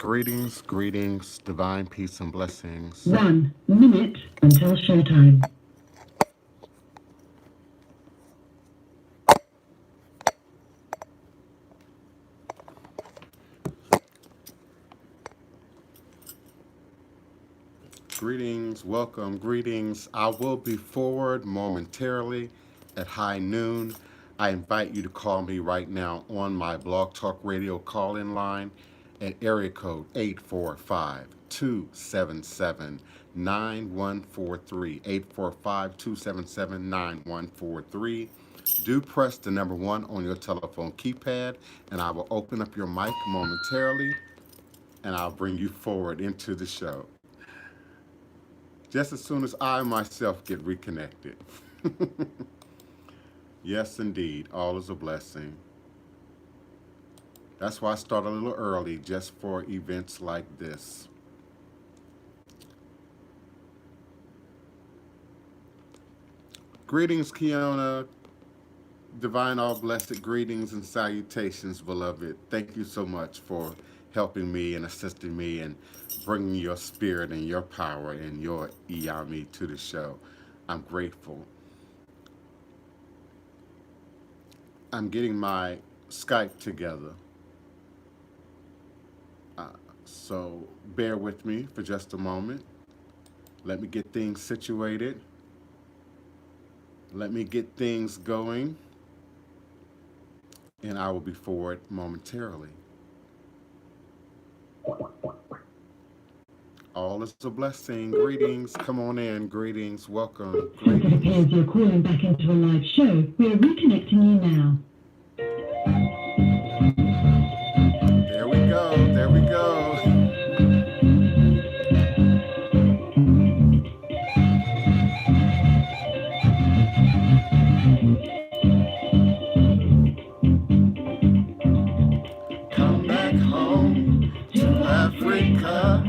Greetings, greetings, divine peace and blessings. 1 minute until showtime. Greetings, welcome, greetings. I will be forward momentarily at high noon. I invite you to call me right now on my Blog Talk Radio call-in line at area code 845-277-9143, 845-277-9143. Do press the number 1 on your telephone keypad, and I will open up your mic momentarily, and I'll bring you forward into the show just as soon as I myself get reconnected. Yes, indeed, all is a blessing. That's why I start a little early, just for events like this. Greetings, Kiona. Divine, all blessed greetings and salutations, beloved. Thank you so much for helping me and assisting me and bringing your spirit and your power and your Iyami to the show. I'm grateful. I'm getting my Skype together. So bear with me for just a moment. Let me get things situated. Let me get things going. And I will be forward momentarily. All is a blessing. Greetings. Come on in. Greetings. Welcome. Since it appears you're calling back into a live show, we're reconnecting you now. There we go. There we go. Come back home to Africa.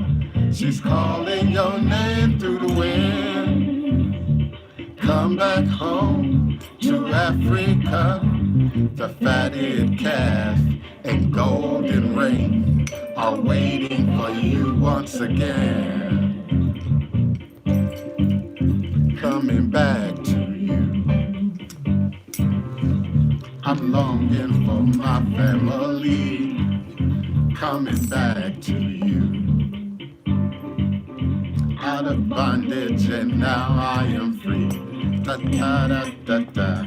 She's calling your name through the wind. Come back home to Africa. The fatted calf and golden ring are waiting for you once again. Coming back to you. I'm longing for my family. Coming back to you. Out of bondage and now I am free. Da da da da da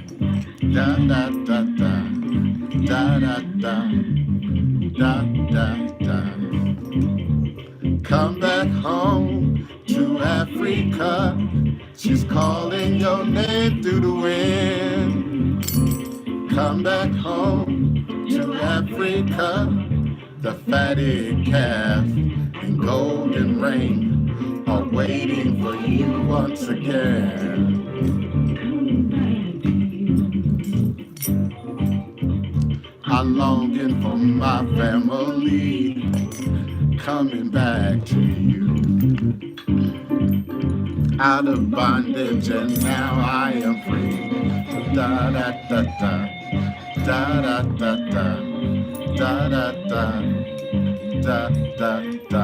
da da da da da da da da. Come back home to Africa. She's calling your name through the wind. Come back home to Africa. The fatted calf and golden ring are waiting for you once again. I'm longing for my family, coming back to you. Out of bondage and now I am free. Da da da da, da da da da, da da da, da da da.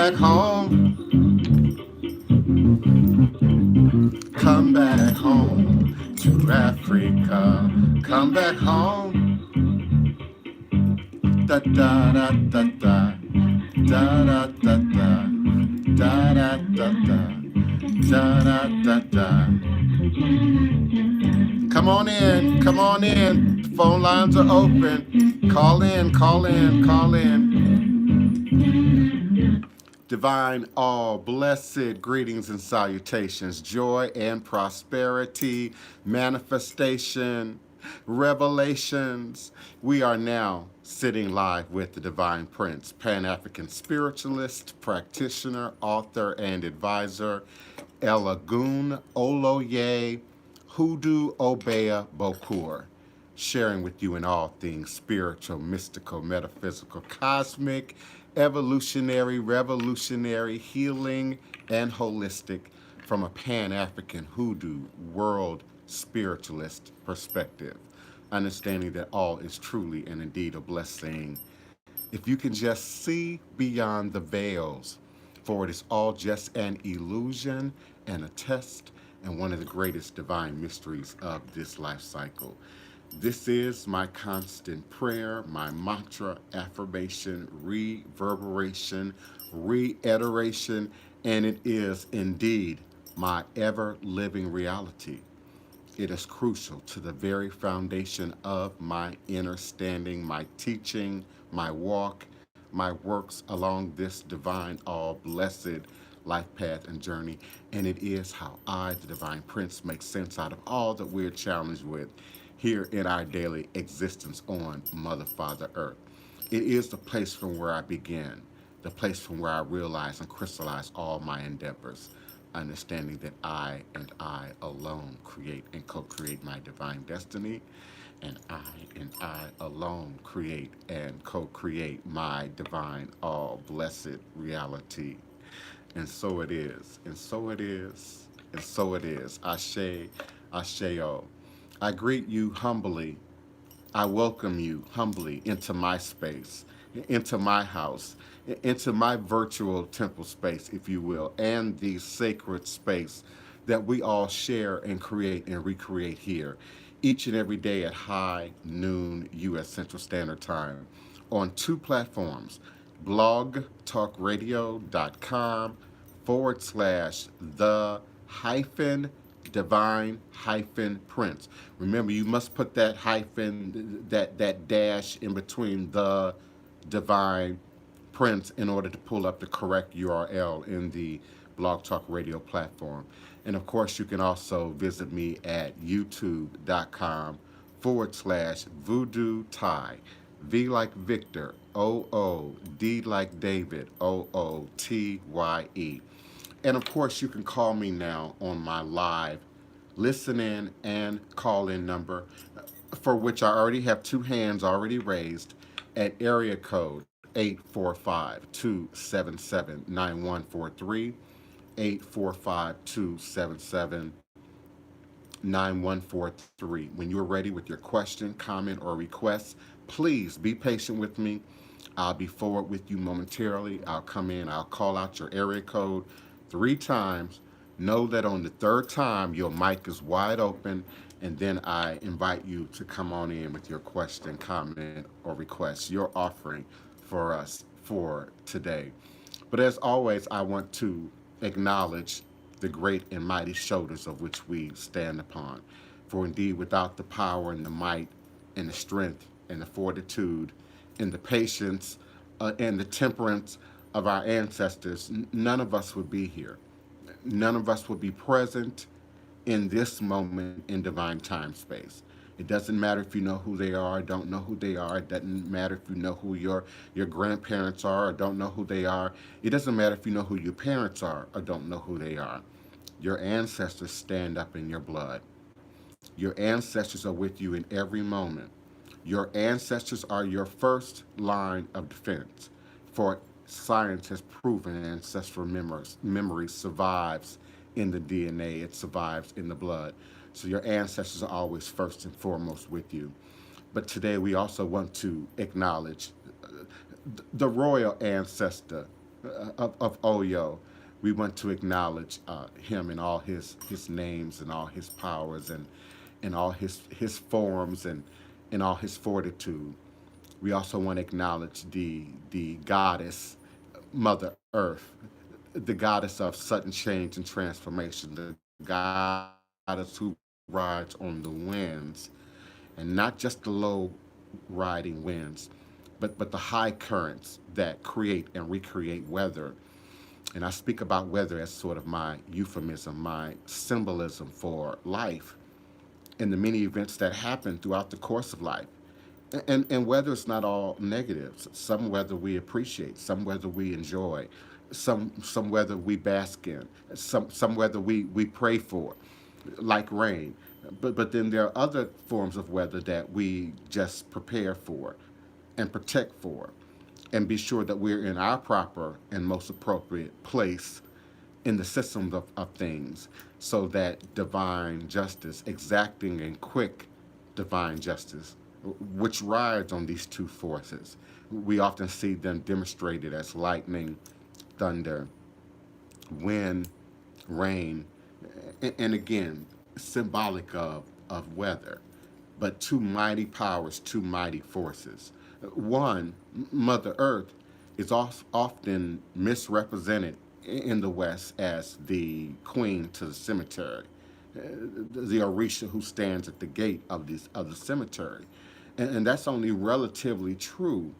back home. Come back home to Africa. Come back home. Da da da da da. Da da da da. Da da da da. Da da da da. Come on in. Come on in. The phone lines are open. Call in. Call in. Call in. Divine, all blessed greetings and salutations, joy and prosperity, manifestation, revelations. We are now sitting live with the Divine Prince, Pan-African spiritualist, practitioner, author, and advisor, Elagun Oloye Hoodoo Obeya Bokur, sharing with you in all things spiritual, mystical, metaphysical, cosmic, evolutionary, revolutionary, healing, and holistic from a Pan-African hoodoo world spiritualist perspective, understanding that all is truly and indeed a blessing. If you can just see beyond the veils, for it is all just an illusion and a test and one of the greatest divine mysteries of this life cycle. This is my constant prayer, my mantra, affirmation, reverberation, reiteration, and it is indeed my ever living reality. It is crucial to the very foundation of my understanding, my teaching, my walk, my works along this divine, all blessed life path and journey. And it is how I, the Divine Prince, make sense out of all that we're challenged with here in our daily existence on Mother, Father, Earth. It is the place from where I begin, the place from where I realize and crystallize all my endeavors, understanding that I and I alone create and co-create my divine destiny, and I alone create and co-create my divine, all blessed reality. And so it is, and so it is, and so it is. Ashe, Asheo. I greet you humbly. I welcome you humbly into my space, into my house, into my virtual temple space, if you will, and the sacred space that we all share and create and recreate here each and every day at high noon U.S. Central Standard Time on two platforms, blogtalkradio.com /the hyphen divine hyphen prince. Remember, you must put that hyphen, that dash in between the divine prince in order to pull up the correct URL in the Blog Talk Radio platform. And of course, you can also visit me at youtube.com /voodoo Thai. V like Victor, OO, D like David, OOTYE. And of course, you can call me now on my live listen in and call in number, for which I already have two hands already raised at area code 845-277-9143, 845-277-9143. When you're ready with your question, comment, or request, please be patient with me. I'll be forward with you momentarily. I'll come in, I'll call out your area code 3 times. Know that on the 3rd time, your mic is wide open, and then I invite you to come on in with your question, comment, or request, your offering for us for today. But as always, I want to acknowledge the great and mighty shoulders of which we stand upon. For indeed, without the power and the might and the strength and the fortitude and the patience and the temperance of our ancestors, none of us would be here. None of us would be present in this moment in divine time space. It doesn't matter if you know who they are or don't know who they are. It doesn't matter if you know who your grandparents are or don't know who they are. It doesn't matter if you know who your parents are or don't know who they are. Your ancestors stand up in your blood. Your ancestors are with you in every moment. Your ancestors are your first line of defense. For science has proven ancestral memory survives in the DNA, it survives in the blood. So your ancestors are always first and foremost with you. But today we also want to acknowledge the royal ancestor, of Oyo. We want to acknowledge him in all his names and all his powers and all his forms and all his fortitude. We also want to acknowledge the goddess, Mother Earth, the goddess of sudden change and transformation, the goddess who rides on the winds, and not just the low riding winds, but the high currents that create and recreate weather. And I speak about weather as sort of my euphemism, my symbolism for life and the many events that happen throughout the course of life. And weather is not all negative. Some weather we appreciate, some weather we enjoy, some weather we bask in, some weather we pray for, like rain. But then there are other forms of weather that we just prepare for and protect for and be sure that we're in our proper and most appropriate place in the systems of things so that divine justice, exacting and quick divine justice, which rides on these two forces, we often see them demonstrated as lightning, thunder, wind, rain, and again, symbolic of weather, but two mighty powers, two mighty forces. One, Mother Earth, is often misrepresented in the West as the queen to the cemetery, the Orisha who stands at the gate of the cemetery, and that's only relatively true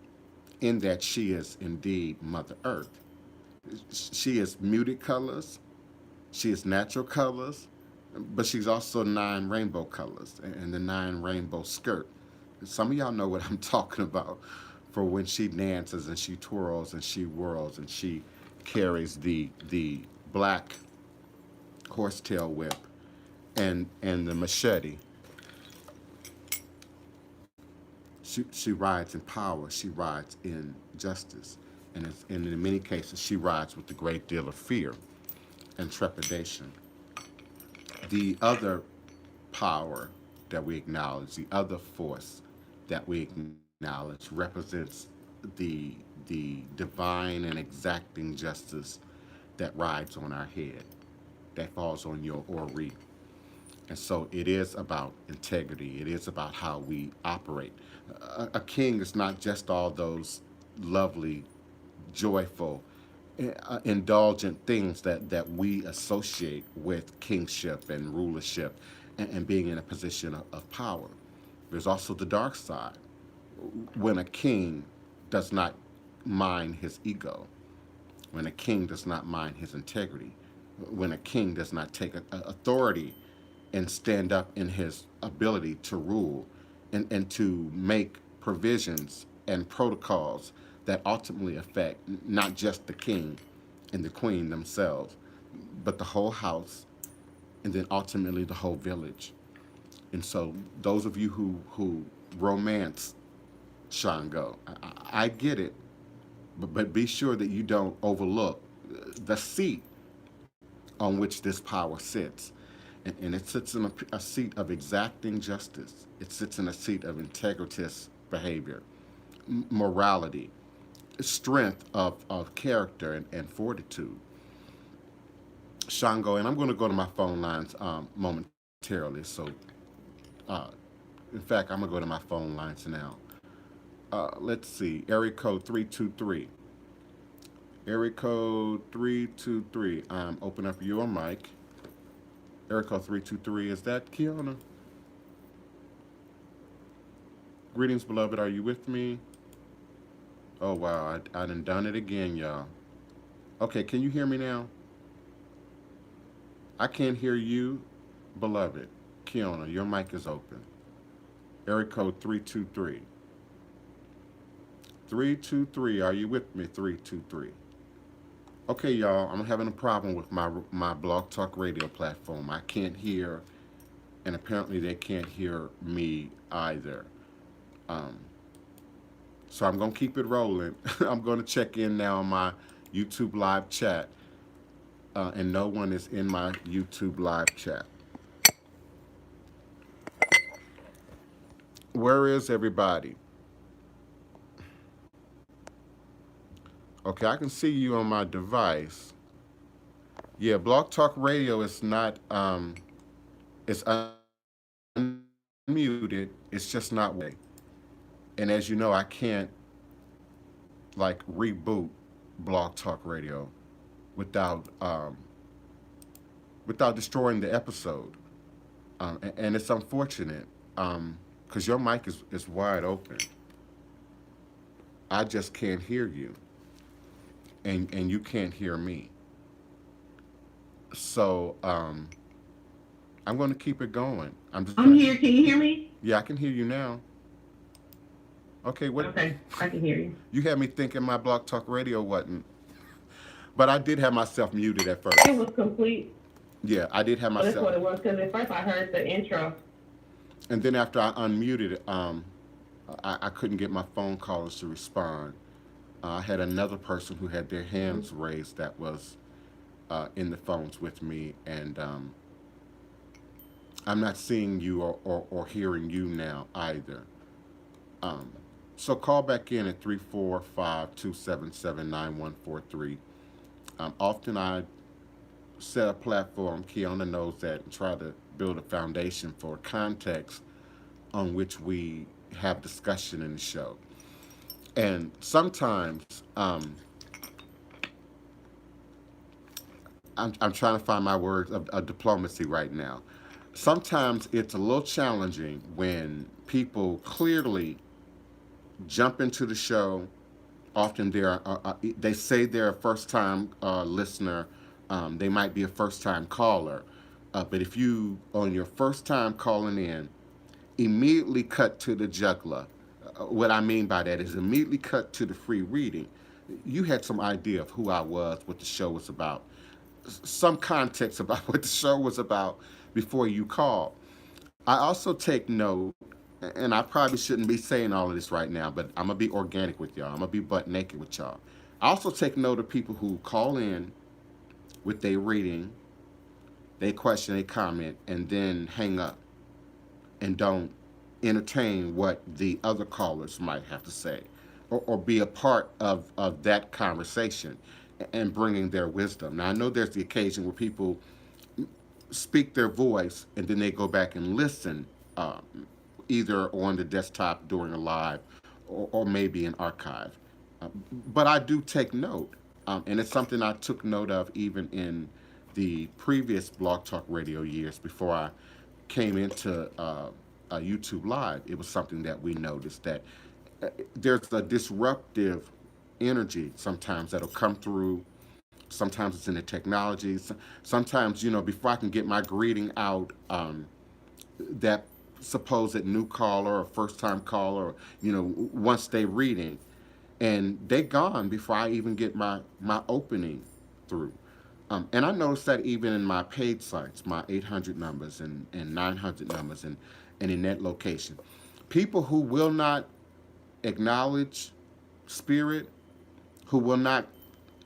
in that she is indeed Mother Earth. She is muted colors, she is natural colors, but she's also nine rainbow colors and the nine rainbow skirt. Some of y'all know what I'm talking about for when she dances and she twirls and she whirls and she carries the black horsetail whip and the machete. She rides in power. She rides in justice, and in many cases, she rides with a great deal of fear and trepidation. The other power that we acknowledge, the other force that we acknowledge, represents the divine and exacting justice that rides on our head, that falls on your ori. And so it is about integrity. It is about how we operate. A king is not just all those lovely, joyful, indulgent things that we associate with kingship and rulership and being in a position of power. There's also the dark side when a king does not mind his ego, when a king does not mind his integrity, when a king does not take authority and stand up in his ability to rule and to make provisions and protocols that ultimately affect not just the king and the queen themselves, but the whole house and then ultimately the whole village. And so those of you who romance Shango, I get it, but be sure that you don't overlook the seat on which this power sits. And it sits in a seat of exacting justice. It sits in a seat of integritous behavior, morality, strength of character and fortitude. Shango, and I'm going to go to my phone lines momentarily. So, uh, in fact, I'm going to go to my phone lines now. Let's see, area code 323. Area code 323. Open up your mic. Area code 323. Is that Kiana? Greetings, beloved. Are you with me? Oh, wow. I done it again, y'all. Okay, can you hear me now? I can't hear you, beloved. Kiana, your mic is open. Area code 323. 323. Are you with me? 323. Okay, y'all. I'm having a problem with my Blog Talk Radio platform. I can't hear, and apparently they can't hear me either. Um, so I'm gonna keep it rolling. I'm gonna check in now on my YouTube live chat, and no one is in my YouTube live chat. Where is everybody? Okay, I can see you on my device. Yeah, Blog Talk Radio is not it's unmuted. It's just not working. And as you know, I can't like reboot Blog Talk Radio without without destroying the episode. And it's unfortunate because your mic is wide open. I just can't hear you, and you can't hear me. So I'm going to keep it going. I'm just I'm going to. here. Can you hear me? Yeah, I can hear you now. Okay, what? Okay, I can hear you. You had me thinking my Blog Talk Radio wasn't, but I did have myself muted at first. It was complete. Yeah, I did have So that's myself, what it was. Because at first I heard the intro. and then after I unmuted it, I couldn't get my phone callers to respond. I had another person who had their hands raised that was in the phones with me, and I'm not seeing you or hearing you now either. Um, so call back in at 345-277-9143. Often I set a platform, Kiana knows that, and try to build a foundation for context on which we have discussion in the show. And sometimes I'm trying to find my words of diplomacy right now. Sometimes it's a little challenging when people clearly jump into the show. Often they say they're a first time listener. They might be a first time caller. But if you, on your first time calling in, immediately cut to the juggler, what I mean by that is immediately cut to the free reading. You had some idea of who I was, what the show was about, some context about what the show was about before you called. I also take note, and I probably shouldn't be saying all of this right now, but I'm gonna be organic with y'all. I'm gonna be butt naked with y'all. I also take note of people who call in with their reading, they question, they comment, and then hang up and don't entertain what the other callers might have to say, or be a part of that conversation and bringing their wisdom. Now, I know there's the occasion where people speak their voice and then they go back and listen, either on the desktop during a live or maybe an archive. But I do take note, and it's something I took note of even in the previous Blog Talk Radio years before I came into YouTube Live. It was something that we noticed that there's a disruptive energy sometimes that'll come through. Sometimes it's in the technology. Sometimes, before I can get my greeting out, that supposed new caller or first time caller, once they reading, and they gone before I even get my opening through. And I noticed that even in my paid sites, my 800 numbers and 900 numbers and in that location. People who will not acknowledge spirit, who will not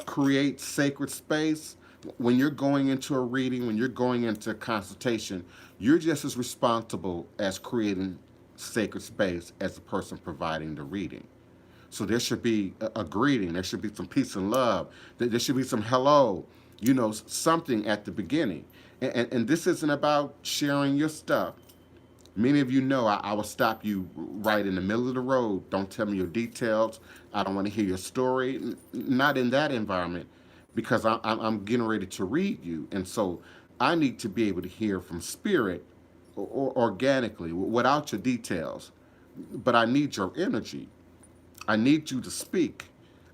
create sacred space. When you're going into a reading, when you're going into a consultation, you're just as responsible as creating sacred space as the person providing the reading. So there should be a greeting. There should be some peace and love. There should be some hello, something at the beginning. And this isn't about sharing your stuff. Many of you know I will stop you right in the middle of the road. Don't tell me your details. I don't want to hear your story. Not in that environment, because I'm getting ready to read you. And so I need to be able to hear from spirit or organically without your details. But I need your energy. I need you to speak.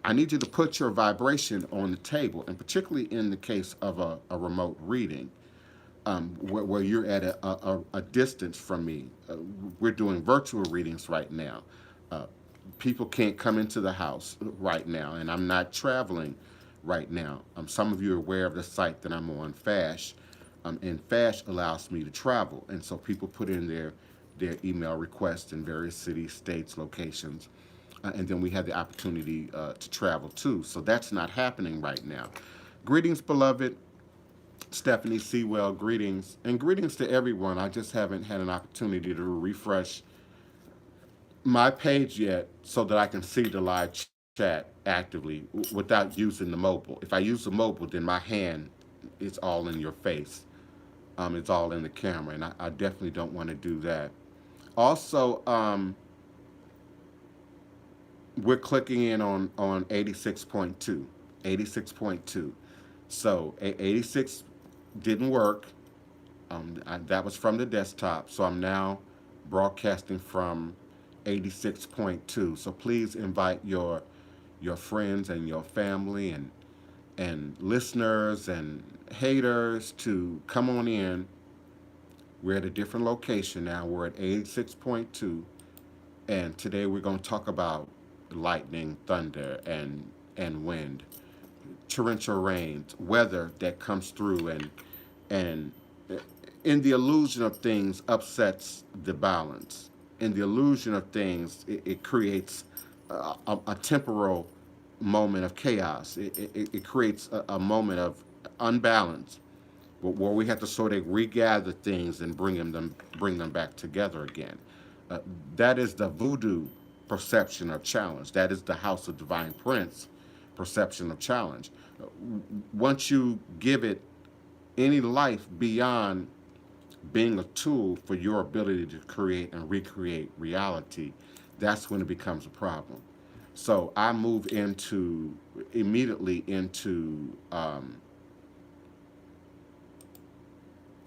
I need you to put your vibration on the table, and particularly in the case of a remote reading, where you're at a distance from me. We're doing virtual readings right now. Uh, People can't come into the house right now, and I'm not traveling right now. Some of you are aware of the site that I'm on, Fash, and Fash allows me to travel, and so people put in their email requests in various cities, states, locations, and then we have the opportunity to travel too. So that's not happening right now. Greetings, beloved. Stephanie Sewell, greetings. And greetings to everyone. I just haven't had an opportunity to refresh my page yet so that I can see the live chat. chat actively without using the mobile. If I use the mobile, then my hand is all in your face. It's all in the camera, and I definitely don't want to do that. Also, we're clicking in on 86.2, 86.2. So 86 didn't work. That was from the desktop. So I'm now broadcasting from 86.2. So please invite your friends and your family and listeners and haters to come on in. We're at a different location now. We're at 86.2, and today we're going to talk about lightning, thunder, and wind, torrential rains, weather that comes through and in the illusion of things upsets the balance. In the illusion of things, it creates a temporal moment of chaos. It creates a moment of unbalance where we have to sort of regather things and bring them back together again. Uh, that is the voodoo perception of challenge. That is the House of Divine Prince perception of challenge. Once you give it any life beyond being a tool for your ability to create and recreate reality, that's when it becomes a problem. So I move into immediately into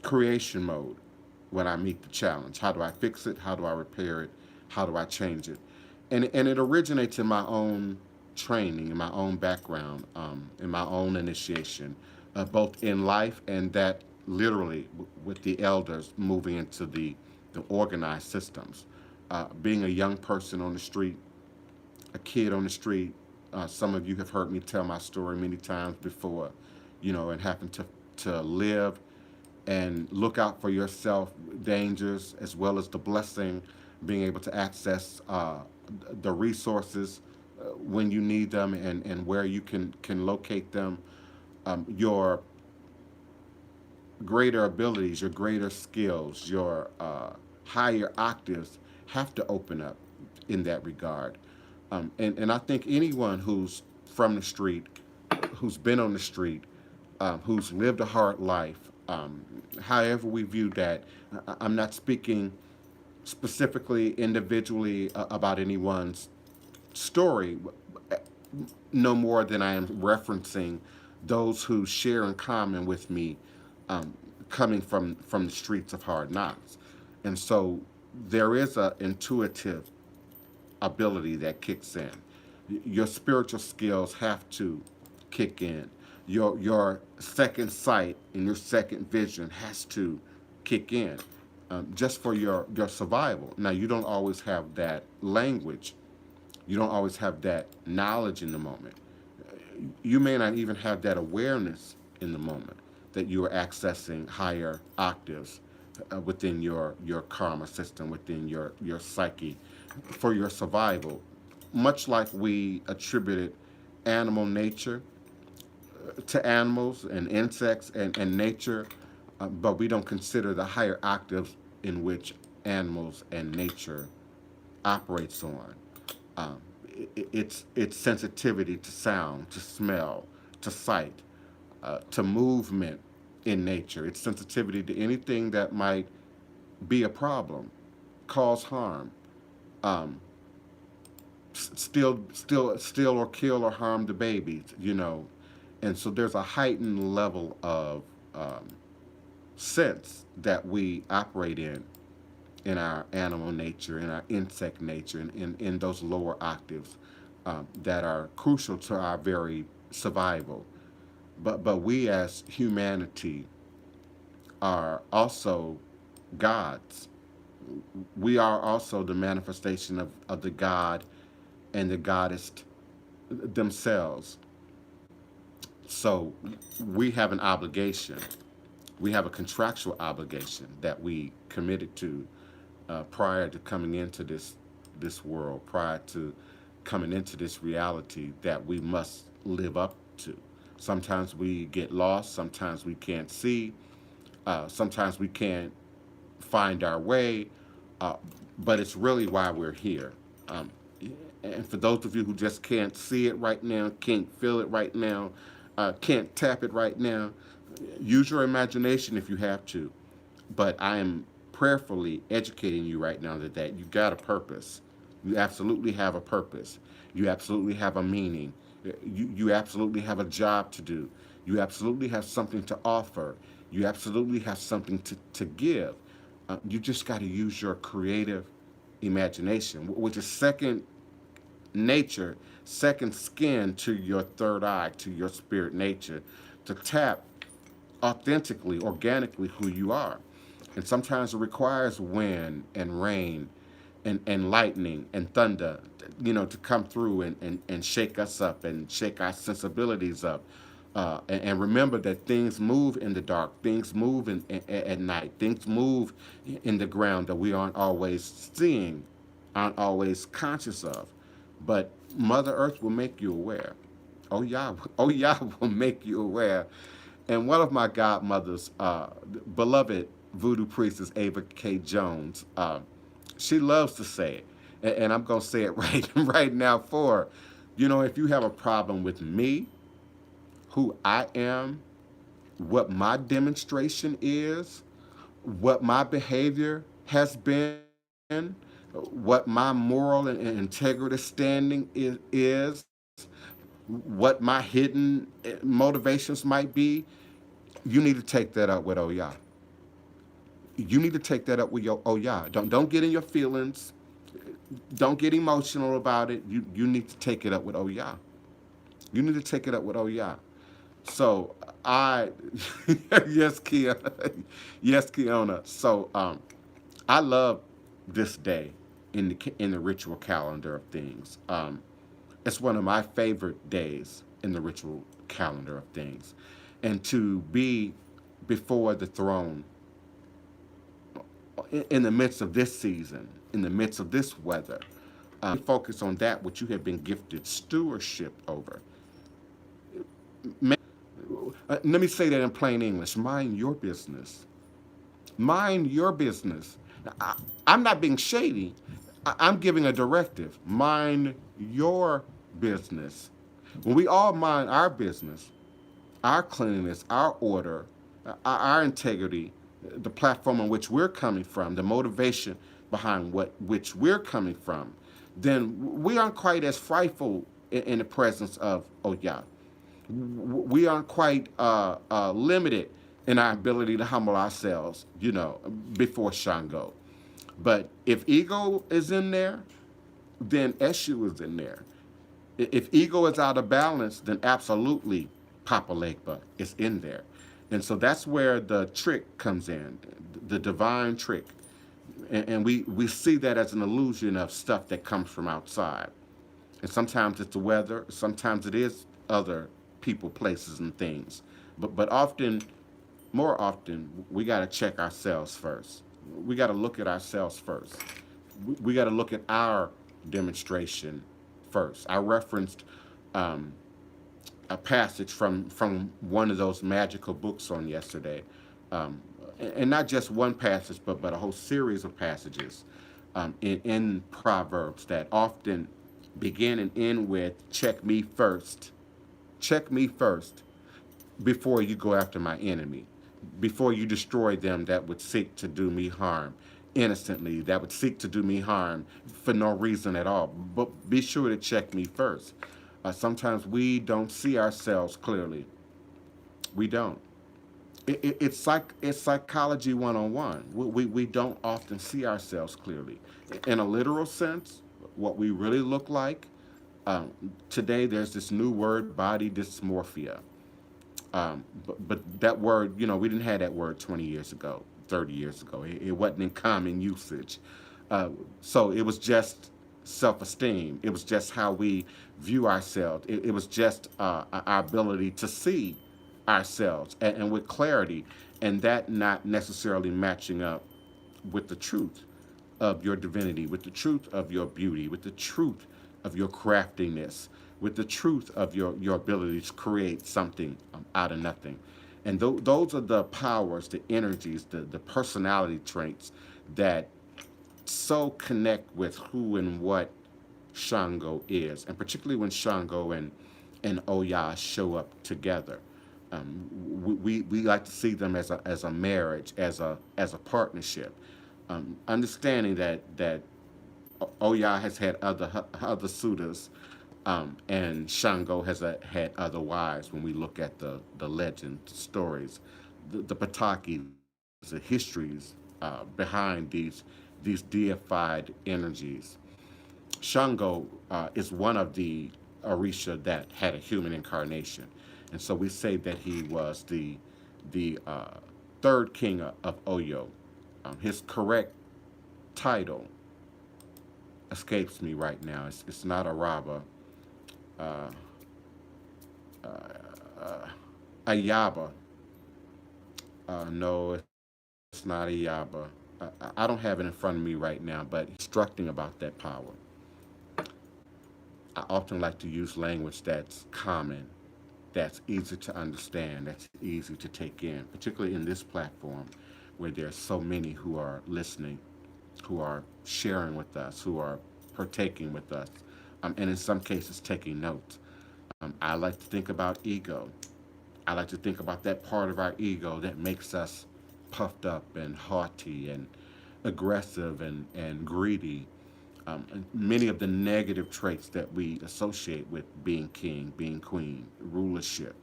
creation mode when I meet the challenge. How do I fix it? How do I repair it? How do I change it? And it originates in my own training, in my own background, in my own initiation, both in life and that literally with the elders moving into the organized systems. Being a young person on the street, a kid on the street. Some of you have heard me tell my story many times before, and having to live and look out for yourself, dangers as well as the blessing, being able to access the resources when you need them and where you can locate them. Your greater abilities, your greater skills, your higher octaves have to open up in that regard. And I think anyone who's from the street, who's been on the street, who's lived a hard life, however we view that, I'm not speaking specifically individually about anyone's story, no more than I am referencing those who share in common with me, coming from the streets of hard knocks. And so there is an intuitive ability that kicks in. Your spiritual skills have to kick in. Your second sight and your second vision has to kick in, just for your survival. Now you don't always have that language. You don't always have that knowledge in the moment. You may not even have that awareness in the moment that you are accessing higher octaves within your karma system, within your psyche, for your survival. Much like we attributed animal nature to animals and insects and nature, but we don't consider the higher octaves in which animals and nature operates on. Um, it's sensitivity to sound, to smell, to sight, to movement in nature. It's sensitivity to anything that might be a problem, cause harm, um, steal or kill or harm the babies. And so there's a heightened level of sense that we operate in our animal nature, in our insect nature, and in those lower octaves that are crucial to our very survival. But we as humanity are also gods. We are also the manifestation of the God and the goddess themselves. So we have an obligation. We have a contractual obligation that we committed to prior to coming into this world, prior to coming into this reality that we must live up to. Sometimes we get lost. Sometimes we can't see. Sometimes we can't find our way. Uh, but it's really why we're here. Um, And for those of you who just can't see it right now, can't feel it right now, can't tap it right now, use your imagination if you have to. But I am prayerfully educating you right now that you got a purpose. You absolutely have a purpose. You absolutely have a meaning. You absolutely have a job to do. You absolutely have something to offer. You absolutely have something to give. You just got to use your creative imagination, which is second nature, second skin to your third eye, to your spirit nature, to tap authentically, organically who you are. And sometimes it requires wind and rain and lightning and thunder, to come through and shake us up and shake our sensibilities up. And remember that things move in the dark, things move at night, things move in the ground that we aren't always seeing, aren't always conscious of. But Mother Earth will make you aware. Oh yeah, will make you aware. And one of my godmothers, beloved voodoo priestess Ava K. Jones, she loves to say it, and I'm gonna say it right now for her. If you have a problem with me, who I am, what my demonstration is, what my behavior has been, what my moral and integrity standing is, what my hidden motivations might be, you need to take that up with Oya. You need to take that up with your Oya. Don't get in your feelings. Don't get emotional about it. You need to take it up with Oya. You need to take it up with Oya. So yes, Kia, yes, Kiona. So I love this day in the ritual calendar of things. It's one of my favorite days in the ritual calendar of things, and to be before the throne in the midst of this season, in the midst of this weather, focus on that which you have been gifted stewardship over. Let me say that in plain English. Mind your business. Mind your business. I'm not being shady. I'm giving a directive. Mind your business. When we all mind our business, our cleanliness, our order, our integrity, the platform on which we're coming from, the motivation behind which we're coming from, then we aren't quite as frightful in the presence of Oya. We aren't quite limited in our ability to humble ourselves, before Shango. But if ego is in there, then Eshu is in there. If ego is out of balance, then absolutely Papa Legba is in there. And so that's where the trick comes in, the divine trick. And we see that as an illusion of stuff that comes from outside. And sometimes it's the weather, sometimes it is other people, places, and things. But often, more often, we got to check ourselves first. We got to look at ourselves first. We got to look at our demonstration first. I referenced a passage from one of those magical books on yesterday, and not just one passage, but a whole series of passages in Proverbs that often begin and end with "Check me first." Check me first before you go after my enemy, before you destroy them that would seek to do me harm innocently, that would seek to do me harm for no reason at all. But be sure to check me first. Sometimes we don't see ourselves clearly. We don't. It's psychology 101. We don't often see ourselves clearly. In a literal sense, what we really look like, today there's this new word, body dysmorphia. But that word, we didn't have that word 20 years ago, 30 years ago. It wasn't in common usage. So it was just self-esteem. It was just how we view ourselves. It was just our ability to see ourselves and with clarity, and that not necessarily matching up with the truth of your divinity, with the truth of your beauty, with the truth of your craftiness, with the truth of your ability to create something out of nothing. And those are the powers, the energies, the personality traits that so connect with who and what Shango is, and particularly when Shango and Oya show up together. We like to see them as a marriage, as a partnership, understanding that Oya has had other suitors, and Shango has had other wives. When we look at the legend stories, the Pataki, the histories behind these deified energies. Shango is one of the Orisha that had a human incarnation, and so we say that he was the third king of Oyo. His correct title escapes me right now. It's not Araba. Uh, Ayaba. No, it's not Ayaba. I don't have it in front of me right now, but instructing about that power. I often like to use language that's common, that's easy to understand, that's easy to take in, particularly in this platform where there's so many who are listening, who are sharing with us, who are partaking with us, and in some cases taking notes. I like to think about ego. I like to think about that part of our ego that makes us puffed up and haughty and aggressive and greedy. And many of the negative traits that we associate with being king, being queen, rulership,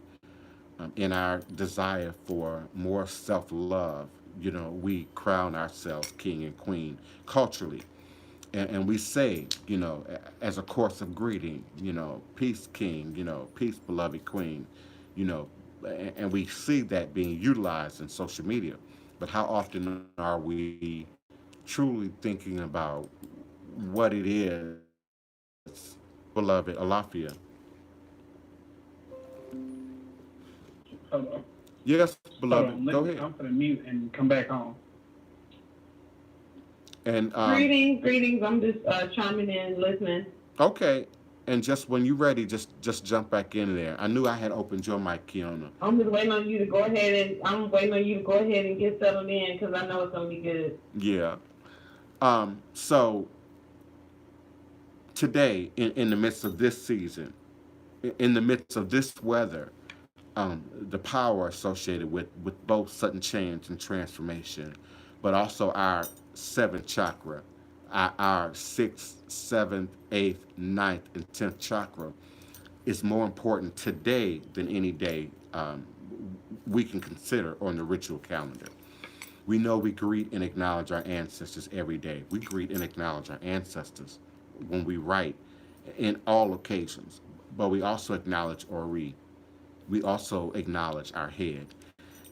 in our desire for more self love, we crown ourselves king and queen culturally. And we say, as a course of greeting, peace, king, peace, beloved queen, you know, and we see that being utilized in social media. But how often are we truly thinking about what it is, beloved Alafia? Hello. Yes, Hold on. beloved, go ahead. I'm gonna mute and come back on. And Greetings. I'm just chiming in, listening. okay, and just when you're ready, just jump back in there. I knew I had opened your mic, Kiona. I'm just waiting on you to go ahead and get settled in because I know it's gonna be good. Yeah. So today, in the midst of this season, in the midst of this weather, the power associated with both sudden change and transformation, but also our seventh chakra, our sixth, seventh, eighth, ninth, and 10th chakra is more important today than any day we can consider on the ritual calendar. We know we greet and acknowledge our ancestors every day. We greet and acknowledge our ancestors when we write in all occasions, but we also acknowledge Ori. We also acknowledge our head.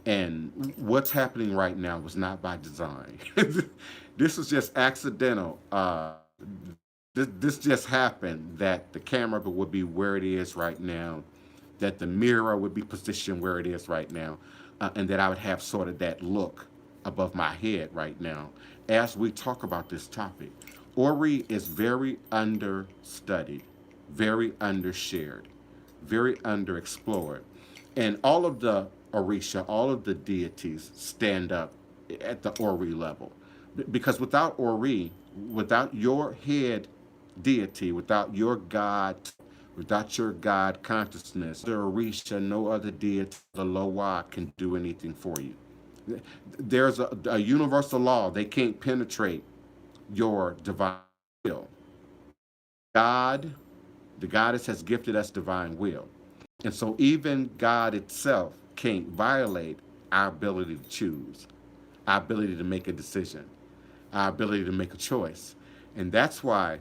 And what's happening right now was not by design. This was just accidental. This just happened that the camera would be where it is right now, that the mirror would be positioned where it is right now, and that I would have sort of that look above my head right now as we talk about this topic. Ori is very understudied, very undershared, very underexplored. And all of the Orisha, all of the deities stand up at the Ori level. Because without Ori, without your head deity, without your God, without your God consciousness, the Orisha, no other deity, the Loa can do anything for you. There's a universal law. They can't penetrate your divine will. God, the goddess has gifted us divine will. And so even God itself can't violate our ability to choose, our ability to make a decision, our ability to make a choice. And that's why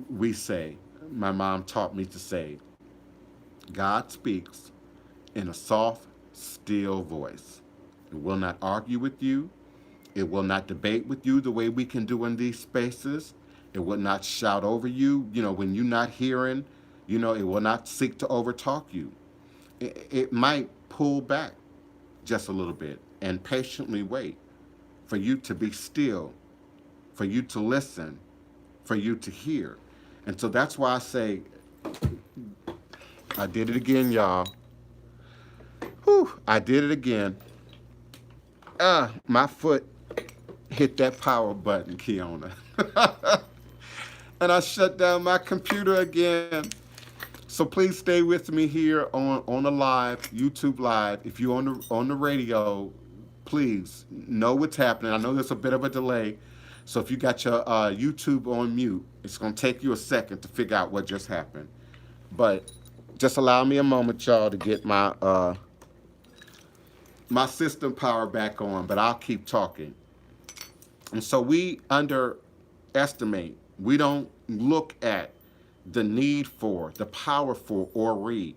we say, my mom taught me to say, God speaks in a soft, still voice. It will not argue with you. It will not debate with you the way we can do in these spaces. It will not shout over you, when you're not hearing. It will not seek to overtalk you. It might pull back just a little bit and patiently wait for you to be still, for you to listen, for you to hear. And so that's why I say, I did it again, y'all. Whew, I did it again. My foot hit that power button, Kiona. and I shut down my computer again. So please stay with me here on the live, YouTube live. If you're on the radio, please know what's happening. I know there's a bit of a delay. So if you got your YouTube on mute, it's going to take you a second to figure out what just happened. But just allow me a moment, y'all, to get my system power back on, but I'll keep talking. And so we underestimate, we don't look at the need for, the power for Ori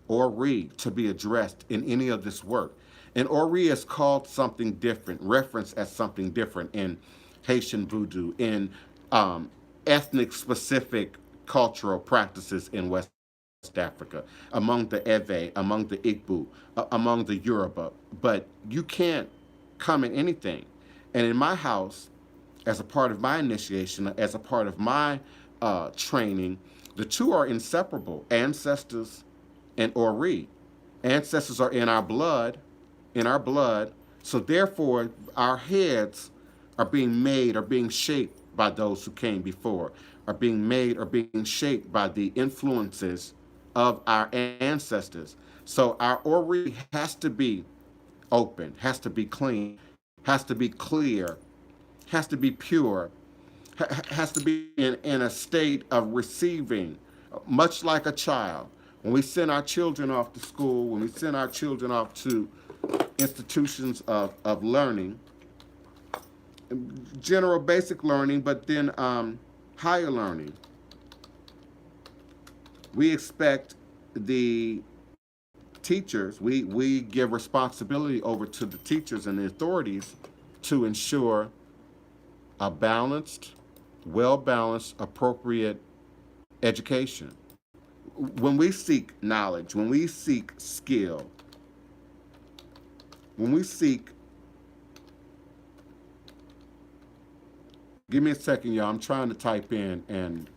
to be addressed in any of this work. And Ori is called something different, referenced as something different in Haitian Voodoo, in ethnic specific cultural practices in West Africa, among the Ewe, among the Igbo, among the Yoruba. But you can't come in anything. And in my house, as a part of my initiation, as a part of my training, the two are inseparable. Ancestors and Ori. Ancestors are in our blood, So therefore, our heads are being made, are being shaped by those who came before, are being made, are being shaped by the influences of our ancestors. So our Ori has to be open, has to be clean, has to be clear, has to be pure, has to be in a state of receiving, much like a child. When we send our children off to school, when we send our children off to institutions of learning, general basic learning, but then higher learning, we expect the teachers, we give responsibility over to the teachers and the authorities to ensure a balanced, well-balanced, appropriate education. When we seek knowledge, when we seek skill, when we seek, give me a second, y'all. I'm trying to type in and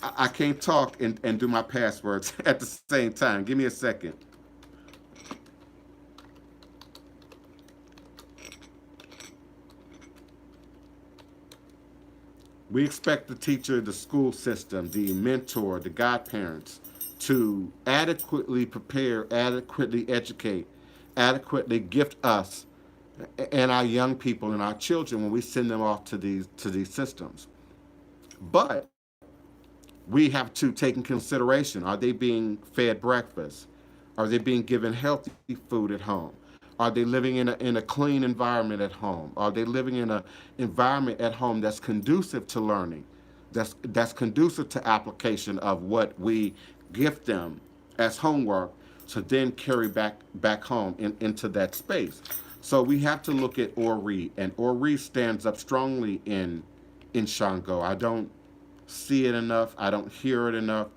I can't talk and do my passwords at the same time. Give me a second. We expect the teacher, the school system, the mentor, the godparents to adequately prepare, adequately educate, adequately gift us and our young people and our children when we send them off to these systems. But we have to take in consideration, are they being fed breakfast? Are they being given healthy food at home? Are they living in a clean environment at home? Are they living in an environment at home that's conducive to learning, that's conducive to application of what we gift them as homework to then carry back home into that space? So we have to look at Ori, and Ori stands up strongly in Shango. I don't see it enough. I don't hear it enough.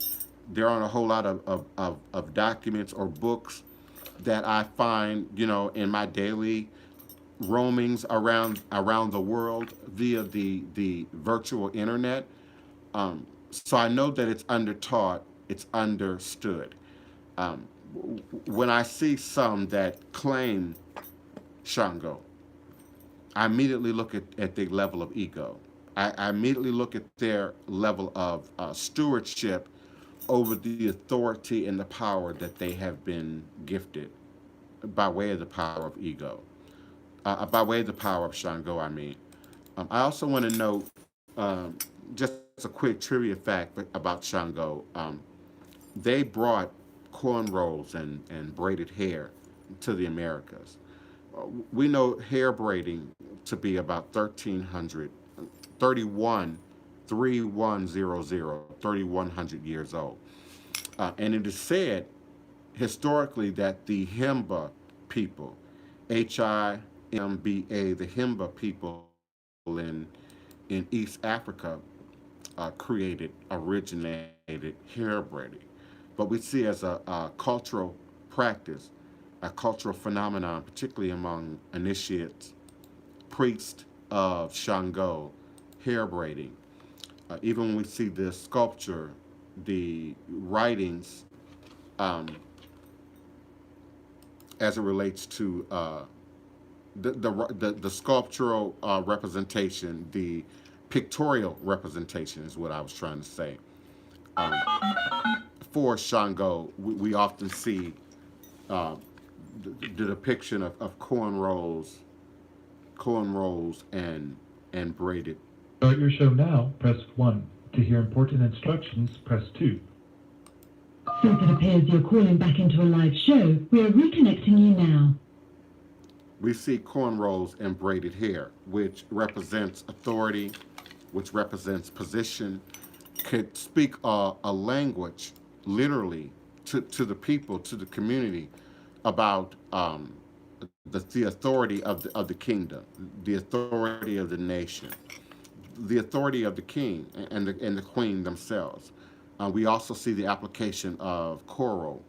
There aren't a whole lot of documents or books that I find, in my daily roamings around the world via the virtual internet. So I know that it's undertaught, it's understood. When I see some that claim Shango, I immediately look at the level of ego. I immediately look at their level of stewardship over the authority and the power that they have been gifted by way of the power of ego, by way of the power of Shango, I mean. I also want to note just a quick trivia fact about Shango. They brought cornrows and braided hair to the Americas. We know hair braiding to be about 1300, 3100 years old. And it is said historically that the Himba people, Himba, the Himba people in East Africa originated hair braiding. But we see as a cultural practice, a cultural phenomenon, particularly among initiates, priests of Shango, hair braiding. Even when we see the sculpture, the writings, as it relates to the sculptural representation, the pictorial representation is what I was trying to say. Um, for Shango, we often see uh, the depiction of cornrows and braided. Start your show now, press 1. To hear important instructions, press 2. Since it appears you're calling back into a live show, we are reconnecting you now. We see cornrows and braided hair, which represents authority, which represents position, could speak a language literally to the people, to the community about the authority of the kingdom, the authority of the nation, the authority of the king and the queen themselves. We also see the application of coral.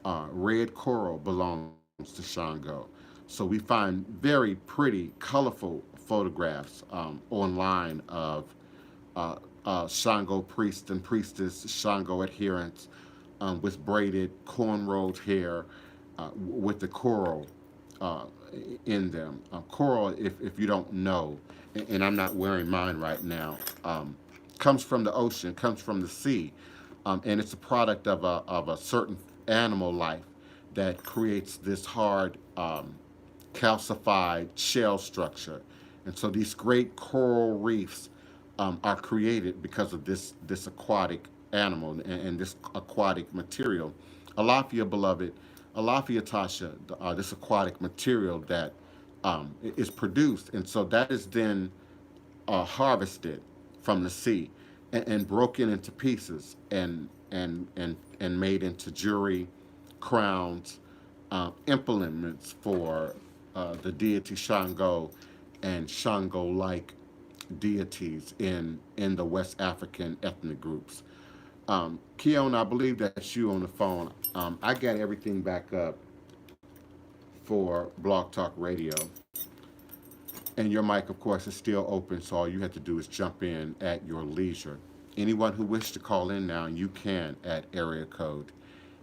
Red coral belongs to Shango. So we find very pretty, colorful photographs online of Shango priest and priestess, Shango adherents with braided, cornrowed hair with the coral uh, in them. Coral, if you don't know, and I'm not wearing mine right now, comes from the ocean, comes from the sea, and it's a product of a certain animal life that creates this hard, calcified shell structure. And so these great coral reefs are created because of this aquatic animal and this aquatic material. Alafia, beloved, Alafia, Tasha, this aquatic material that is produced. And so that is then harvested from the sea and broken into pieces and made into jewelry, crowns, implements for the deity Shango and Shango-like deities in the West African ethnic groups. Keona, I believe that's you on the phone. I got everything back up for Blog Talk Radio. And your mic, of course, is still open, so all you have to do is jump in at your leisure. Anyone who wishes to call in now, you can at area code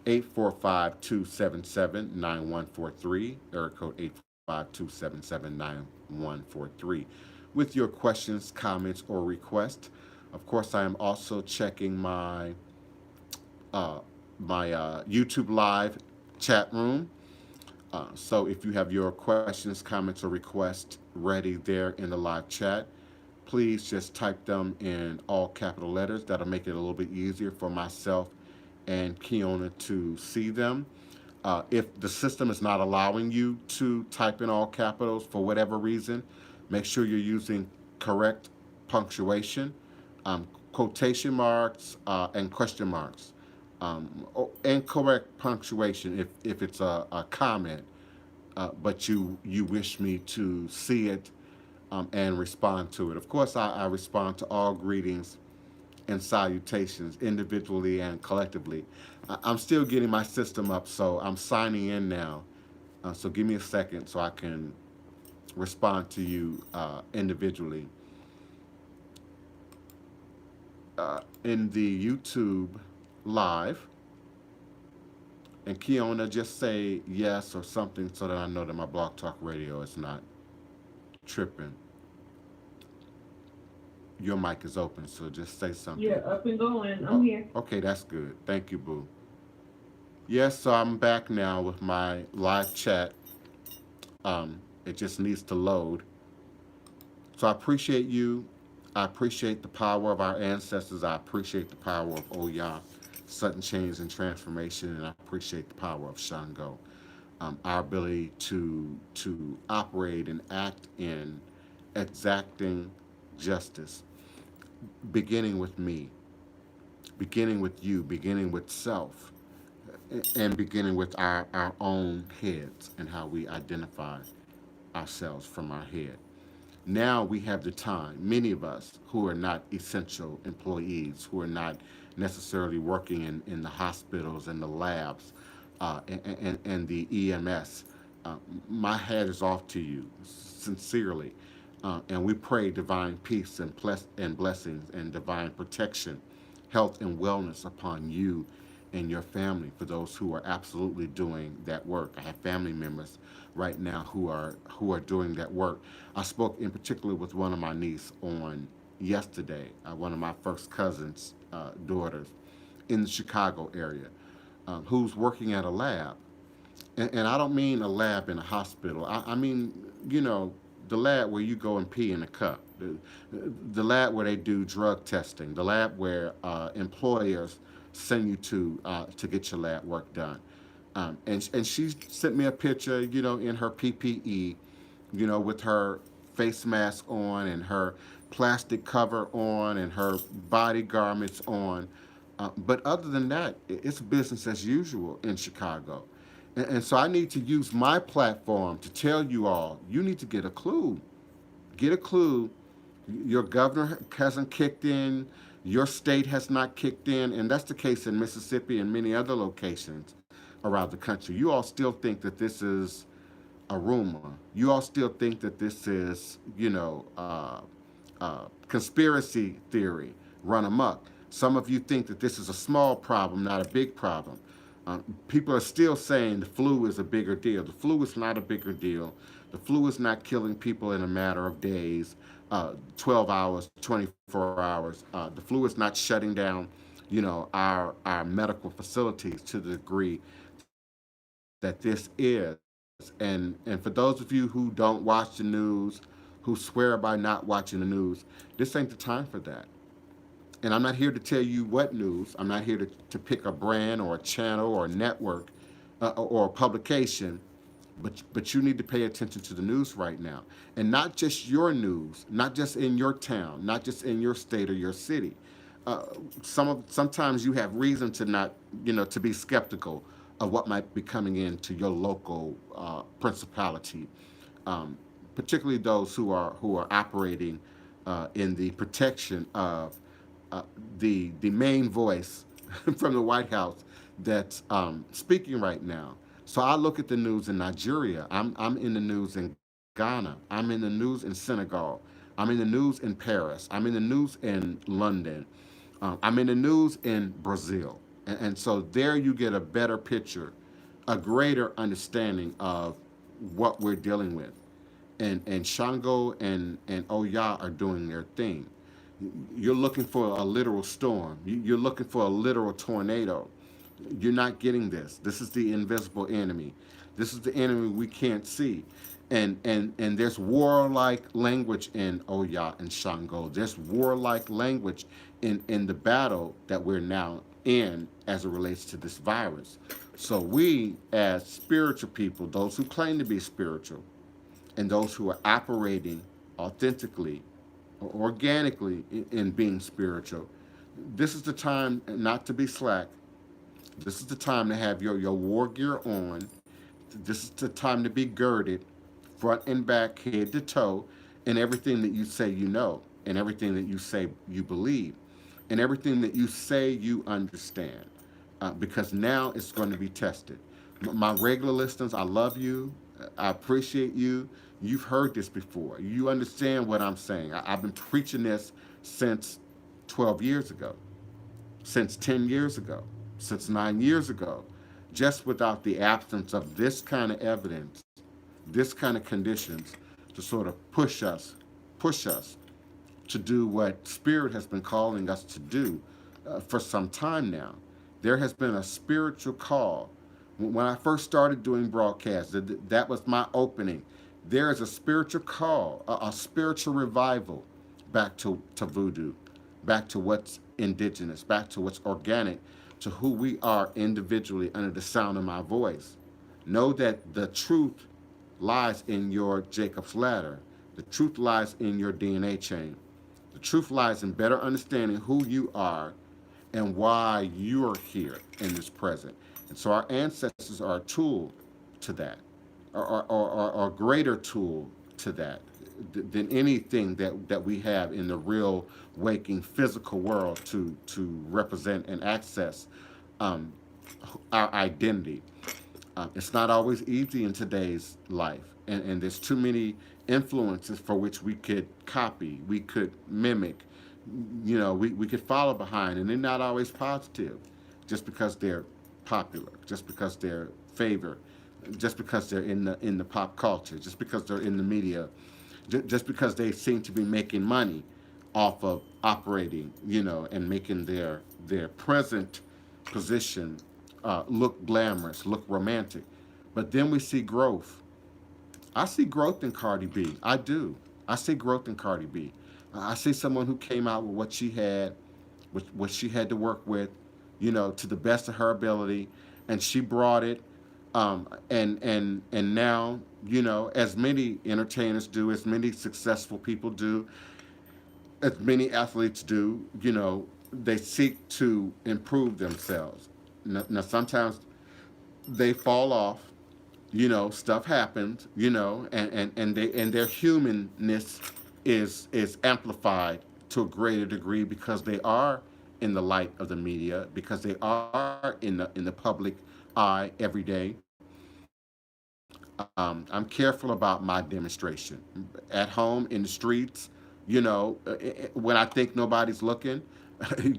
845-277-9143, area code 845-277-9143, with your questions, comments, or requests. Of course, I am also checking my YouTube live chat room. So if you have your questions, comments, or requests ready there in the live chat, please just type them in all capital letters. That'll make it a little bit easier for myself and Keona to see them. If the system is not allowing you to type in all capitals for whatever reason, make sure you're using correct punctuation, quotation marks, and question marks. And correct punctuation if it's a comment, but you wish me to see it and respond to it. Of course, I respond to all greetings and salutations individually and collectively. I'm still getting my system up, so I'm signing in now. So give me a second so I can respond to you individually. In the YouTube live, and Keona, just say yes or something so that I know that my Blog Talk Radio is not tripping. Your mic is open, so just say something. Yeah, up and going. I'm here. Okay, that's good. Thank you, boo. Yes, so I'm back now with my live chat. It just needs to load. So I appreciate you. I appreciate the power of our ancestors. I appreciate the power of Oya, sudden change and transformation, and I appreciate the power of Shango. Our ability to operate and act in exacting justice, beginning with me, beginning with you, beginning with self, and beginning with our own heads and how we identify ourselves from our head. Now we have the time, many of us who are not essential employees, who are not necessarily working in the hospitals and the labs and the EMS. My hat is off to you, sincerely. And we pray divine peace and blessings and divine protection, health and wellness upon you and your family for those who are absolutely doing that work. I have family members right now who are doing that work. I spoke in particular with one of my niece on yesterday, one of my first cousin's daughters in the Chicago area, who's working at a lab. And I don't mean a lab in a hospital. I mean, the lab where you go and pee in a cup, the lab where they do drug testing, the lab where employers send you to get your lab work done. And she sent me a picture, in her PPE, with her face mask on and her plastic cover on and her body garments on. But other than that, it's business as usual in Chicago. And so I need to use my platform to tell you all, you need to get a clue. Get a clue. Your governor hasn't kicked in. Your state has not kicked in. And that's the case in Mississippi and many other locations around the country. You all still think that this is a rumor. You all still think that this is, conspiracy theory run amok. Some of you think that this is a small problem, not a big problem. People are still saying the flu is a bigger deal. The flu is not a bigger deal. The flu is not killing people in a matter of days, 12 hours, 24 hours. The flu is not shutting down, our medical facilities to the degree that this is. And for those of you who don't watch the news, who swear by not watching the news, this ain't the time for that. And I'm not here to tell you what news. I'm not here to pick a brand or a channel or a network or a publication. But you need to pay attention to the news right now. And not just your news, not just in your town, not just in your state or your city. Sometimes you have reason to not, to be skeptical of what might be coming into your local principality, particularly those who are operating in the protection of the main voice from the White House that's speaking right now. So I look at the news in Nigeria. I'm in the news in Ghana. I'm in the news in Senegal. I'm in the news in Paris. I'm in the news in London. I'm in the news in Brazil. And so there you get a better picture, a greater understanding of what we're dealing with. And Shango and Oya are doing their thing. You're looking for a literal storm. You're looking for a literal tornado. You're not getting this. This is the invisible enemy. This is the enemy we can't see. And there's warlike language in Oya and Shango. There's warlike language in the battle that we're now in as it relates to this virus. So we, as spiritual people, those who claim to be spiritual, and those who are operating authentically, or organically in being spiritual, this is the time not to be slack. This is the time to have your war gear on. This is the time to be girded, front and back, head to toe, in everything that you say you know, and everything that you say you believe, and everything that you say you understand, because now it's going to be tested. My regular listeners, I love you. I appreciate you. You've heard this before. You understand what I'm saying. I've been preaching this since 12 years ago, since 10 years ago, since 9 years ago, just without the absence of this kind of evidence, this kind of conditions to sort of push us to do what Spirit has been calling us to do for some time now. There has been a spiritual call. When I first started doing broadcasts, that was my opening. There is a spiritual call, a spiritual revival back to Voodoo, back to what's indigenous, back to what's organic, to who we are individually under the sound of my voice. Know that the truth lies in your Jacob's ladder. The truth lies in your DNA chain. The truth lies in better understanding who you are and why you're here in this present. And so our ancestors are a tool to that, or a greater tool to that than anything that we have in the real waking physical world to represent and access our identity. It's not always easy in today's life, and there's too many influences for which we could copy, we could mimic, we could follow behind, and they're not always positive just because they're popular, just because they're favored, just because they're in the pop culture, just because they're in the media, just because they seem to be making money. off of operating, and making their present position look glamorous, look romantic. But then we see growth. I see growth in Cardi B. I do. I see growth in Cardi B. I see someone who came out with what she had, with what she had to work with, to the best of her ability, and she brought it. And now, as many entertainers do, as many successful people do, as many athletes do, they seek to improve themselves. Now sometimes they fall off, stuff happens, and their humanness is amplified to a greater degree because they are in the light of the media, because they are in the public eye every day. I'm careful about my demonstration at home, in the streets, when I think nobody's looking,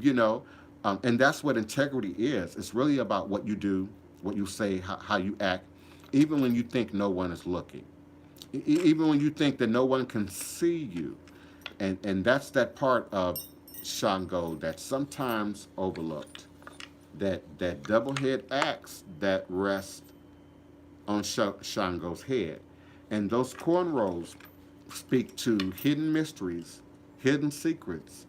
you know, and that's what integrity is. It's really about what you do, what you say, how you act, even when you think no one is looking, even when you think that no one can see you. And that's that part of Shango that's sometimes overlooked. That double head axe that rests on Shango's head. And those cornrows speak to hidden mysteries, hidden secrets,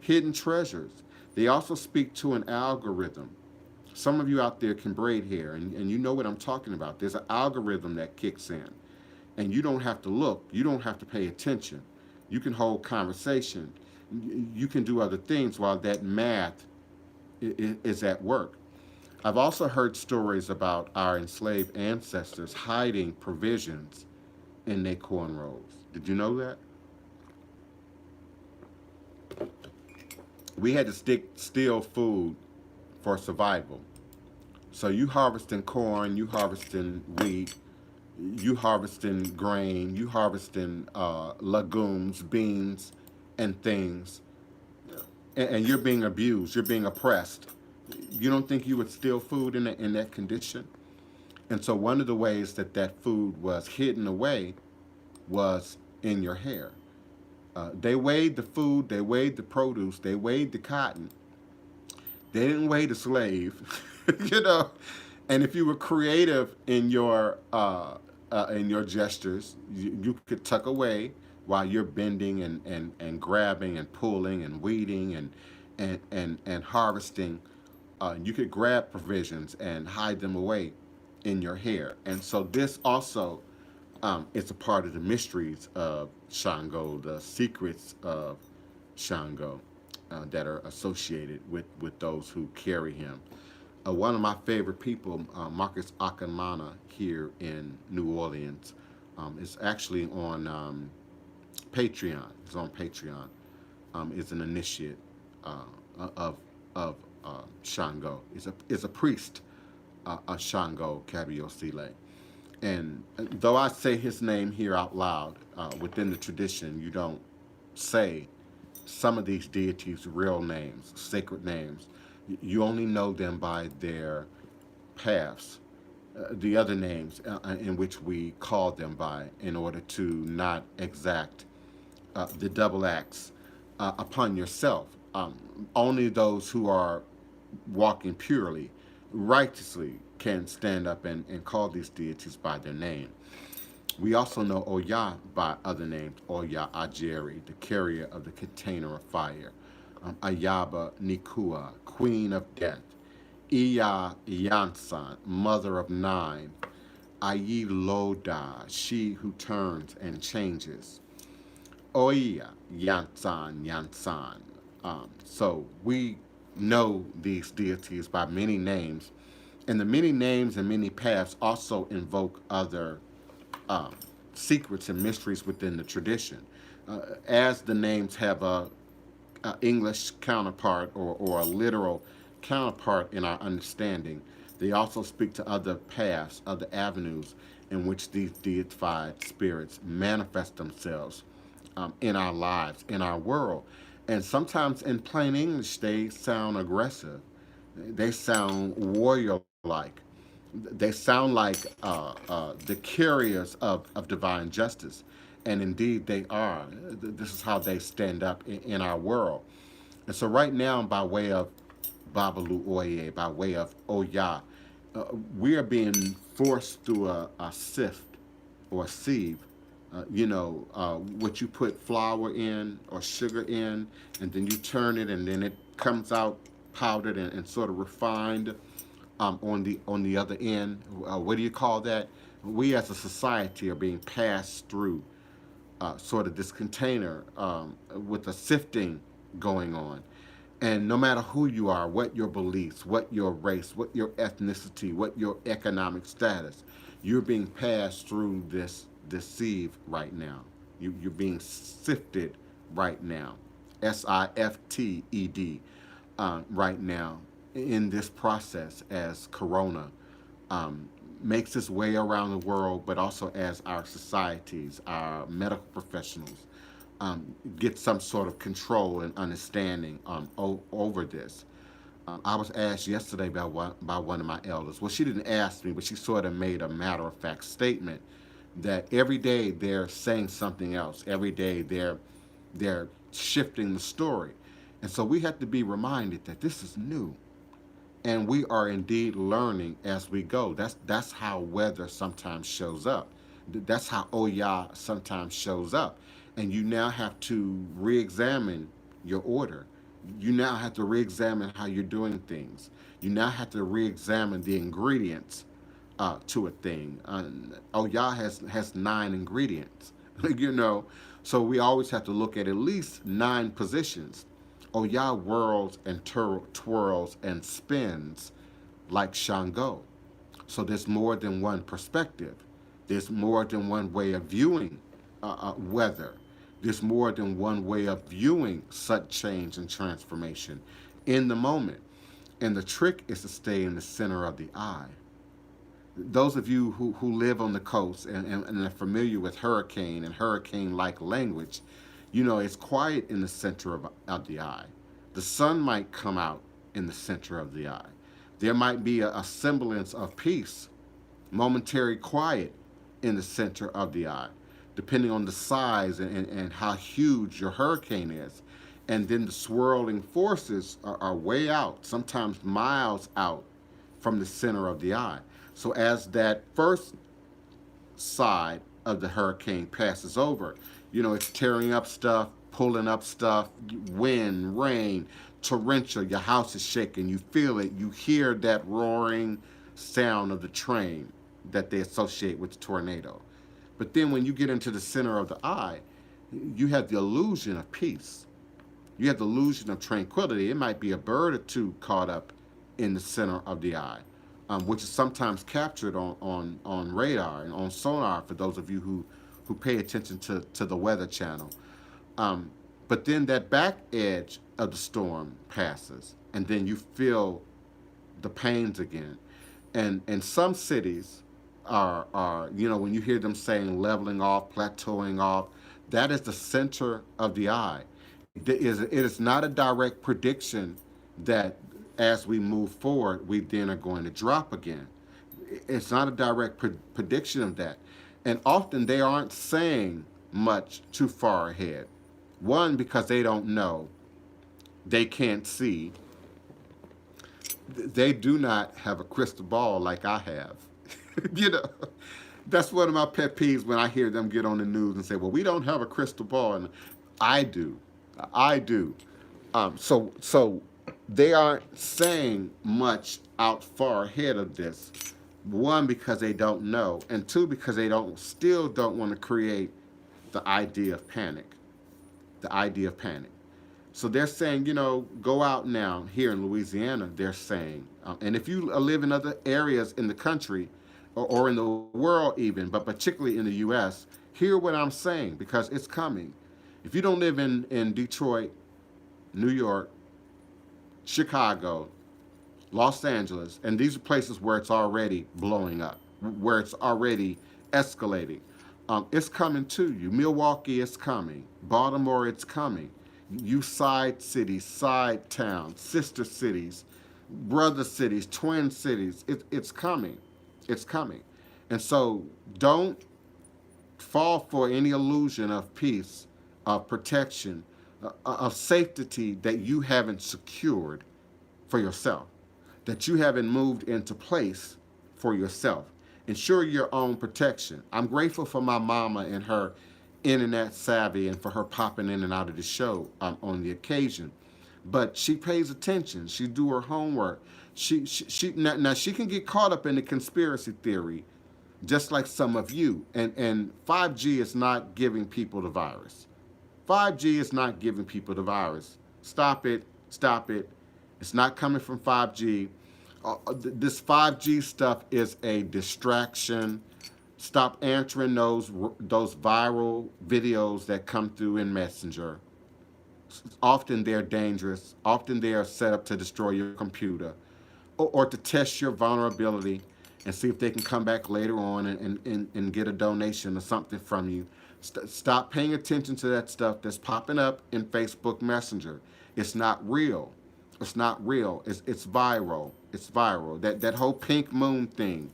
hidden treasures. They also speak to an algorithm. Some of you out there can braid hair, and you know what I'm talking about. There's an algorithm that kicks in, and you don't have to look, you don't have to pay attention. You can hold conversation, you can do other things while that math is at work. I've also heard stories about our enslaved ancestors hiding provisions in their cornrows. Did you know that? We had to steal food for survival. So you harvesting corn, you harvesting wheat, you harvesting grain, you harvesting legumes, beans, and things, and you're being abused, you're being oppressed. You don't think you would steal food in that condition? And so one of the ways that that food was hidden away was in your hair. They weighed the food, they weighed the produce, they weighed the cotton. They didn't weigh the slave, you know. And if you were creative in your gestures, you could tuck away while you're bending and grabbing and pulling and weeding and harvesting. You could grab provisions and hide them away in your hair. And so this also is a part of the mysteries of Shango, the secrets of Shango that are associated with those who carry him. One of my favorite people, Marcus Akamana, here in New Orleans, is actually on Patreon. He's on Patreon. Is an initiate of Shango. Is a priest of Shango Kabiosile. And though I say his name here out loud, within the tradition, you don't say some of these deities' real names, sacred names. You only know them by their paths, the other names in which we call them by, in order to not exact the double acts upon yourself. Only those who are walking purely, righteously, can stand up and call these deities by their name. We also know Oya by other names, Oya Ajeri, the carrier of the container of fire, Ayaba Nikua, queen of death, Iya Yansan, mother of nine, Ayi Loda, she who turns and changes, Oya Yansan Yansan. So we know these deities by many names, and the many names and many paths also invoke other um, secrets and mysteries within the tradition. As the names have a English counterpart or a literal counterpart in our understanding, they also speak to other paths, other avenues in which these deified spirits manifest themselves in our lives, in our world. And sometimes in plain English, they sound aggressive. They sound warrior-like. They sound like the carriers of divine justice. And indeed they are. This is how they stand up in our world. And so right now, by way of Babalu Oye, by way of Oya, we are being forced through a sift or a sieve. What you put flour in or sugar in, and then you turn it, and then it comes out powdered and sort of refined on the other end. What do you call that? We as a society are being passed through sort of this container with a sifting going on. And no matter who you are, what your beliefs, what your race, what your ethnicity, what your economic status, you're being passed through this sieve right now. You're being sifted right now. SIFTED right now in this process as Corona makes its way around the world, but also as our societies, our medical professionals get some sort of control and understanding over this. I was asked yesterday by one of my elders. Well, she didn't ask me, but she sort of made a matter-of-fact statement that every day they're saying something else. Every day they're shifting the story. And so we have to be reminded that this is new. And we are indeed learning as we go. That's how weather sometimes shows up. That's how Oya sometimes shows up. And you now have to re-examine your order. You now have to re-examine how you're doing things. You now have to re-examine the ingredients to a thing. Oya has 9 ingredients, so we always have to look at least 9 positions. Oya whirls and twirls and spins like Shango. So there's more than one perspective. There's more than one way of viewing weather. There's more than one way of viewing such change and transformation in the moment. And the trick is to stay in the center of the eye. Those of you who live on the coast and are familiar with hurricane and hurricane-like language, it's quiet in the center of the eye. The sun might come out in the center of the eye. There might be a semblance of peace, momentary quiet in the center of the eye, depending on the size and how huge your hurricane is. And then the swirling forces are way out, sometimes miles out from the center of the eye. So as that first side of the hurricane passes over, it's tearing up stuff, pulling up stuff, wind, rain, torrential, your house is shaking, you feel it, you hear that roaring sound of the train that they associate with the tornado. But then when you get into the center of the eye, you have the illusion of peace. You have the illusion of tranquility. It might be a bird or two caught up in the center of the eye, which is sometimes captured on radar and on sonar for those of you who pay attention to the Weather Channel. But then that back edge of the storm passes, and then you feel the pains again. And some cities are when you hear them saying leveling off, plateauing off, that is the center of the eye. It is not a direct prediction that as we move forward, we then are going to drop again. It's not a direct prediction of that. And often they aren't saying much too far ahead. One, because they don't know, they can't see. They do not have a crystal ball like I have. That's one of my pet peeves when I hear them get on the news and say, well, we don't have a crystal ball. And I do. So they aren't saying much out far ahead of this. One, because they don't know, and two, because they still don't want to create the idea of panic. So they're saying, go out now. Here in Louisiana, they're saying, and if you live in other areas in the country or in the world even, but particularly in the U.S., hear what I'm saying, because it's coming. If you don't live in Detroit, New York, Chicago, Los Angeles, and these are places where it's already blowing up, where it's already escalating. It's coming to you. Milwaukee is coming. Baltimore, it's coming. You side cities, side towns, sister cities, brother cities, twin cities, it's coming. It's coming. And so don't fall for any illusion of peace, of protection, of safety that you haven't secured for yourself, that you haven't moved into place for yourself. Ensure your own protection. I'm grateful for my mama and her internet savvy and for her popping in and out of the show on the occasion. But she pays attention. She do her homework. Now she can get caught up in the conspiracy theory, just like some of you. And 5G is not giving people the virus. 5G is not giving people the virus. Stop it. Stop it. It's not coming from 5G. This 5G stuff is a distraction. Stop answering those viral videos that come through in Messenger. Often they're dangerous. Often they are set up to destroy your computer or to test your vulnerability and see if they can come back later on and get a donation or something from you. Stop paying attention to that stuff that's popping up in Facebook Messenger. It's not real. It's not real. It's viral. It's viral. That whole pink moon thing,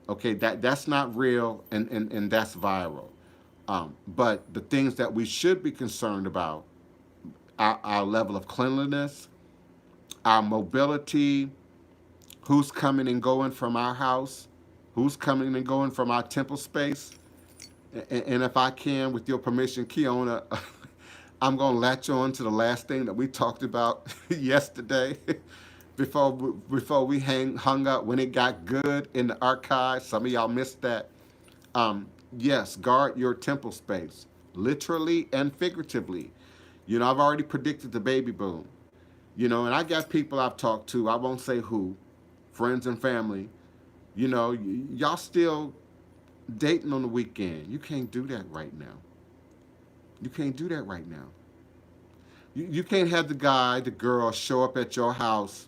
okay, that's not real and that's viral. But the things that we should be concerned about, our level of cleanliness, our mobility, who's coming and going from our house, who's coming and going from our temple space. And if I can, with your permission, Kiona, I'm going to latch on to the last thing that we talked about yesterday before we hung up when it got good in the archives. Some of y'all missed that. Yes, guard your temple space, literally and figuratively. You know, I've already predicted the baby boom. You know, and I got people I've talked to, I won't say who, friends and family. You know, y'all still dating on the weekend. You can't do that right now. You can't do that right now. You can't have the guy, the girl show up at your house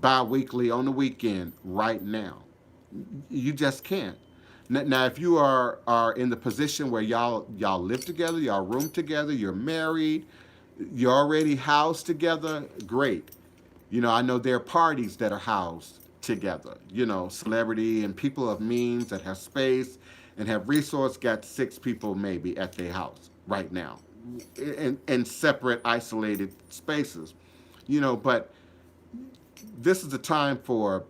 bi-weekly on the weekend right now. You just can't. Now, if you are in the position where y'all live together, y'all room together, you're married, you're already housed together, great. You know, I know there are parties that are housed together. You know, celebrity and people of means that have space and have resource got 6 people maybe at their house right now in separate, isolated spaces. You know, but this is the time for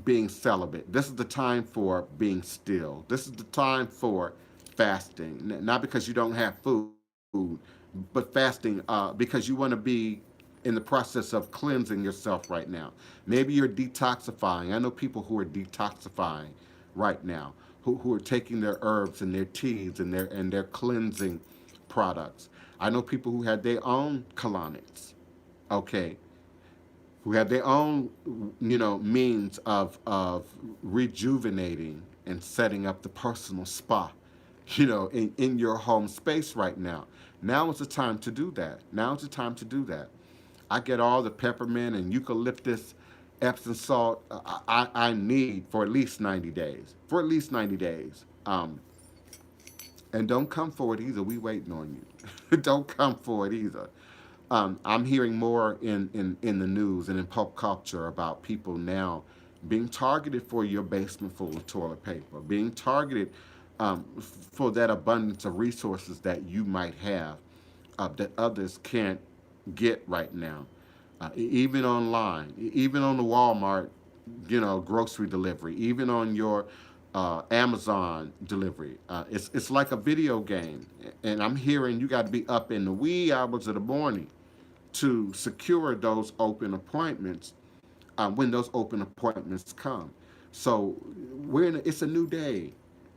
being celibate. This is the time for being still. This is the time for fasting. Not because you don't have food, but fasting because you want to be in the process of cleansing yourself right now. Maybe you're detoxifying. I know people who are detoxifying right now, who are taking their herbs and their teas and their cleansing products. I know people who had their own colonics, okay, who have their own, you know, means of rejuvenating and setting up the personal spa, you know, in your home space right now. Now is the time to do that. Now is the time to do that. I get all the peppermint and eucalyptus, Epsom salt I need for at least 90 days. For at least 90 days. And don't come for it either. We waiting on you. Don't come for it either. I'm hearing more in the news and in pop culture about people now being targeted for your basement full of toilet paper, being targeted for that abundance of resources that you might have that others can't get right now. Even online, even on the Walmart, you know, grocery delivery, even on your Amazon delivery. It's like a video game. And I'm hearing you got to be up in the wee hours of the morning to secure those open appointments when those open appointments come. So it's a new day.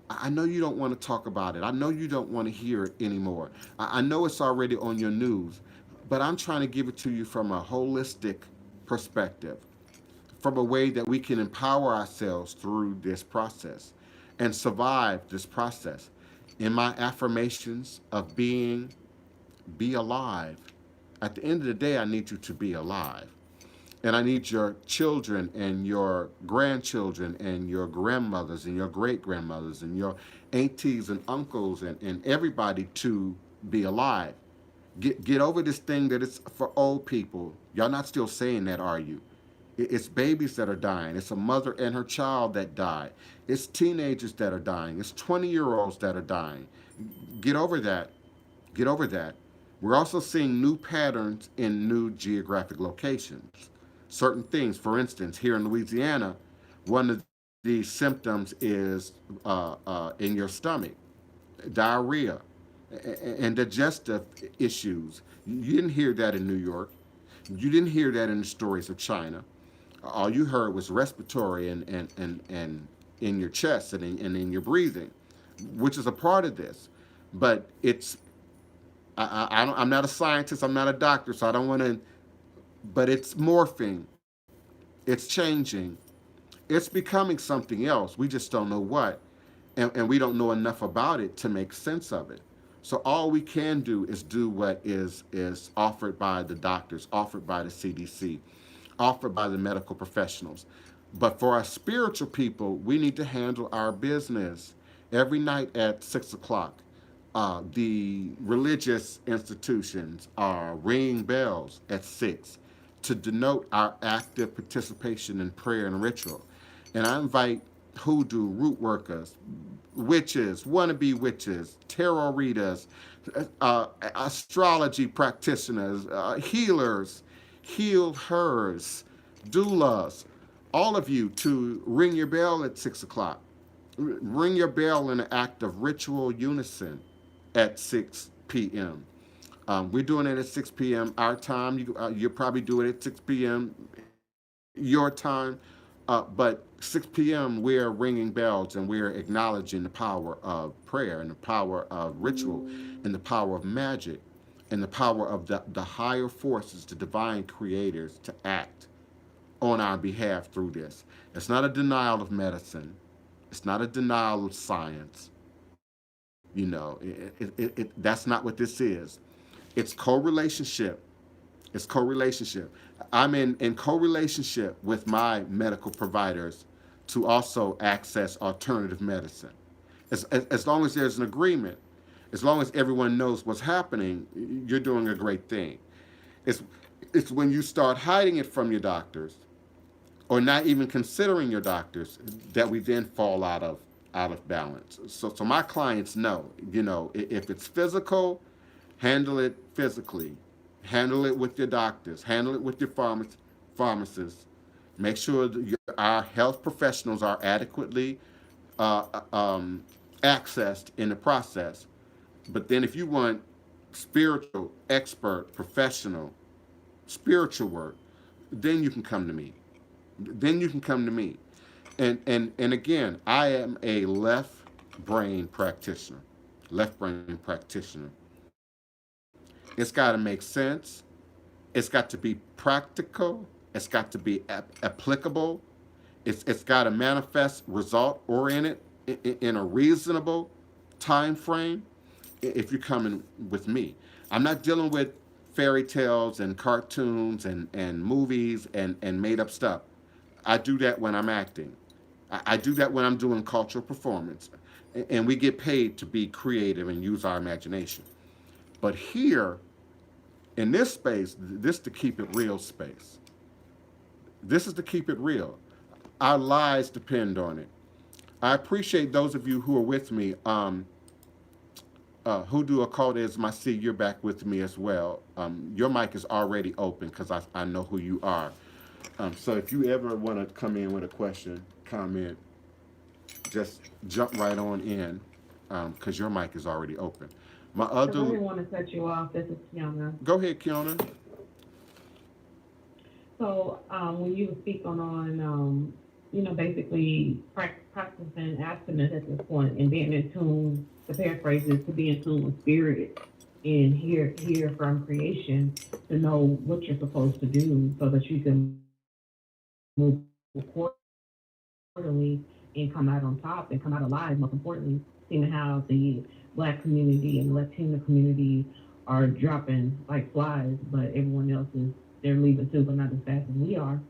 I know you don't want to talk about it. I know you don't want to hear it anymore. I know it's already on your news, but I'm trying to give it to you from a holistic perspective, from a way that we can empower ourselves through this process and survive this process. In my affirmations of be alive, at the end of the day, I need you to be alive. And I need your children and your grandchildren and your grandmothers and your great-grandmothers and your aunties and uncles and everybody to be alive. Get over this thing that it's for old people. Y'all not still saying that, are you? It's babies that are dying. It's a mother and her child that die. It's teenagers that are dying. It's 20-year-olds that are dying. Get over that. Get over that. We're also seeing new patterns in new geographic locations. Certain things, for instance, here in Louisiana, one of the symptoms is in your stomach, diarrhea, and digestive issues. You didn't hear that in New York. You didn't hear that in the stories of China. All you heard was respiratory and in your chest and in your breathing, which is a part of this. But I'm not a scientist, I'm not a doctor, so I don't want to, but it's morphing, it's changing, it's becoming something else. We just don't know what, and we don't know enough about it to make sense of it. So all we can do is do what is offered by the doctors, offered by the CDC, offered by the medical professionals. But for our spiritual people, we need to handle our business every night at 6 o'clock. The religious institutions are ringing bells at 6 to denote our active participation in prayer and ritual. And I invite hoodoo, root workers, witches, wannabe witches, tarot readers, astrology practitioners, healers, heal hers, doulas, all of you to ring your bell at 6 o'clock. Ring your bell in an act of ritual unison at 6 p.m. We're doing it at 6 p.m. our time. You'll probably do it at 6 p.m. your time. But 6 p.m. we're ringing bells and we're acknowledging the power of prayer and the power of ritual and the power of magic and the power of the higher forces, the divine creators, to act on our behalf through this. It's not a denial of medicine. It's not a denial of science. You know, that's not what this is. It's co-relationship. It's co-relationship. I'm in co-relationship with my medical providers to also access alternative medicine. As long as there's an agreement, as long as everyone knows what's happening, you're doing a great thing. It's when you start hiding it from your doctors or not even considering your doctors that we then fall out of balance. So my clients know, you know, if it's physical, handle it physically. Handle it with your doctors. Handle it with your pharmacists. Make sure that our health professionals are adequately accessed in the process. But then if you want spiritual, expert, professional, spiritual work, then you can come to me. Then you can come to me. And again, I am a left brain practitioner. Left brain practitioner. It's got to make sense. It's got to be practical. It's got to be applicable. It's got to manifest result oriented in a reasonable time frame. If you're coming with me, I'm not dealing with fairy tales and cartoons and movies and made up stuff. I do that when I'm acting. I do that when I'm doing cultural performance. And we get paid to be creative and use our imagination. But here, in this space, this is the keep it real space. This is to keep it real. Our lives depend on it. I appreciate those of you who are with me. Hoodoo Occult is my C. You're back with me as well. Your mic is already open because I know who you are. So if you ever want to come in with a question, comment, just jump right on in because your mic is already open. My other. I didn't want to cut you off. This is Kiana. Go ahead, Kiana. So when you speak on you know, basically practicing abstinence at this point and being in tune, to paraphrase this, to be in tune with spirit and hear from creation to know what you're supposed to do so that you can move accordingly and come out on top and come out alive. Most importantly, seeing how the Black community and Latino community are dropping like flies, but everyone else they're leaving too, but not as fast as we are.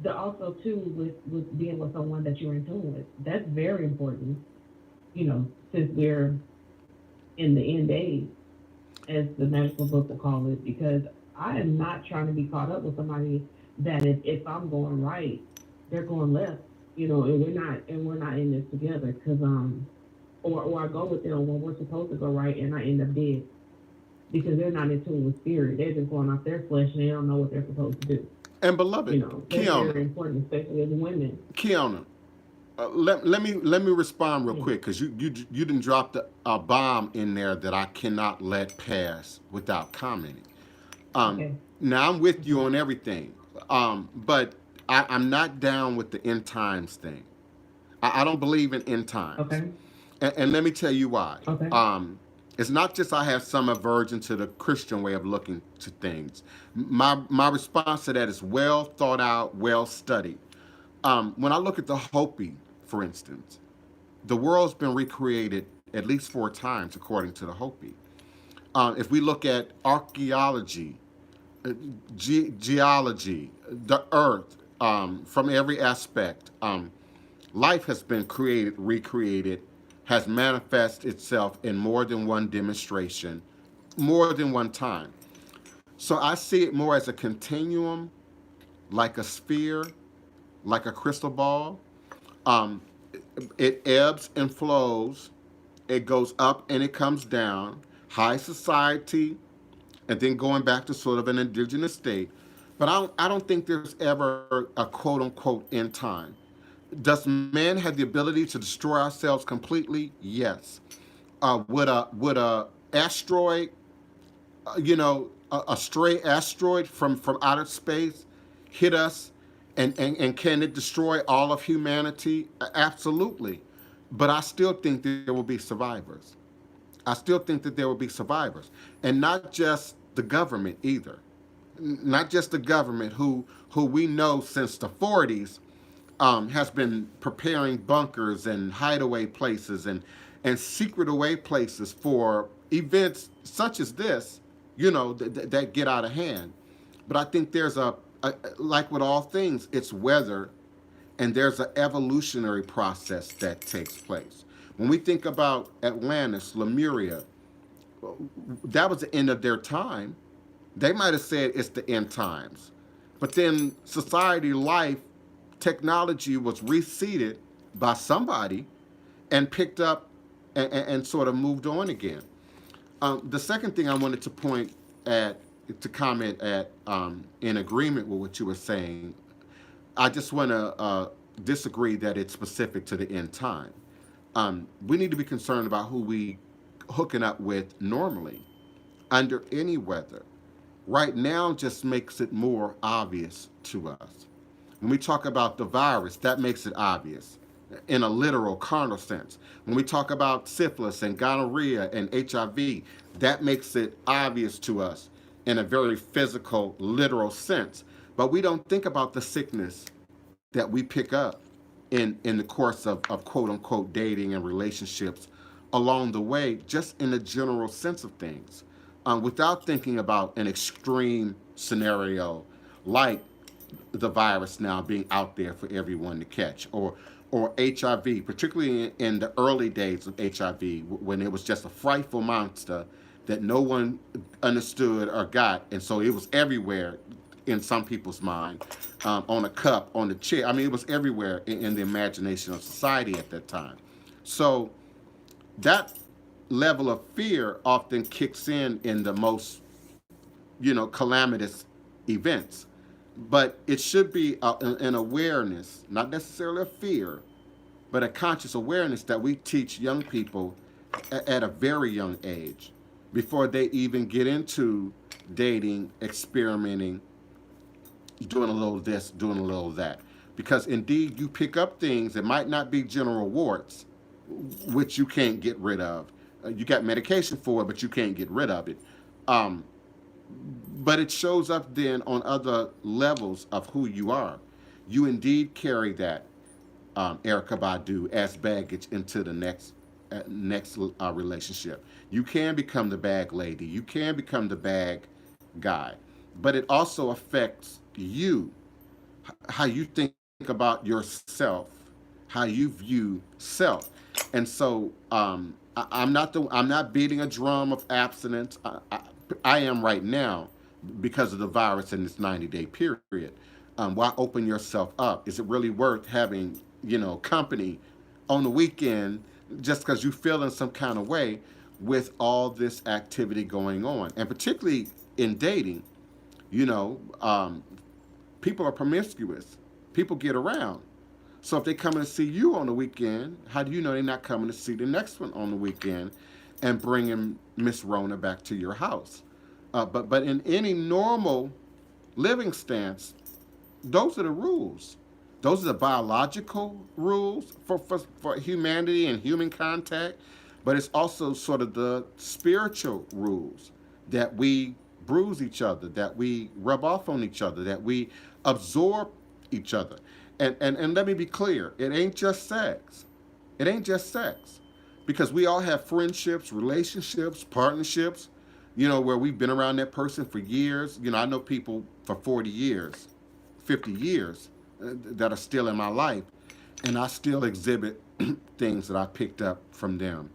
Also too with being with someone that you're in tune with, that's very important. You know, since we're in the end days, as the medical book will call it, because I am not trying to be caught up with somebody that if I'm going right, they're going left, and we're not in this together, because or I go with them when we're supposed to go right, and I end up dead because they're not in tune with spirit. They're just going off their flesh, and they don't know what they're supposed to do. And beloved, That's Kiana, very important, especially as women. Kiana, let me respond real Yeah. quick, because you didn't drop a bomb in there that I cannot let pass without commenting. Um, Okay. Now I'm with you Okay. on everything, but I'm not down with the end times thing. I don't believe in end times, Okay. and let me tell you why. Okay. It's not just I have some aversion to the Christian way of looking to things. My response to that is well thought out, well studied. When I look at the Hopi, for instance, the world's been recreated at least 4 times according to the Hopi. If we look at archaeology, geology, the earth, from every aspect, life has been created, recreated, has manifested itself in more than one demonstration, more than one time. So I see it more as a continuum, like a sphere, like a crystal ball. Um, it ebbs and flows. It goes up and it comes down. High society, and then going back to sort of an indigenous state. But I don't think there's ever a quote unquote end time. Does man have the ability to destroy ourselves completely? Yes. Would a asteroid, a stray asteroid from outer space hit us, and can it destroy all of humanity? Absolutely. But I still think there will be survivors. I still think that there will be survivors, and not just the government either. Not just the government, who we know since the 40s, has been preparing bunkers and hideaway places and secret away places for events such as this, that get out of hand. But I think there's like with all things, it's weather, and there's an evolutionary process that takes place. When we think about Atlantis, Lemuria, that was the end of their time. They might have said it's the end times. But then society, life, technology was reseated by somebody and picked up and sort of moved on again. The second thing I wanted to comment at, in agreement with what you were saying, I just want to disagree that it's specific to the end time. We need to be concerned about who we hooking up with normally under any weather. Right now just makes it more obvious to us. When we talk about the virus, that makes it obvious in a literal carnal sense. When we talk about syphilis and gonorrhea and HIV, that makes it obvious to us in a very physical, literal sense. But we don't think about the sickness that we pick up in the course of quote unquote dating and relationships along the way, just in the general sense of things, without thinking about an extreme scenario like the virus now being out there for everyone to catch, or HIV, particularly in the early days of HIV, when it was just a frightful monster that no one understood or got, and so it was everywhere in some people's mind, on a cup, on the chair. I mean, it was everywhere in the imagination of society at that time. So that level of fear often kicks in the most, calamitous events. But it should be an awareness, not necessarily a fear, but a conscious awareness that we teach young people at a very young age, before they even get into dating, experimenting, doing a little this, doing a little that. Because indeed, you pick up things that might not be general warts, which you can't get rid of. You got medication for it, but you can't get rid of it. Um, but it shows up then on other levels of who you are. You indeed carry that, Erica Badu, as baggage into the next relationship. You can become the bag lady. You can become the bag guy. But it also affects you, how you think about yourself, how you view self. And so, I'm not beating a drum of abstinence. I am right now because of the virus in this 90-day period. Why open yourself up? Is it really worth having, company on the weekend just because you feel in some kind of way with all this activity going on? And particularly in dating, you know, um, people are promiscuous. People get around. So if they come to see you on the weekend, how do you know they're not coming to see the next one on the weekend and bringing Miss Rona back to your house? But in any normal living stance, those are the rules. Those are the biological rules for humanity and human contact, but it's also sort of the spiritual rules that we bruise each other, that we rub off on each other, that we absorb each other. And let me be clear, it ain't just sex. It ain't just sex. Because we all have friendships, relationships, partnerships, where we've been around that person for years. I know people for 40 years, 50 years that are still in my life, and I still exhibit things that I picked up from them,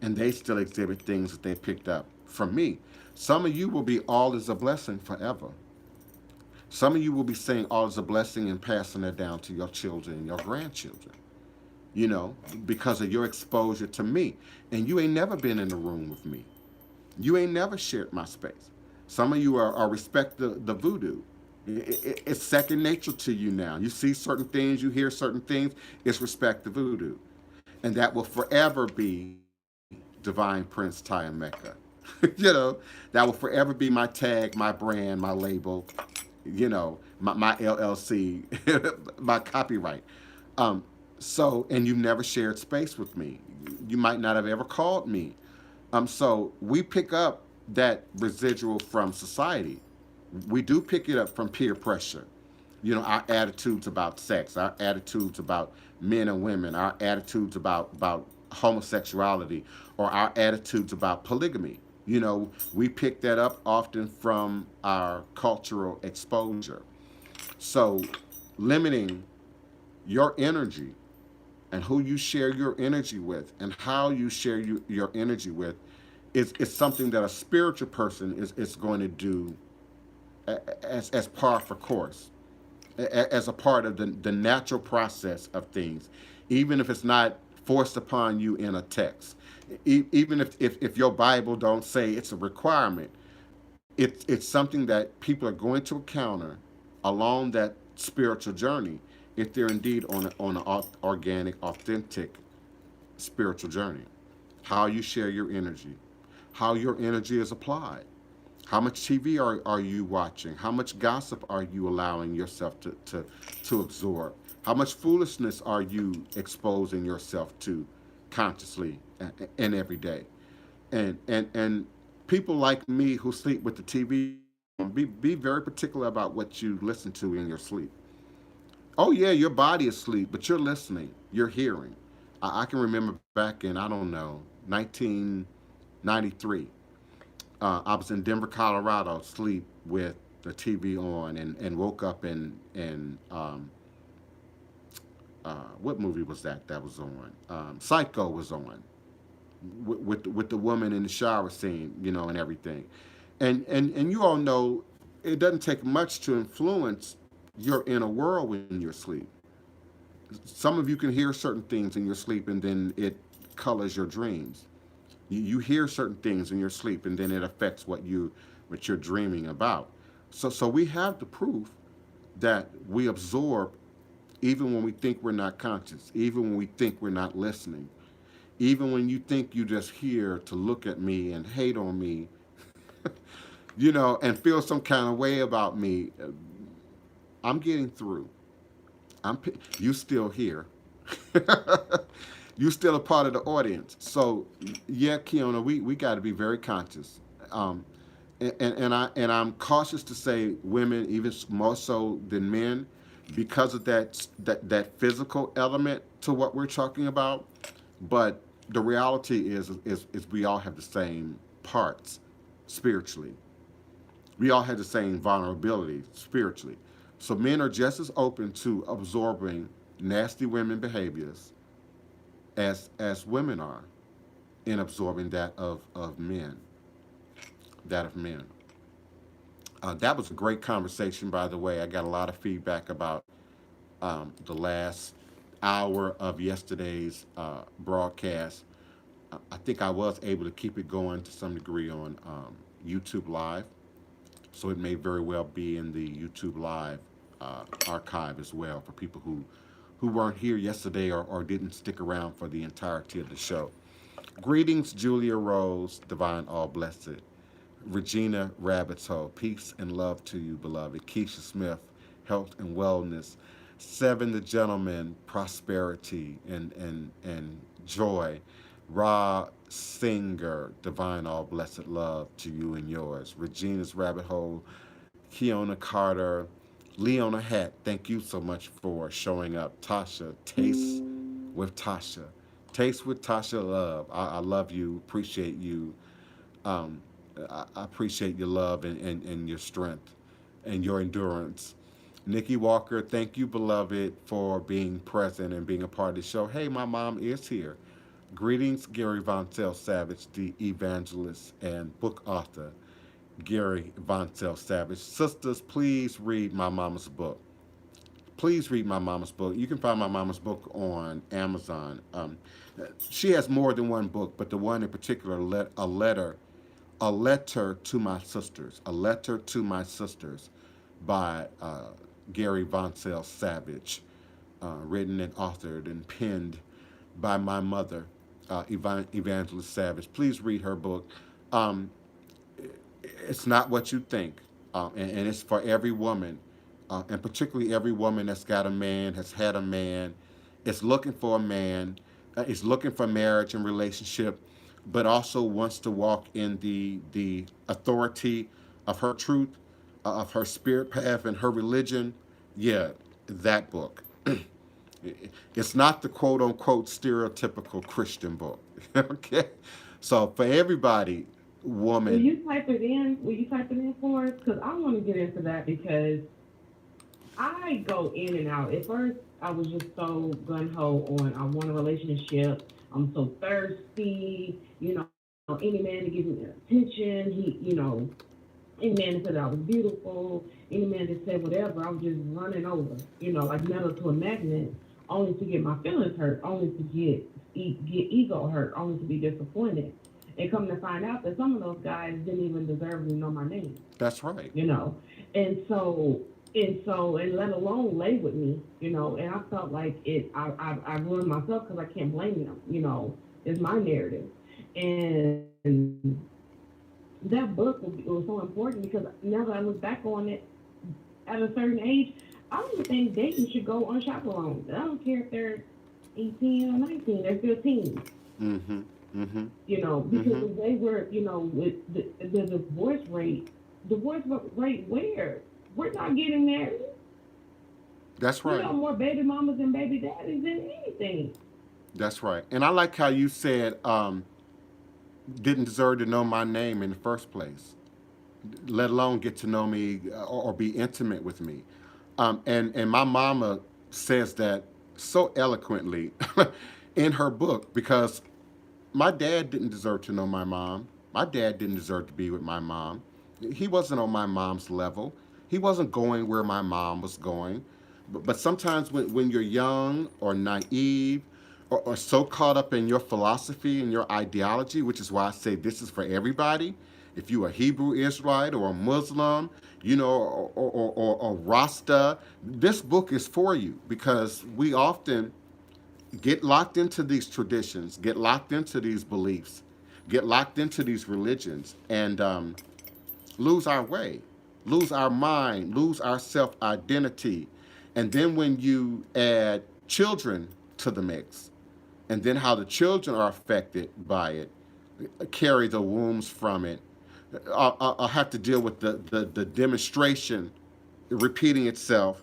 and they still exhibit things that they picked up from me. Some of you will be all is a blessing forever. Some of you will be saying all is a blessing and passing it down to your children and your grandchildren, because of your exposure to me. And you ain't never been in the room with me. You ain't never shared my space. Some of you are respect the voodoo. It's second nature to you now. You see certain things, you hear certain things. It's respect the voodoo, and that will forever be Divine Prince Ty and Mecca. That will forever be my tag, my brand, my label. My LLC, my copyright. Um, and you never shared space with me. You might not have ever called me. So we pick up that residual from society. We do pick it up from peer pressure. Our attitudes about sex, our attitudes about men and women, our attitudes about homosexuality, or our attitudes about polygamy. We pick that up often from our cultural exposure. So limiting your energy and who you share your energy with and how you share your energy with is something that a spiritual person is going to do as par for course, as a part of the natural process of things, even if it's not forced upon you in a text. Even if your Bible don't say it's a requirement, it's something that people are going to encounter along that spiritual journey if they're indeed on an organic, authentic spiritual journey. How you share your energy, how your energy is applied. How much TV are you watching? How much gossip are you allowing yourself to absorb? How much foolishness are you exposing yourself to consciously and every day? And people like me who sleep with the TV, be very particular about what you listen to in your sleep. Oh yeah, your body is asleep, but you're listening, you're hearing. I can remember back in, I don't know, 1993. I was in Denver, Colorado, asleep with the TV on, and woke up and what movie was that was on? Psycho was on with the woman in the shower scene, and everything. And you all know it doesn't take much to influence your inner world when you're asleep. Some of you can hear certain things in your sleep, and then it colors your dreams. You hear certain things in your sleep, and then it affects what you're dreaming about. So we have the proof that we absorb even when we think we're not conscious, even when we think we're not listening, even when you think you just here to look at me and hate on me, and feel some kind of way about me. I'm getting through. You still here. You still a part of the audience. So yeah, Kiona, we got to be very conscious. I'm cautious to say women even more so than men because of that physical element to what we're talking about. But the reality is we all have the same parts spiritually. We all have the same vulnerability spiritually. So men are just as open to absorbing nasty women behaviors as women are in absorbing that of men. That of men. That was a great conversation, by the way. I got a lot of feedback about the last hour of yesterday's broadcast. I think I was able to keep it going to some degree on YouTube Live, so it may very well be in the YouTube Live archive as well for people who weren't here yesterday or didn't stick around for the entirety of the show. Greetings, Julia Rose, Divine All Blessed, Regina Rabbit's Hole, peace and love to you, beloved. Keisha Smith, health and wellness. Seven the Gentleman, prosperity and joy. Ra Singer, divine all blessed love to you and yours. Regina's Rabbit Hole, Keona Carter, Leona Hat, thank you so much for showing up. Tasha, Taste with Tasha. Taste with Tasha Love. I love you, appreciate you. Um, I appreciate your love and your strength and your endurance. Nikki Walker, thank you, beloved, for being present and being a part of the show. Hey, my mom is here. Greetings, Gary Von Savage, the evangelist and book author. Gary Von Savage. Sisters, please read my mama's book. Please read my mama's book. You can find my mama's book on Amazon. She has more than one book, but the one in particular, a letter to my sisters, a letter to my sisters by Gary Von Savage, written and authored and penned by my mother, Evangelist Savage. Please read her book. Um, it's not what you think, and it's for every woman, and particularly every woman that's got a man, has had a man, is looking for a man, is looking for marriage and relationship, but also wants to walk in the authority of her truth, of her spirit path and her religion. Yeah, that book. It's not the quote unquote stereotypical Christian book. Okay, so for everybody, woman. Will you type it in? Will you type it in for us? Because I want to get into that because I go in and out. At first, I was just so gun ho on I want a relationship. I'm so thirsty. Any man to give me attention. Any man that said I was beautiful. Any man that said whatever. I was just running over. Like metal to a magnet, only to get my feelings hurt, only to get ego hurt, only to be disappointed. And come to find out that some of those guys didn't even deserve to know my name. That's right. And let alone lay with me, and I felt like I ruined myself because I can't blame them, it's my narrative. And that book was so important because now that I look back on it, at a certain age, I don't even think dating should go unchaperoned. I don't care if they're 18 or 19, they're still teens. Mm-hmm. Mm-hmm. Because the way we're, with the divorce rate where? We're not getting married. That's right. More baby mamas and baby daddies than anything. That's right. And I like how you said, didn't deserve to know my name in the first place, let alone get to know me or be intimate with me. And my mama says that so eloquently in her book because my dad didn't deserve to know my mom. My dad didn't deserve to be with my mom. He wasn't on my mom's level. He wasn't going where my mom was going. But sometimes when you're young or naive or so caught up in your philosophy and your ideology, which is why I say this is for everybody. If you're a Hebrew Israelite or a Muslim, or Rasta, this book is for you because we often get locked into these traditions, get locked into these beliefs, get locked into these religions, and lose our way, lose our mind, lose our self-identity. And then when you add children to the mix, and then how the children are affected by it, carry the wounds from it, I'll have to deal with the demonstration repeating itself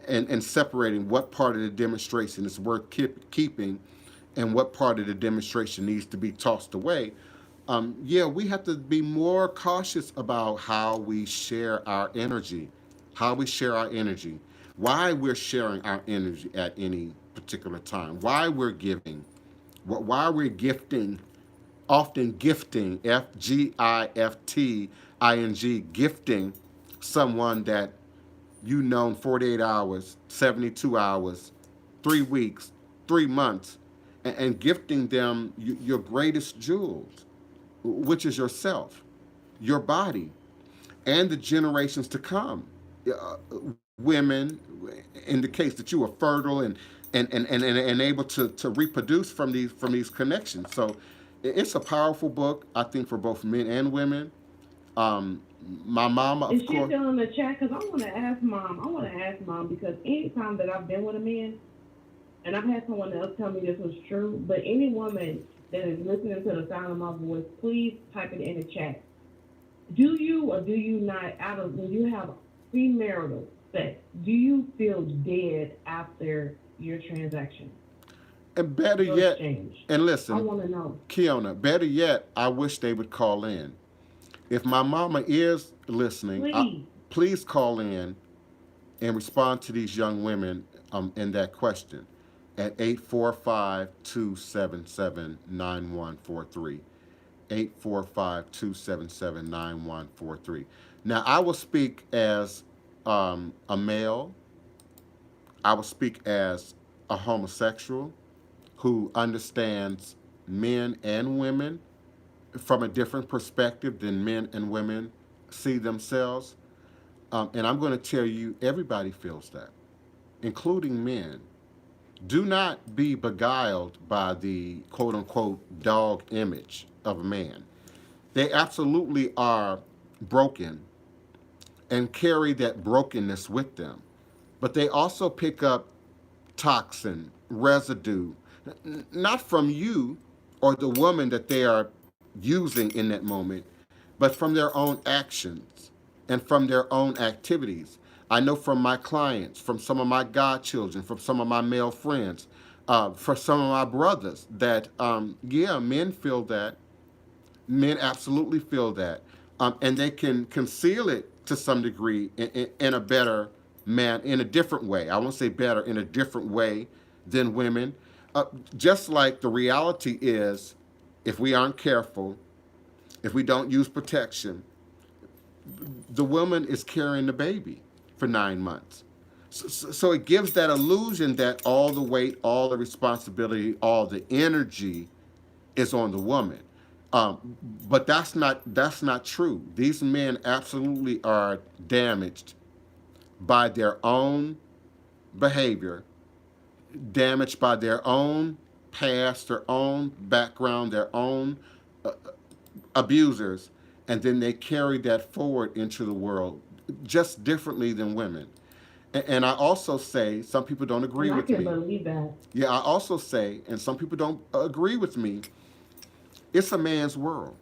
and separating what part of the demonstration is worth keeping and what part of the demonstration needs to be tossed away. We have to be more cautious about how we share our energy, why we're sharing our energy at any particular time, why we're giving, why we're gifting, often gifting, Gifting, someone that you known 48 hours, 72 hours, 3 weeks, 3 months, and gifting them your greatest jewels, which is yourself, your body, and the generations to come. Uh, Women, in the case that you are fertile and able to reproduce from these connections. So it's a powerful book, I think, for both men and women. Um, my mama, Is of she course. still in the chat? Because I want to ask mom. I want to ask mom because anytime that I've been with a man, and I've had someone else tell me this was true, but any woman that is listening to the sound of my voice, please type it in the chat. Do you or do you not, out of when you have premarital sex, do you feel dead after your transaction, And better your yet, exchange? and I listen, want to know. Kiona, better yet, I wish they would call in. If my mama is listening, Please. please call in and respond to these young women in that question at 845-277-9143. 845-277-9143. Now, I will speak as a male. I will speak as a homosexual who understands men and women from a different perspective than men and women see themselves. And I'm going to tell you, everybody feels that, including men. Do not be beguiled by the quote unquote dog image of a man. They absolutely are broken and carry that brokenness with them. But they also pick up toxin, residue, not from you or the woman that they are using in that moment, but from their own actions and from their own activities. I know from my clients, from some of my godchildren, from some of my male friends, for some of my brothers, that, yeah, men feel that. Men absolutely feel that. And they can conceal it to some degree in a better man, in a different way. I won't say better, in a different way than women. Just like the reality is, if we aren't careful, if we don't use protection, the woman is carrying the baby for 9 months. So it gives that illusion that all the weight, all the responsibility, all the energy is on the woman. But that's not true. These men absolutely are damaged by their own behavior, damaged by their own past, their own background, their own uh, abusers, and then they carry that forward into the world just differently than women. And I also say, some people don't agree And I with can me. believe that. Yeah, I also say, and some people don't agree with me, it's a man's world.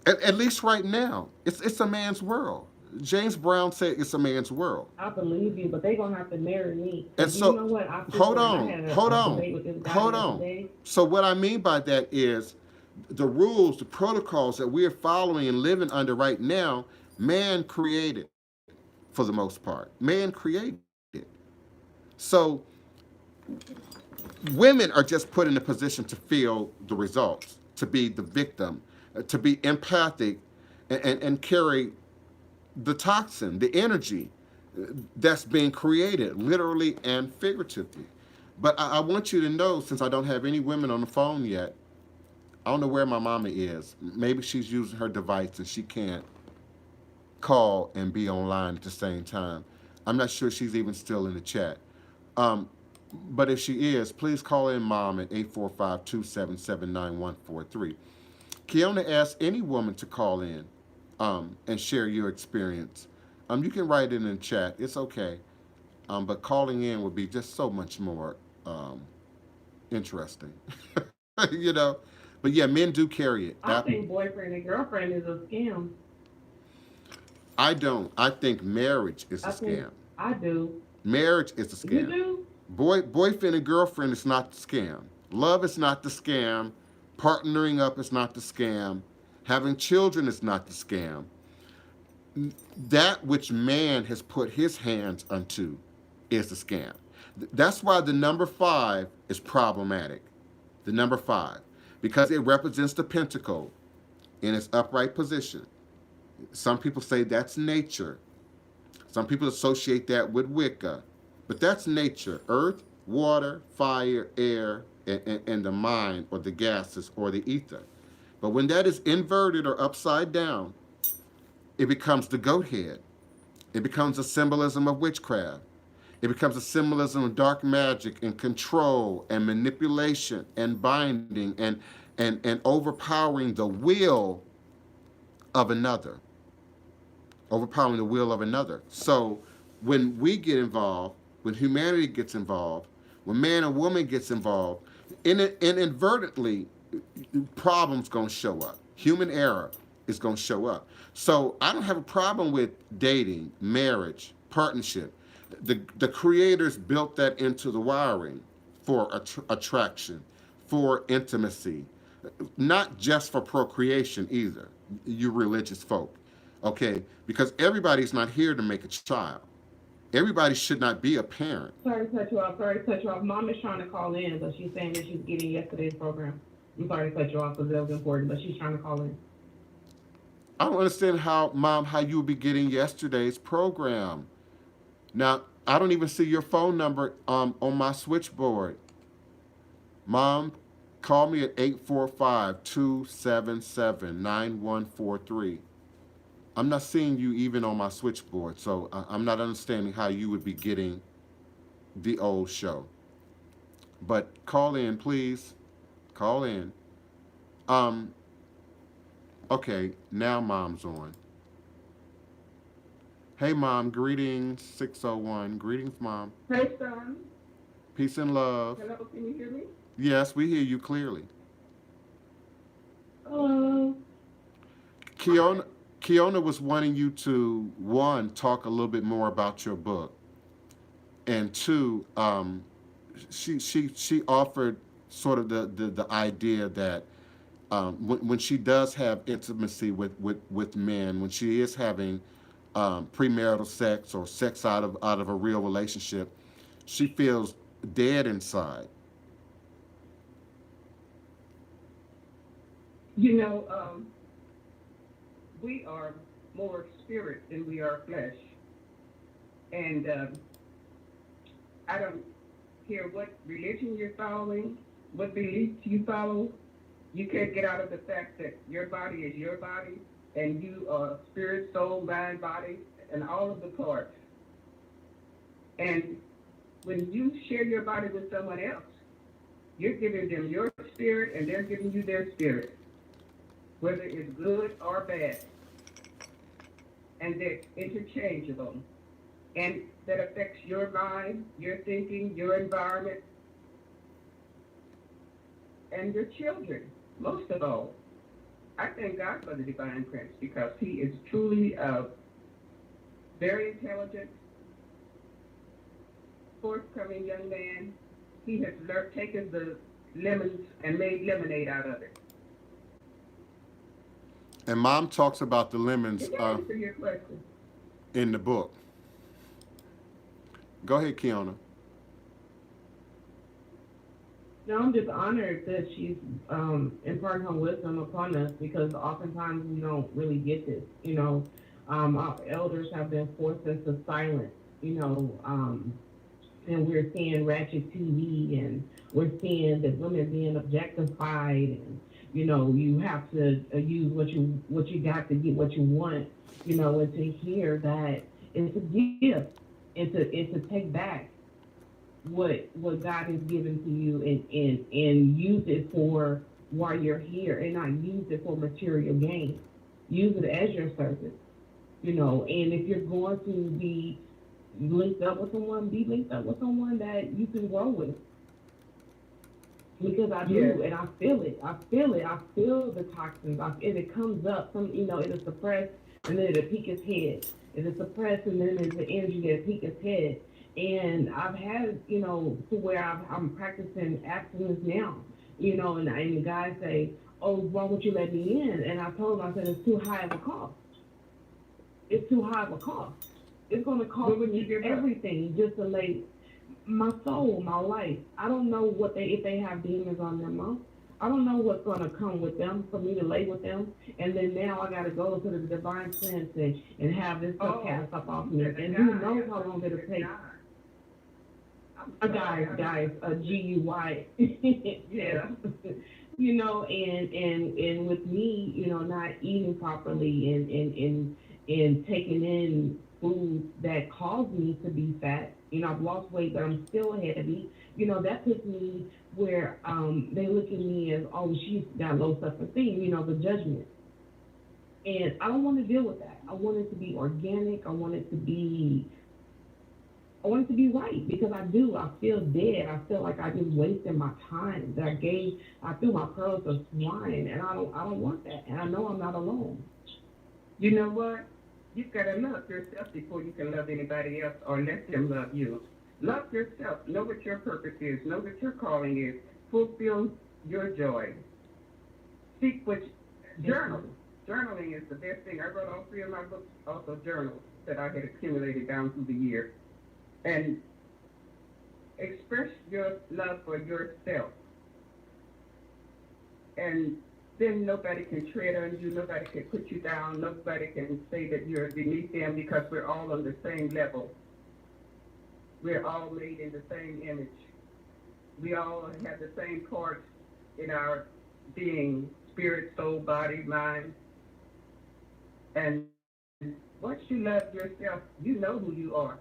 At least right now, it's a man's world. James Brown said it's a man's world. I believe you, but they're gonna have to marry me. And And you know so, what? I feel hold like I on, had hold a on, debate with this guy hold the other on. day. So what I mean by that is the rules, the protocols that we are following and living under right now, man created for the most part. Man created. So women are just put in a position to feel the results, to be the victim, to be empathic and carry the toxin, the energy that's being created, literally and figuratively. But I want you to know, since I don't have any women on the phone yet, I don't know where my mama is. Maybe she's using her device and she can't call and be online at the same time. I'm not sure she's even still in the chat. Um, but if she is, please call in mom at 845-277-9143. Kiona asked any woman to call in and share your experience. You can write it in the chat. It's okay. But calling in would be just so much more interesting. you know? But yeah, men do carry it. I think boyfriend and girlfriend is a scam. I don't. I think marriage is a I think scam. I do. Marriage is a You scam. do? Boyfriend and girlfriend is not the scam. Love is not the scam. Partnering up is not the scam. Having children is not the scam. That which man has put his hands unto is the scam. That's why the number 5 is problematic. The number 5, because it represents the pentacle in its upright position. Some people say that's nature. Some people associate that with Wicca. But that's nature: earth, water, fire, air, and the mind, or the gases, or the ether. But when that is inverted or upside down, it becomes the goat head. It becomes a symbolism of witchcraft. It becomes a symbolism of dark magic and control and manipulation and binding and overpowering the will of another. Overpowering the will of another. So when we get involved, when humanity gets involved, when man and woman gets involved, inadvertently, problems gonna show up. Human error is gonna show up. So I don't have a problem with dating, marriage, partnership. The creators built that into the wiring for attraction, for intimacy, not just for procreation either. You religious folk, okay? Because everybody's not here to make a child. Everybody should not be a parent. Sorry to cut you off. Sorry to cut you off. Mom is trying to call in, but she's saying that she's getting yesterday's program. I'm sorry to cut you off because that was important, but she's trying to call in. I don't understand how, Mom, how you would be getting yesterday's program. Now, I don't even see your phone number on my switchboard. Mom, call me at 845-277-9143. I'm not seeing you even on my switchboard, so I'm not understanding how you would be getting the old show. But call in, please. Call in. Okay, now Mom's on. Hey, Mom, greetings, 601. Greetings, Mom. Hey, son. Peace and love. Hello, can you hear me? Yes, we hear you clearly. Hello. Kiona was wanting you to, one, talk a little bit more about your book, and two, she offered sort of the idea that when she does have intimacy with men, when she is having premarital sex or sex out of a real relationship, she feels dead inside. You know, we are more spirit than we are flesh. And I don't care what religion you're following, what beliefs you follow, you can't get out of the fact that your body is your body, and you are spirit, soul, mind, body, and all of the parts. And when you share your body with someone else, you're giving them your spirit, and they're giving you their spirit, whether it's good or bad. And they're interchangeable. And that affects your mind, your thinking, your environment, and your children, most of all. I thank God for the Divine Prince because he is truly very intelligent, forthcoming young man. He has taken the lemons and made lemonade out of it. And Mom talks about the lemons Did I answer your question? in the book. Go ahead, Kiona. No, I'm just honored that she's imparting her wisdom upon us because oftentimes we don't really get this. You know, our elders have been forced into silence. You know, and we're seeing ratchet TV, and we're seeing that women being objectified, and you know, you have to use what you got to get what you want. You know, and to hear that it's a gift, and to take back what God has given to you and use it for while you're here, and not use it for material gain. Use it as your service, you know. And if you're going to be linked up with someone, be linked up with someone that you can grow with. Because I do, and I feel it. I feel the toxins. And it comes up. It'll suppress, and then it'll peak its head. It'll suppress, and then there's the energy that'll peak its head. And I've had, to where I'm practicing abstinence now, and the guys say, oh, why won't you let me in? And I told them, I said, it's too high of a cost. It's too high of a cost. It's going to cost me everything just to lay my soul, my life. I don't know if they have demons on them, Mom. I don't know what's going to come with them for me to lay with them. And then now I got to go to the Divine Prince and have this stuff cast up off me. And who knows how long it'll take. Guys, GUY. Yeah. You know, and with me, you know, not eating properly and taking in food that caused me to be fat. You know, I've lost weight, but I'm still heavy. You know, that puts me where they look at me as, oh, she's got low self-esteem, you know, the judgment. And I don't want to deal with that. I want it to be organic. I want it to be right, because I do. I feel dead. I feel like I've been wasting my time that I feel my pearls of swine, and I don't want that. And I know I'm not alone. You know what? You've got to love yourself before you can love anybody else or let them love you. Love yourself. Know what your purpose is. Know what your calling is. Fulfill your joy. Seek what journal. Journaling is the best thing. I wrote all 3 of my books, also journals that I had accumulated down through the year. And express your love for yourself. And then nobody can tread on you, nobody can put you down, nobody can say that you're beneath them, because we're all on the same level. We're all made in the same image. We all have the same parts in our being: spirit, soul, body, mind. And once you love yourself, you know who you are.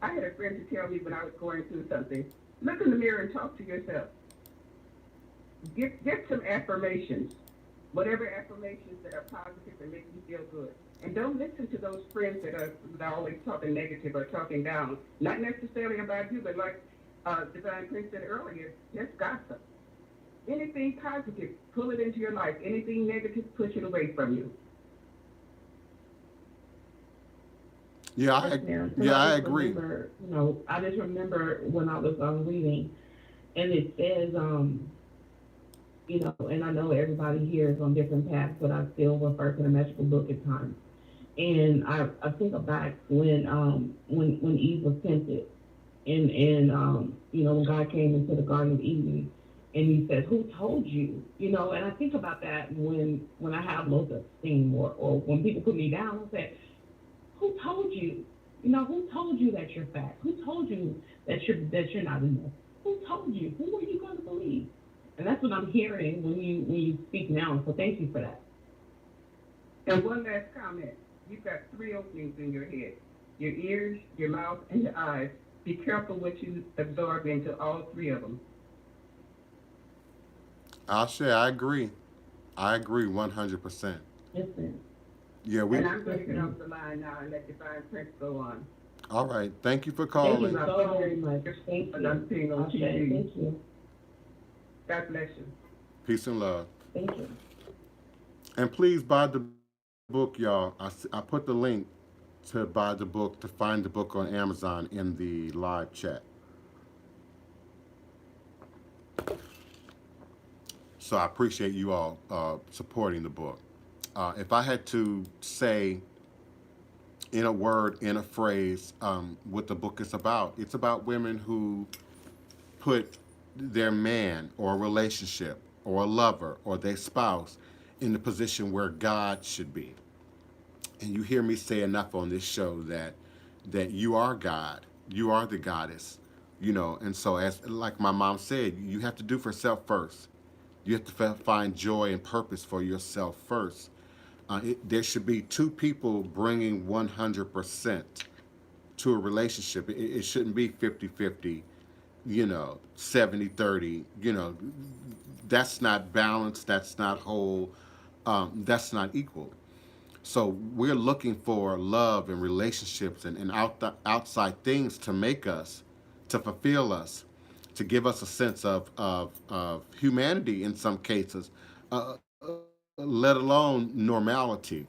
I had a friend to tell me when I was going through something, look in the mirror and talk to yourself. Get some affirmations, whatever affirmations that are positive and make you feel good. And don't listen to those friends that are always talking negative or talking down, not necessarily about you, but like DivinePrince said earlier, just gossip. Anything positive, pull it into your life. Anything negative, push it away from you. Yeah, I agree. Remember, you know, I just remember when I was reading, and it says, you know, and I know everybody here is on different paths, but I still refer to the magical book at times. And I think back when Eve was tempted, and you know, when God came into the Garden of Eden, and He said, "Who told you?" You know, and I think about that when I have low self-esteem, or when people put me down. I say, who told you? You know, who told you that you're fat? Who told you that you're not enough? Who told you? Who are you going to believe? And that's what I'm hearing when you speak now. So thank you for that. And one last comment. You've got 3 openings in your head: your ears, your mouth, and your eyes. Be careful what you absorb into all 3 of them. I'll share. I agree. I agree 100%. Listen. Yeah, And I'm going to get off the line now and let DivinePrince go on. All right. Thank you for Thank you calling. so very much. Thank But you. I'm seeing on Okay, TV. thank you. God bless you. Peace and love. Thank you. And please buy the book, y'all. I put the link to buy the book, to find the book on Amazon, in the live chat. So I appreciate you all supporting the book. If I had to say in a word, in a phrase, what the book is about, it's about women who put their man or a relationship or a lover or their spouse in the position where God should be. And you hear me say enough on this show that you are God, you are the goddess, you know. And so, as like my mom said, you have to do for self first. You have to find joy and purpose for yourself first. There should be 2 people bringing 100% to a relationship. It shouldn't be 50-50, you know, 70-30. You know, that's not balanced, that's not whole, that's not equal. So we're looking for love and relationships and outside things to make us, to fulfill us, to give us a sense of humanity in some cases, let alone normality.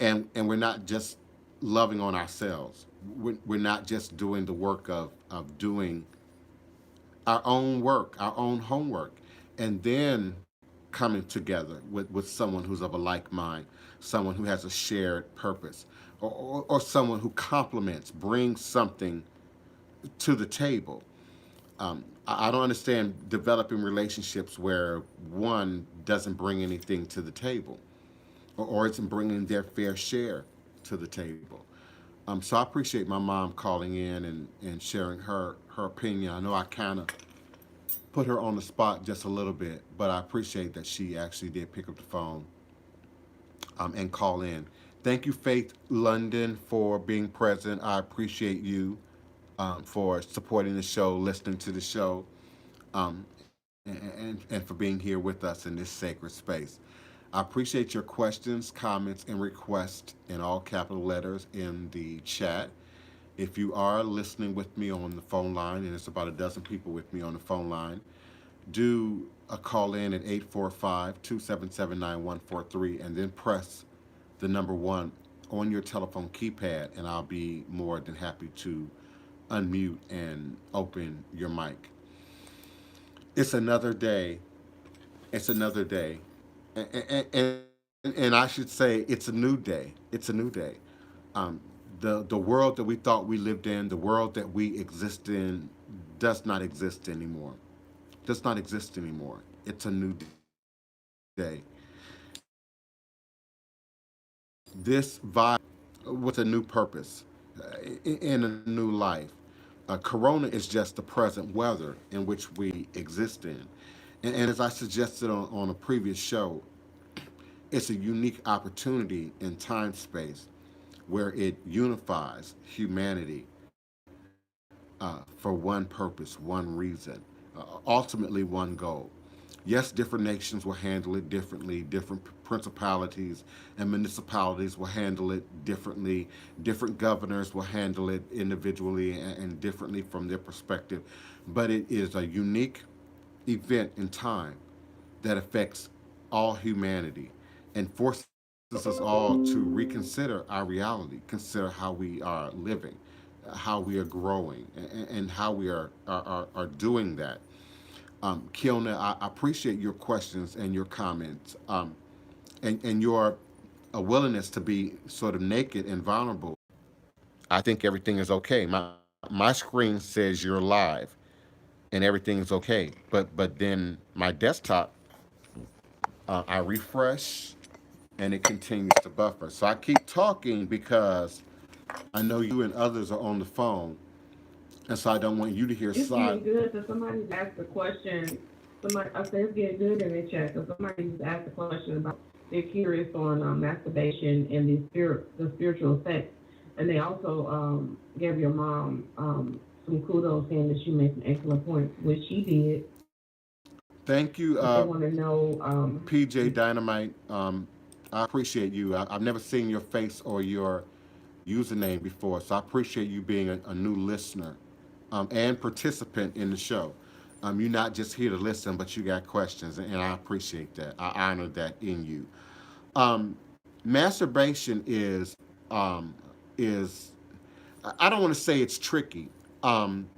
And we're not just loving on ourselves. We're not just doing the work of doing our own work, our own homework, and then coming together with someone who's of a like mind, someone who has a shared purpose, or someone who complements, brings something to the table. I don't understand developing relationships where one doesn't bring anything to the table, or isn't bringing their fair share to the table. So I appreciate my mom calling in and sharing her opinion. I know I kind of put her on the spot just a little bit, but I appreciate that she actually did pick up the phone and call in. Thank you, Faith London, for being present. I appreciate you for supporting the show, listening to the show, um, and for being here with us in this sacred space. I appreciate your questions, comments, and requests in all capital letters in the chat. If you are listening with me on the phone line, and it's about a dozen people with me on the phone line, do a call in at 845-277-9143 and then press the number 1 on your telephone keypad, and I'll be more than happy to unmute and open your mic. It's another day. It's another day. And I should say it's a new day. It's a new day. Um, the world that we thought we lived in, the world that we exist in, does not exist anymore. Does not exist anymore. It's a new day. This vibe with a new purpose in a new life. Corona is just the present weather in which we exist in. And as I suggested on a previous show, it's a unique opportunity in time space where it unifies humanity for one purpose, one reason, ultimately one goal. Yes, different nations will handle it differently. Different principalities and municipalities will handle it differently. Different governors will handle it individually and differently from their perspective. But it is a unique event in time that affects all humanity and forces us all to reconsider our reality, consider how we are living, how we are growing, and how we are doing that. Kiona, I appreciate your questions and your comments, and your willingness to be sort of naked and vulnerable. I think everything is okay. My screen says you're live and everything is okay, but then my desktop, I refresh and it continues to buffer. So I keep talking because I know you and others are on the phone, and so I don't want you to hear It's side. getting good. So somebody asked a question. Somebody, I said it's getting good in the chat. So somebody just asked a question about they're curious on masturbation and the spiritual effects, and they also gave your mom some kudos, saying that she made some excellent points, which she did. Thank you, But they want to know. PJ Dynamite. I appreciate you. I've never seen your face or your username before, so I appreciate you being a new listener and participant in the show. You're not just here to listen, but you got questions, and I appreciate that. I honor that in you. Um, Masturbation is I don't want to say it's tricky. Um,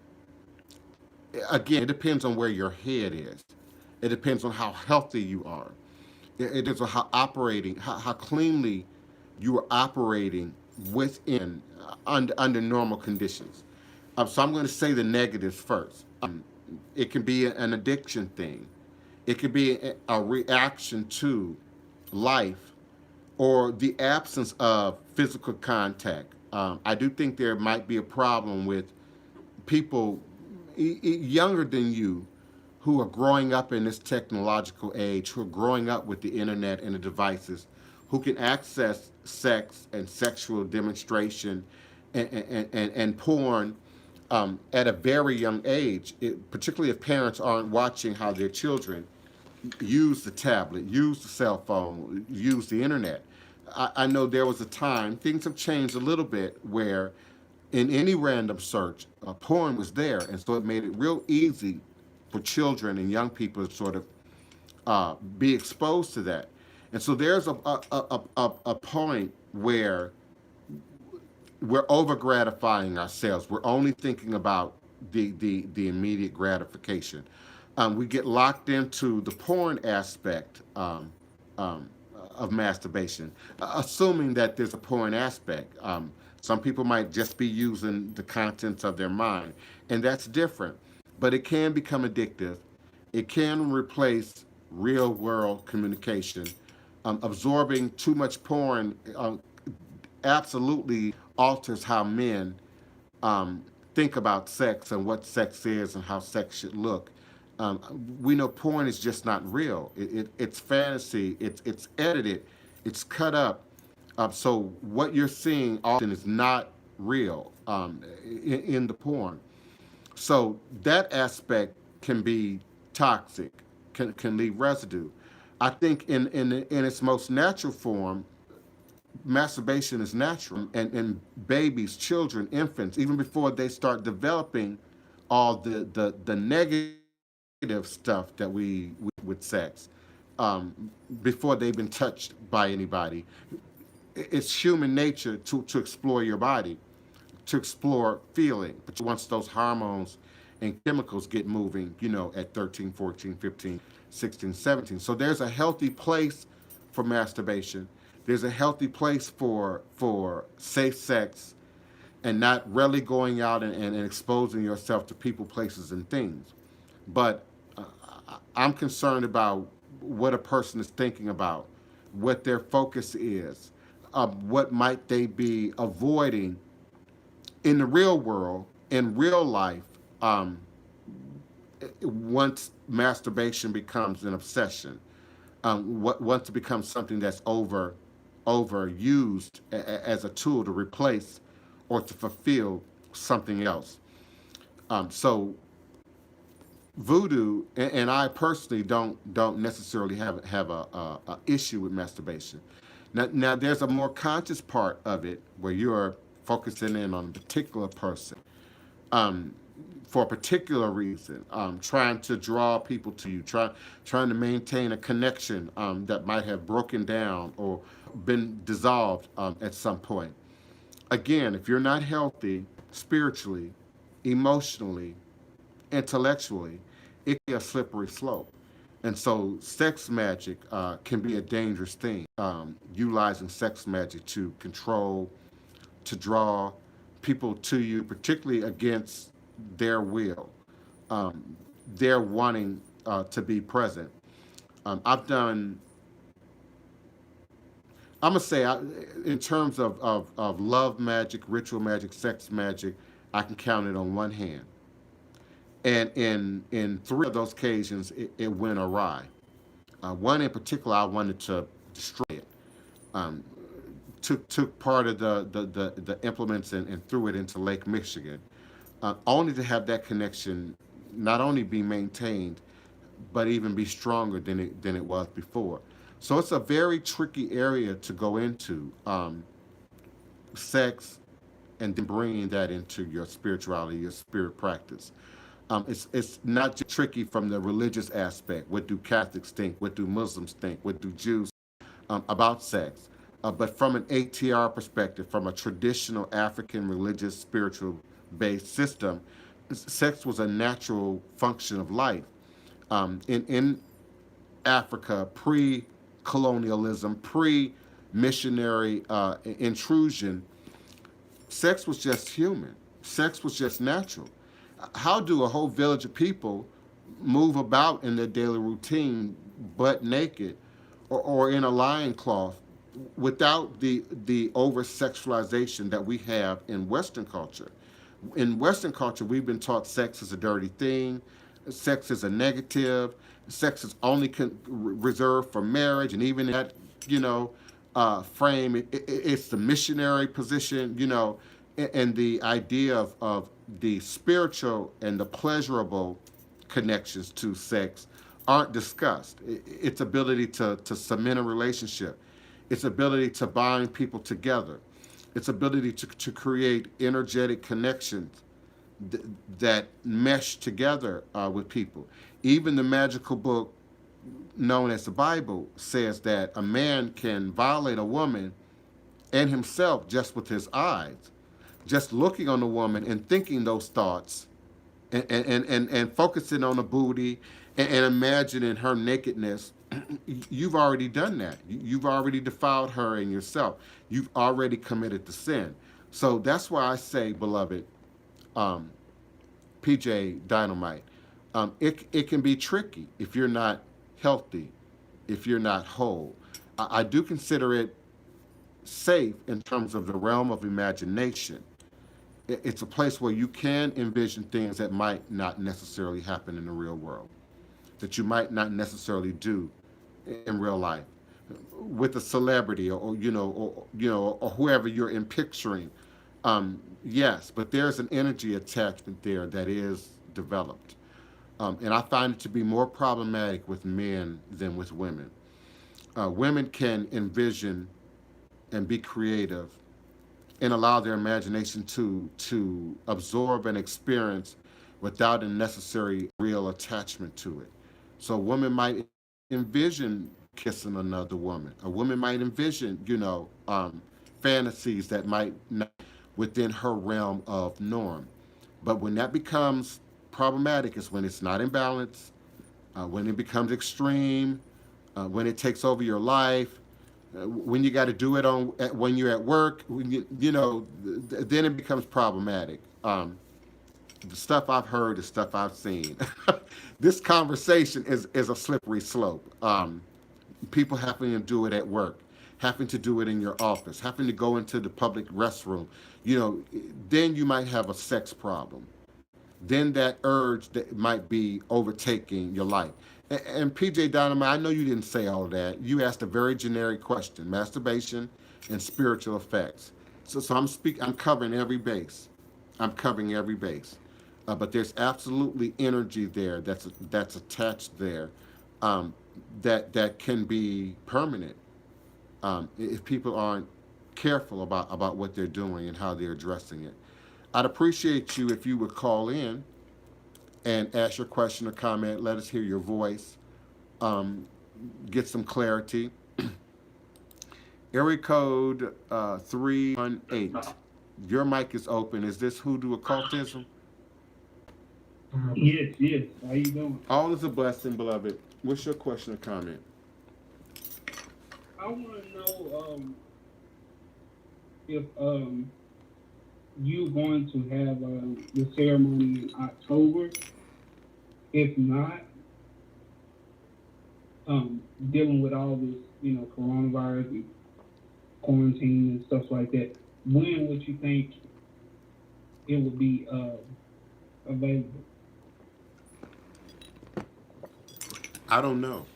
Again, it depends on where your head is. It depends on how healthy you are. It depends on how cleanly you are operating within under normal conditions. So I'm going to say the negatives first. It can be an addiction thing. It could be a reaction to life or the absence of physical contact. I do think there might be a problem with people younger than you who are growing up in this technological age, who are growing up with the internet and the devices, who can access sex and sexual demonstration and porn at a very young age, particularly if parents aren't watching how their children use the tablet, use the cell phone, use the internet. I know there was a time, things have changed a little bit, where in any random search, porn was there. And so it made it real easy for children and young people to sort of be exposed to that. And so there's a point where we're over gratifying ourselves. We're only thinking about the immediate gratification. We get locked into the porn aspect um, of masturbation, assuming that there's a porn aspect. Some people might just be using the contents of their mind, and that's different. but it can become addictive. It can replace real world communication. Absorbing too much porn absolutely alters how men think about sex and what sex is and how sex should look. We know porn is just not real. It's fantasy. It's edited. It's cut up. So what you're seeing often is not real in the porn. So that aspect can be toxic, can leave residue. I think in its most natural form, masturbation is natural, and babies, children, infants, even before they start developing all the negative stuff that we with sex, before they've been touched by anybody, it's human nature to explore your body, to explore feeling. But once those hormones and chemicals get moving, at 13, 14, 15, 16, 17. So there's a healthy place for masturbation. There's a healthy place for safe sex and not really going out and exposing yourself to people, places, and things. But I'm concerned about what a person is thinking about, what their focus is, what might they be avoiding in the real world, in real life, once masturbation becomes an obsession, once it becomes something that's overused as a tool to replace or to fulfill something else. So voodoo, and I personally don't necessarily have a issue with masturbation. Now there's a more conscious part of it where you're focusing in on a particular person, for a particular reason, trying to draw people to you, trying to maintain a connection that might have broken down or been dissolved at some point. Again, if you're not healthy spiritually, emotionally, intellectually, it can be a slippery slope. And so sex magic can be a dangerous thing, utilizing sex magic to control, to draw people to you, particularly against their will. They're wanting to be present. I've done, I'm going to say, in terms of love magic, ritual magic, sex magic, I can count it on one hand. And in three of those occasions, it went awry. One in particular, I wanted to destroy it. Um, took part of the implements and threw it into Lake Michigan, only to have that connection not only be maintained, but even be stronger than it was before. So it's a very tricky area to go into, sex, and then bringing that into your spirituality, your spirit practice. It's not just tricky from the religious aspect. What do Catholics think? What do Muslims think? What do Jews about sex? But from an ATR perspective, from a traditional African religious spiritual based system, sex was a natural function of life. In Africa, pre-colonialism, pre-missionary intrusion, sex was just human. Sex was just natural. How do a whole village of people move about in their daily routine butt naked or in a loincloth without the over sexualization that we have in Western culture? In Western culture, we've been taught sex is a dirty thing, sex is a negative, sex is only reserved for marriage, and even in that, frame, it's the missionary position, and the idea of the spiritual and the pleasurable connections to sex aren't discussed. Its ability to cement a relationship, its ability to bind people together, its ability to create energetic connections that mesh together with people. Even the magical book known as the Bible says that a man can violate a woman and himself just with his eyes, just looking on the woman and thinking those thoughts and focusing on the booty and imagining her nakedness. You've already done that. You've already defiled her and yourself. You've already committed the sin. So that's why I say, beloved, PJ Dynamite, It can be tricky if you're not healthy, if you're not whole. I do consider it safe in terms of the realm of imagination. It's a place where you can envision things that might not necessarily happen in the real world, that you might not necessarily do in real life with a celebrity or whoever you're in picturing. Yes, but there's an energy attachment there that is developed. And I find it to be more problematic with men than with women. Women can envision and be creative and allow their imagination to absorb and experience without a necessary real attachment to it. So a woman might envision kissing another woman. A woman might envision, fantasies that might not within her realm of norm. But when that becomes problematic is when it's not in balance, when it becomes extreme, when it takes over your life, when you got to do it when you're at work, then it becomes problematic. The stuff I've heard, the stuff I've seen. This conversation is a slippery slope. People having to do it at work, having to do it in your office, having to go into the public restroom. Then you might have a sex problem. Then that urge that might be overtaking your life. And PJ Dynamite, I know you didn't say all of that. You asked a very generic question: masturbation and spiritual effects. So I'm covering every base. I'm covering every base. But there's absolutely energy there that's attached there, that can be permanent, if people aren't careful about what they're doing and how they're addressing it. I'd appreciate you if you would call in and ask your question or comment. Let us hear your voice. Get some clarity. Area code 318. Your mic is open. Is this Hoodoo occultism? Yes, yes. How you doing? All is a blessing, beloved. What's your question or comment? I want to know if you're going to have the ceremony in October. If not, dealing with all this, coronavirus and quarantine and stuff like that, when would you think it would be available? I don't know.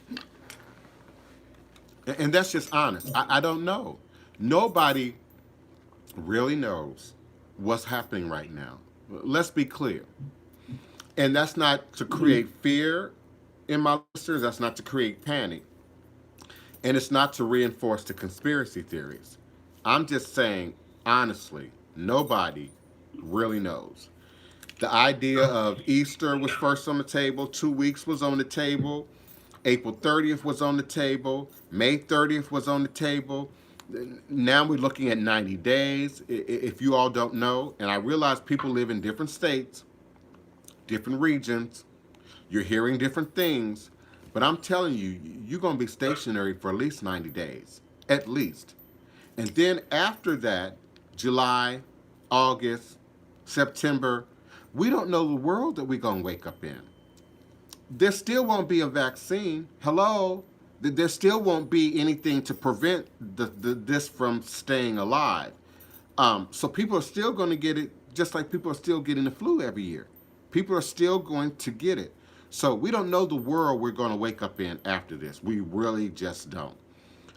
And that's just honest. I don't know. Nobody really knows what's happening right now. Let's be clear. And that's not to create fear in my listeners. That's not to create panic. And it's not to reinforce the conspiracy theories. I'm just saying, honestly, nobody really knows. The idea of Easter was first on the table. 2 weeks was on the table. April 30th was on the table. May 30th was on the table. Now we're looking at 90 days. If you all don't know, and I realize people live in different states, different regions, you're hearing different things, but I'm telling you, you're going to be stationary for at least 90 days, at least. And then after that, July, August, September, we don't know the world that we're going to wake up in. There still won't be a vaccine. Hello? There still won't be anything to prevent this from staying alive. So people are still going to get it, just like people are still getting the flu every year. People are still going to get it. So we don't know the world we're going to wake up in after this. We really just don't.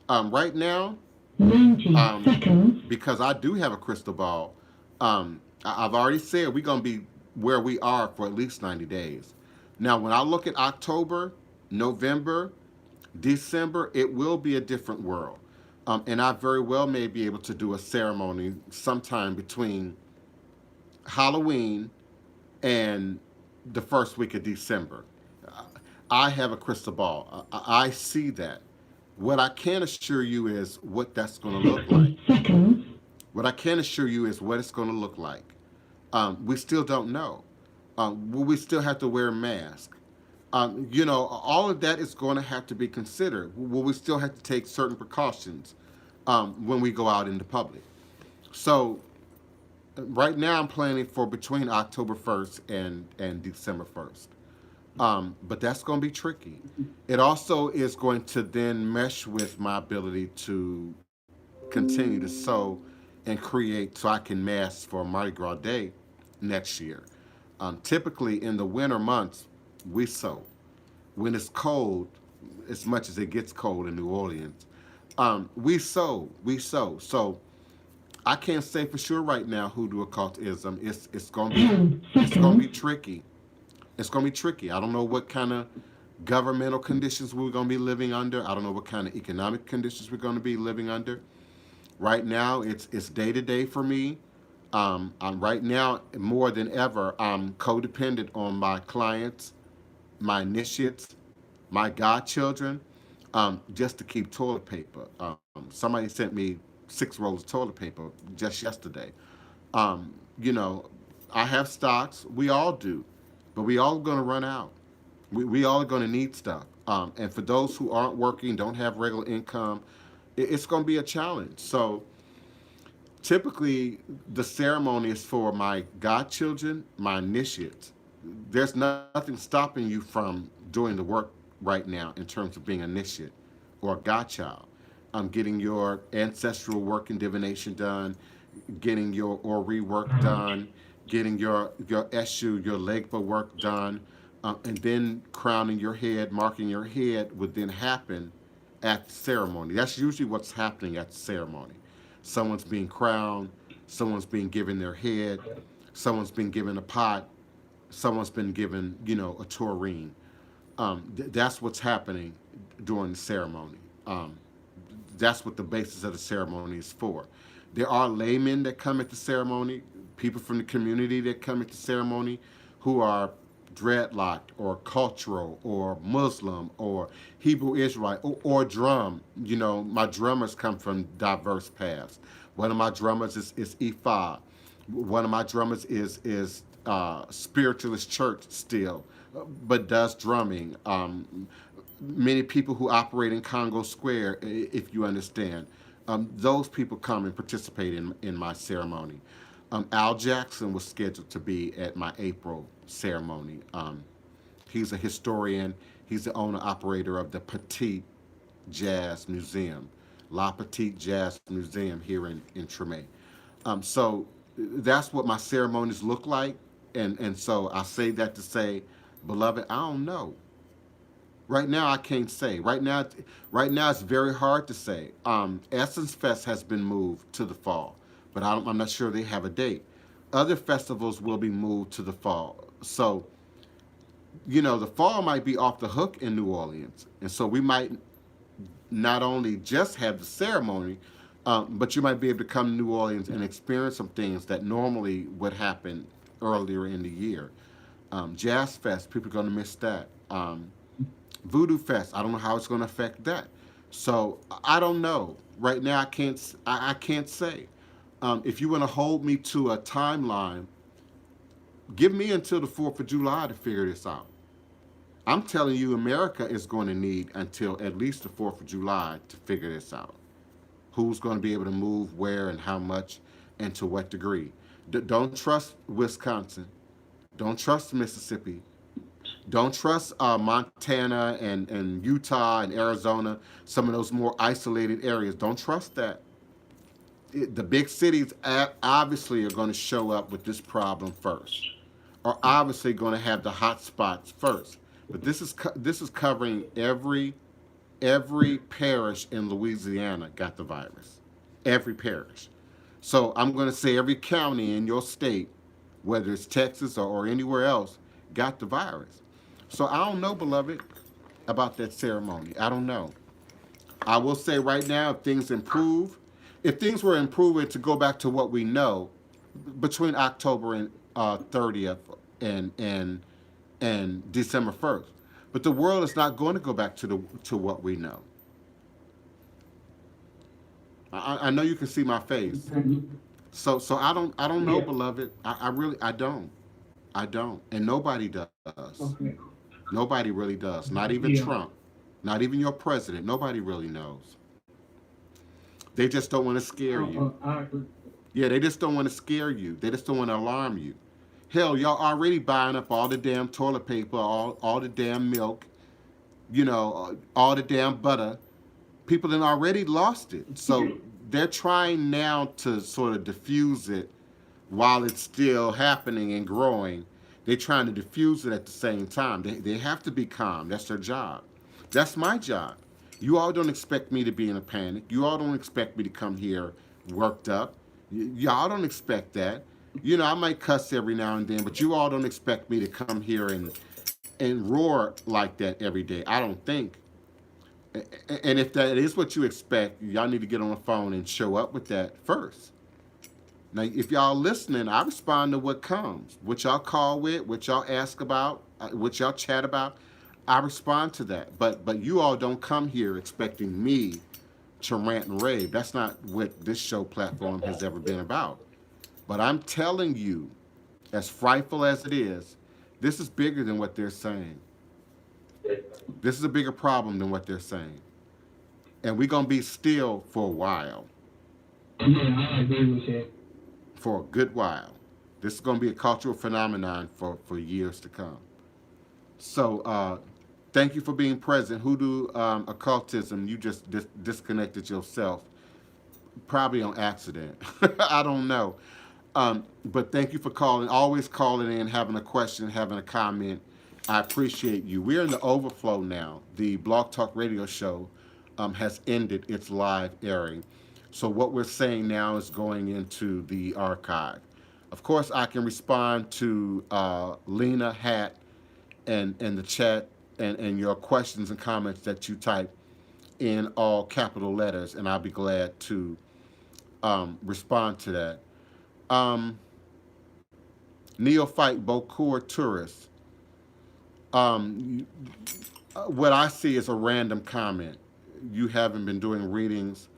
Right now, 90 seconds. because I do have a crystal ball, I've already said we're going to be where we are for at least 90 days. Now, when I look at October, November, December, it will be a different world. And I very well may be able to do a ceremony sometime between Halloween and the first week of December. I have a crystal ball. I see that. What I can assure you is what that's going to look 60 like. seconds. What I can assure you is what it's going to look like. We still don't know. We still have to wear a mask. All of that is going to have to be considered. Will we still have to take certain precautions when we go out into public? So right now I'm planning for between October 1st and December 1st. But that's going to be tricky. It also is going to then mesh with my ability to continue to sew and create so I can mask for Mardi Gras Day next year. Typically in the winter months, we sew. When it's cold, as much as it gets cold in New Orleans, we sew. We sew. So I can't say for sure right now hoodoo occultism. It's gonna be 10 it's gonna be seconds. tricky. It's gonna be tricky. I don't know what kind of governmental conditions we're gonna be living under. I don't know what kind of economic conditions we're gonna be living under. Right now, it's day to day for me. I'm right now more than ever. I'm codependent on my clients, my initiates, my godchildren, just to keep toilet paper. Somebody sent me 6 rolls of toilet paper just yesterday. You know, I have stocks. We all do, but we all going to run out. We all are going to need stuff. And for those who aren't working, don't have regular income, it's going to be a challenge. So typically, the ceremony is for my godchildren, my initiates. There's nothing stopping you from doing the work right now in terms of being initiate or godchild. Getting your ancestral work and divination done, getting your Ori work done, getting your Eshu, your Legba work done, and then crowning your head, marking your head would then happen at the ceremony. That's usually what's happening at the ceremony. Someone's being crowned, someone's being given their head, someone's been given a pot, someone's been given, a taurine. That's what's happening during the ceremony. That's what the basis of the ceremony is for. There are laymen that come at the ceremony, people from the community that come at the ceremony who are dreadlocked or cultural or Muslim or Hebrew Israelite or drum. My drummers come from diverse paths. One of my drummers is Ifa. One of my drummers is spiritualist church still, but does drumming. Many people who operate in Congo Square, if you understand, those people come and participate in my ceremony. Al Jackson was scheduled to be at my April ceremony. He's a historian. He's the owner operator of the Petite Jazz Museum, La Petite Jazz Museum here in Treme. So that's what my ceremonies look like. And so I say that to say, beloved, I don't know. Right now, I can't say. Right now, it's very hard to say. Essence Fest has been moved to the fall, but I'm not sure they have a date. Other festivals will be moved to the fall. So, the fall might be off the hook in New Orleans, and so we might not only just have the ceremony, but you might be able to come to New Orleans and experience some things that normally would happen earlier in the year. Jazz Fest, people are going to miss that. Voodoo Fest, I don't know how it's going to affect that. So I don't know. Right now, I can't say. If you want to hold me to a timeline, give me until the 4th of July to figure this out. I'm telling you, America is going to need until at least the 4th of July to figure this out. Who's going to be able to move where and how much and to what degree. Don't trust Wisconsin. Don't trust Mississippi. Don't trust Montana and Utah and Arizona, some of those more isolated areas. Don't trust that. The big cities obviously are going to show up with this problem first, are obviously going to have the hot spots first. But this is covering every parish in Louisiana got the virus. Every parish. So I'm going to say every county in your state, whether it's Texas or anywhere else, got the virus. So I don't know, beloved, about that ceremony. I don't know. I will say right now, if things were improving to go back to what we know, between October and 30th and December 1st, but the world is not going to go back to what we know. I know you can see my face. So I don't know, Yeah. beloved. I don't. And nobody does. Okay. Nobody really does. Not even Yeah. Trump. Not even your president. Nobody really knows. They just don't want to scare you. I agree. Yeah, they just don't want to scare you. They just don't want to alarm you. Hell, y'all already buying up all the damn toilet paper, all the damn milk, all the damn butter. People have already lost it. So they're trying now to sort of diffuse it while it's still happening and growing. They're trying to diffuse it at the same time. They have to be calm. That's their job. That's my job. You all don't expect me to be in a panic. You all don't expect me to come here worked up. Y'all don't expect that. I might cuss every now and then, but you all don't expect me to come here and roar like that every day. I don't think. And if that is what you expect, y'all need to get on the phone and show up with that first. Now, if y'all listening, I respond to what comes. What y'all call with, what y'all ask about, what y'all chat about, I respond to that. But you all don't come here expecting me to rant and rave. That's not what this show platform has ever been about. But I'm telling you, as frightful as it is, this is bigger than what they're saying. This is a bigger problem than what they're saying. And we're going to be still for a while. Yeah, I agree with that. For a good while. This is going to be a cultural phenomenon for years to come. So, thank you for being present. Hoodoo occultism, you just disconnected yourself, probably on accident. I don't know. But thank you for calling, always calling in, having a question, having a comment. I appreciate you. We're in the overflow now. The Blog Talk Radio show has ended its live airing. So what we're saying now is going into the archive. Of course, I can respond to Lena Hat and the chat and your questions and comments that you type in all capital letters, and I'll be glad to respond to that. Neophyte Bokur Tourist. What I see is a random comment. You haven't been doing readings,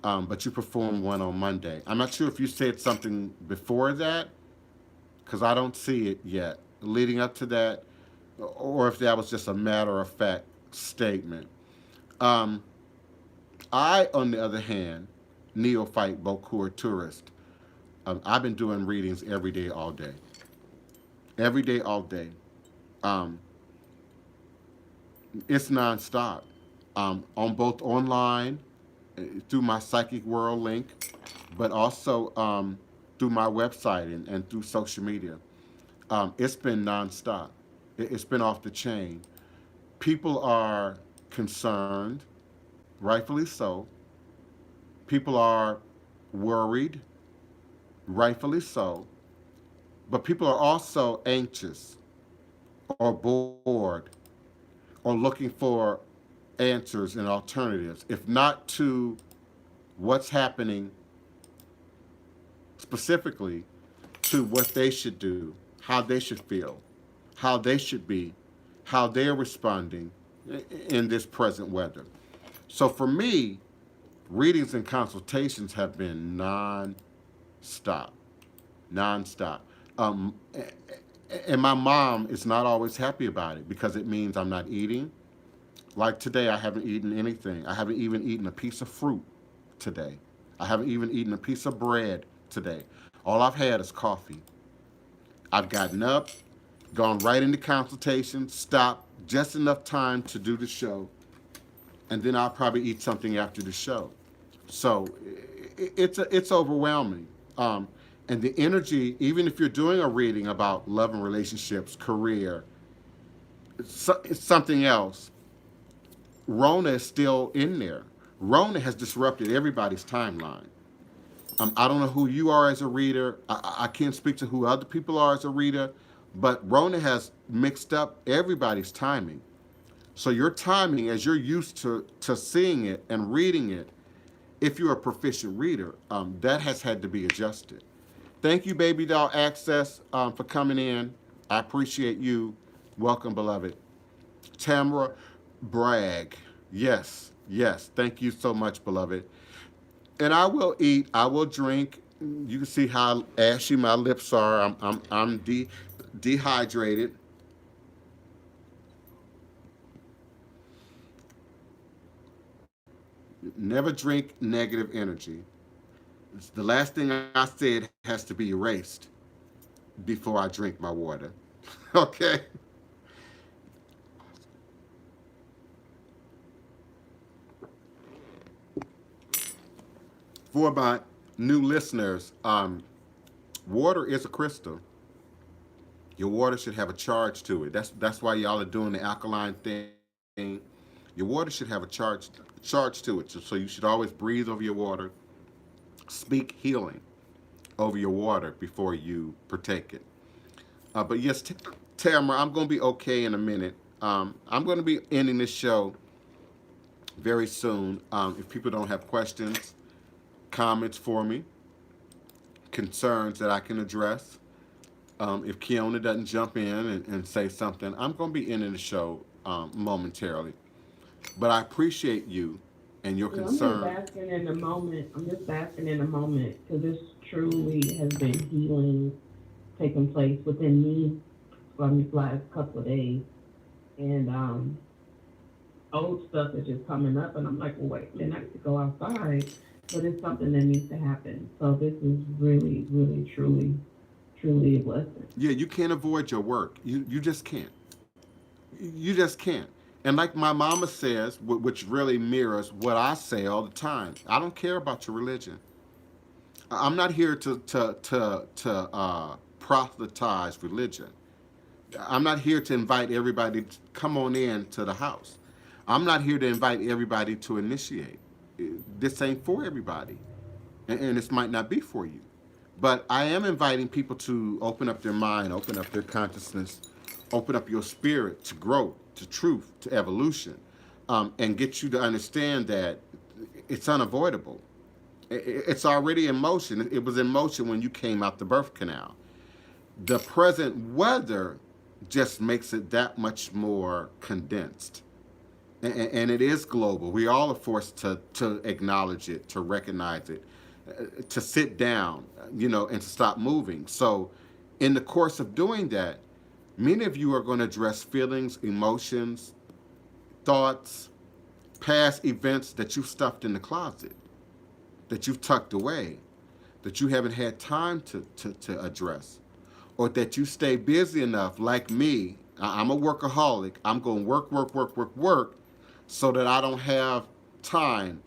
but you performed one on Monday. I'm not sure if you said something before that, because I don't see it yet, leading up to that, or if that was just a matter-of-fact statement. I, on the other hand, Neophyte Bokur Tourist, I've been doing readings every day, all day. Every day, all day. It's nonstop. On both online, through my Psychic World link, but also through my website and through social media. It's been nonstop. It's been off the chain. People are concerned, rightfully so. People are worried, rightfully so. But people are also anxious or bored or looking for answers and alternatives, if not to what's happening specifically, to what they should do, how they should feel, how they should be, how they're responding in this present weather. So for me, readings and consultations have been non-stop. Non-stop. And my mom is not always happy about it because it means I'm not eating. Like today, I haven't eaten anything. I haven't even eaten a piece of fruit today. I haven't even eaten a piece of bread today. All I've had is coffee. I've gotten up, gone right into consultation, stopped just enough time to do the show, and then I'll probably eat something after the show. So it's overwhelming. And the energy, even if you're doing a reading about love and relationships, career, it's something else, Rona is still in there. Rona has disrupted everybody's timeline. I don't know who you are as a reader. I can't speak to who other people are as a reader, but Rona has mixed up everybody's timing. So your timing, as you're used to seeing it and reading it, if you're a proficient reader, that has had to be adjusted. Thank you, Baby Doll Access, for coming in. I appreciate you. Welcome, beloved. Tamara Bragg. Yes, yes. Thank you so much, beloved. And I will eat. I will drink. You can see how ashy my lips are. I'm dehydrated. Never drink negative energy. The last thing I said has to be erased. before I drink my water. Okay? For my new listeners, water is a crystal. Your water should have a charge to it. That's why y'all are doing the alkaline thing. Your water should have a charge to it. So you should always breathe over your water, speak healing over your water before you partake it. But yes, Tamara, I'm going to be okay in a minute. I'm going to be ending this show very soon. If people don't have questions, comments for me, concerns that I can address, if Kiona doesn't jump in and say something, I'm going to be ending the show momentarily. But I appreciate you and your Yeah, I'm just concern. basking in the moment. I'm just basking in the moment because this truly has been healing taking place within me from these last couple of days. And old stuff is just coming up, and I'm like, well, wait a minute, I need to go outside. But it's something that needs to happen. So this is really, really, truly, truly a blessing. Yeah, you can't avoid your work. You just can't. You just can't. And like my mama says, which really mirrors what I say all the time, I don't care about your religion. I'm not here to proselytize religion. I'm not here to invite everybody to come on in to the house. I'm not here to invite everybody to initiate. This ain't for everybody, and this might not be for you. But I am inviting people to open up their mind, open up their consciousness, open up your spirit to growth, to truth, to evolution, and get you to understand that it's unavoidable. It's already in motion. It was in motion when you came out the birth canal. The present weather just makes it that much more condensed. And it is global. We all are forced to acknowledge it, to recognize it, to sit down, and to stop moving. So, in the course of doing that, many of you are going to address feelings, emotions, thoughts, past events that you've stuffed in the closet, that you've tucked away, that you haven't had time to address, or that you stay busy enough, like me. I'm a workaholic. I'm going to work, work, work, work, work, so that I don't have time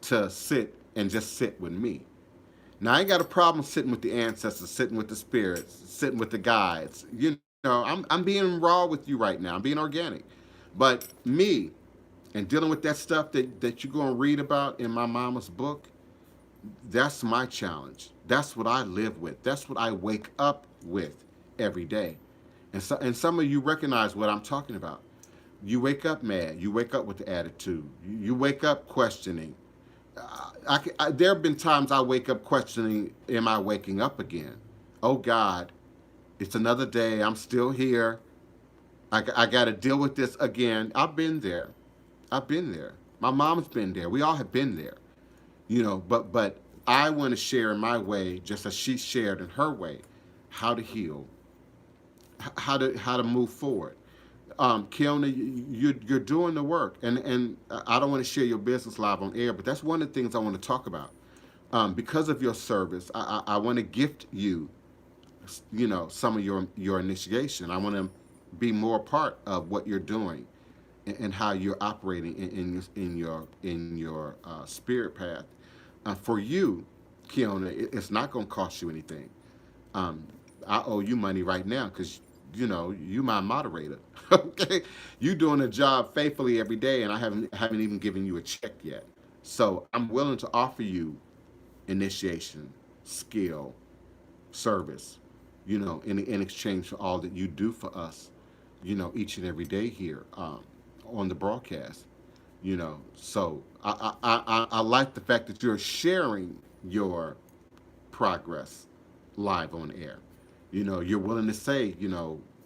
to sit and just sit with me. Now, I ain't got a problem sitting with the ancestors, sitting with the spirits, sitting with the guides. I'm being raw with you right now. I'm being organic. But me and dealing with that stuff that you're going to read about in my mama's book, that's my challenge. That's what I live with. That's what I wake up with every day. And some of you recognize what I'm talking about. You wake up mad. You wake up with the attitude. You wake up questioning. There have been times I wake up questioning, am I waking up again? Oh God, it's another day. I'm still here. I got to deal with this again. I've been there. I've been there. My mom's been there. We all have been there. But I want to share in my way, just as she shared in her way, how to heal, how to move forward. Kiona, you're doing the work, and I don't want to share your business live on air, but that's one of the things I want to talk about. Because of your service, I want to gift you, some of your initiation. I want to be more a part of what you're doing and how you're operating in your spirit path. For you, Kiona, it's not going to cost you anything. I owe you money right now because you my moderator. Okay, you doing a job faithfully every day, and I haven't even given you a check yet. So I'm willing to offer you initiation, skill, service, in exchange for all that you do for us, each and every day here on the broadcast. So I like the fact that you're sharing your progress live on air. You're willing to say,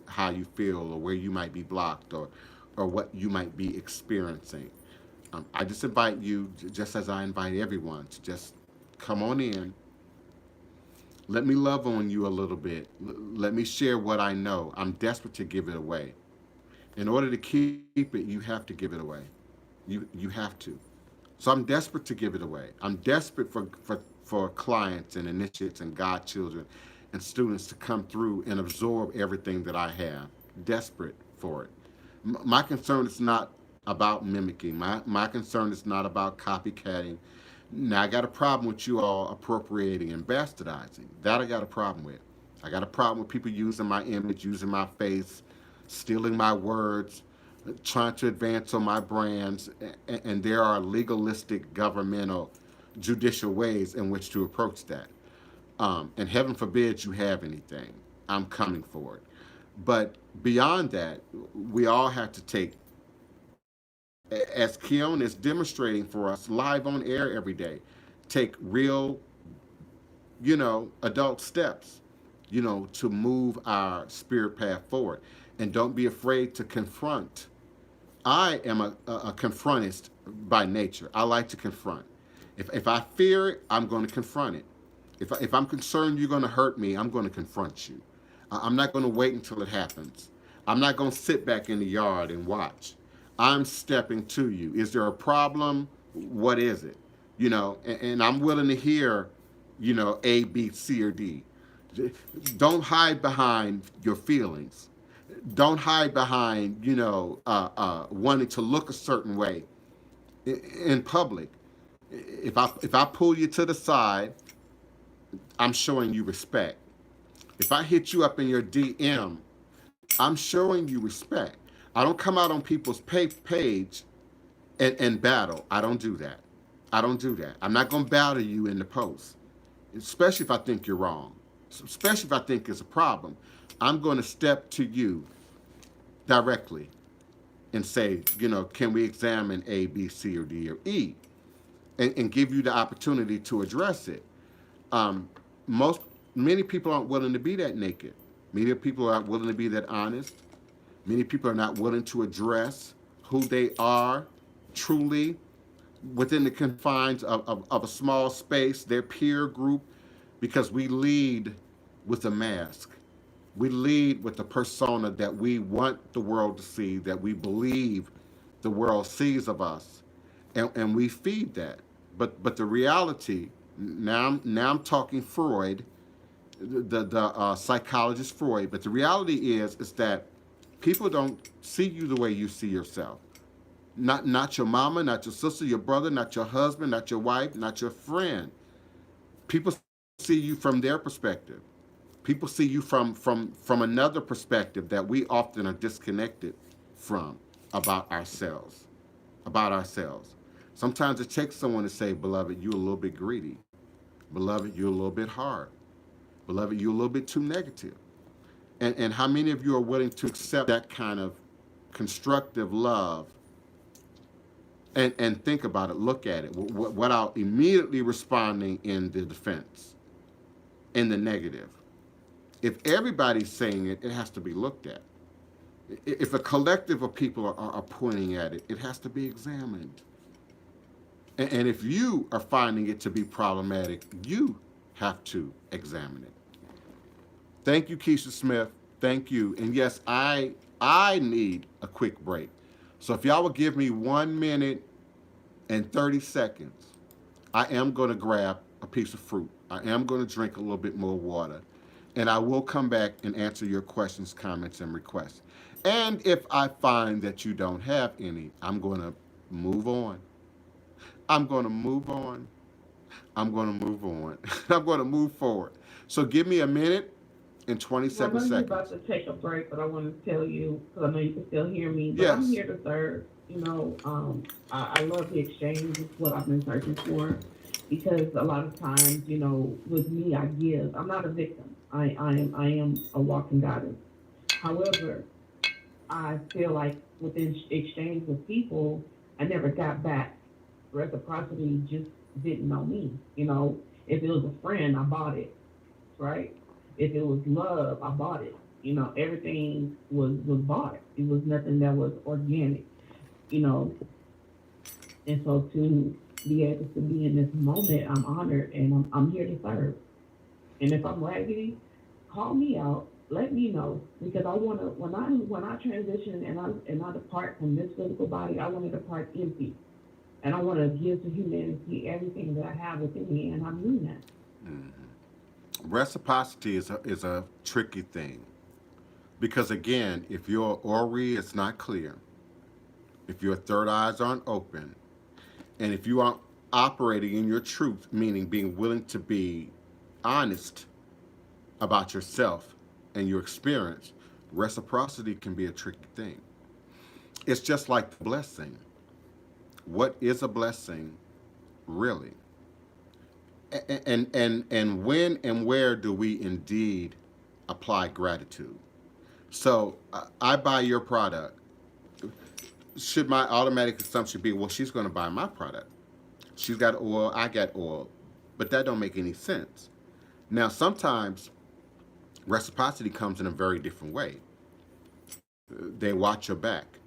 how you feel or where you might be blocked or what you might be experiencing. I just invite you, just as I invite everyone, to just come on in. Let me love on you a little bit. Let me share what I know. I'm desperate to give it away. In order to keep it, you have to give it away. You have to. So I'm desperate to give it away. I'm desperate for clients and initiates and godchildren and students to come through and absorb everything that I have, desperate for it. My concern is not about mimicking. My concern is not about copycatting. Now, I got a problem with you all appropriating and bastardizing. That I got a problem with. I got a problem with people using my image, using my face, stealing my words, trying to advance on my brands. And there are legalistic, governmental, judicial ways in which to approach that. And heaven forbid you have anything. I'm coming for it. But beyond that, we all have to take, as Keon is demonstrating for us live on air every day, take real, adult steps, to move our spirit path forward. And don't be afraid to confront. I am a confrontist by nature. I like to confront. If I fear it, I'm going to confront it. If I'm concerned you're going to hurt me, I'm going to confront you. I'm not going to wait until it happens. I'm not going to sit back in the yard and watch. I'm stepping to you. Is there a problem? What is it? And I'm willing to hear, A, B, C, or D. Don't hide behind your feelings. Don't hide behind, wanting to look a certain way in public. If I pull you to the side, I'm showing you respect. If I hit you up in your DM, I'm showing you respect. I don't come out on people's page and battle. I don't do that. I'm not going to battle you in the post, especially if I think you're wrong, especially if I think it's a problem. I'm going to step to you directly and say, can we examine A, B, C, or D, or E, and give you the opportunity to address it. Many people aren't willing to be that naked. Many people aren't willing to be that honest. Many people are not willing to address who they are truly within the confines of a small space, their peer group, because we lead with a mask. We lead with the persona that we want the world to see, that we believe the world sees of us, and we feed that. But the reality, now I'm talking Freud, the psychologist Freud, but the reality is that people don't see you the way you see yourself. Not your mama, not your sister, your brother, not your husband, not your wife, not your friend. People see you from their perspective. People see you from another perspective that we often are disconnected from about ourselves. Sometimes it takes someone to say, beloved, you're a little bit greedy. Beloved, you're a little bit hard. Beloved, you're a little bit too negative. And how many of you are willing to accept that kind of constructive love and think about it, look at it, without immediately responding in the defense, in the negative? If everybody's saying it, it has to be looked at. If a collective of people are pointing at it, it has to be examined. And if you are finding it to be problematic, you have to examine it. Thank you, Keisha Smith. Thank you. And yes, I need a quick break. So if y'all will give me 1 minute and 30 seconds, I am going to grab a piece of fruit. I am going to drink a little bit more water. And I will come back and answer your questions, comments, and requests. And if I find that you don't have any, I'm going to move on. I'm going to move on. I'm going to move on. I'm going to move forward. So give me a minute and 27 Well, I know seconds. you're about to take a break, but I want to tell you, because I know you can still hear me, but Yes. I'm here to serve. I love the exchange. It's what I've been searching for, because a lot of times, with me, I give. I'm not a victim. I am a walking goddess. However, I feel like within exchange with people, I never got back. Reciprocity just didn't know me. If it was a friend, I bought it, right? If it was love, I bought it. Everything was bought. It was nothing that was organic, And so to be able to be in this moment, I'm honored, and I'm here to serve. And if I'm raggedy, call me out. Let me know, because I want to. When I transition and I depart from this physical body, I want to depart empty, and I want to give to humanity everything that I have within me, and I'm doing that. Mm-hmm. Reciprocity is a tricky thing because, again, if your aura is not clear, if your third eyes aren't open, and if you aren't operating in your truth, meaning being willing to be honest about yourself and your experience, reciprocity can be a tricky thing. It's just like the blessing. What is a blessing, really? And when and where do we indeed apply gratitude? So I buy your product. Should my automatic assumption be, well, she's going to buy my product? She's got oil, I got oil, but that don't make any sense. Now, sometimes reciprocity comes in a very different way. They watch your back.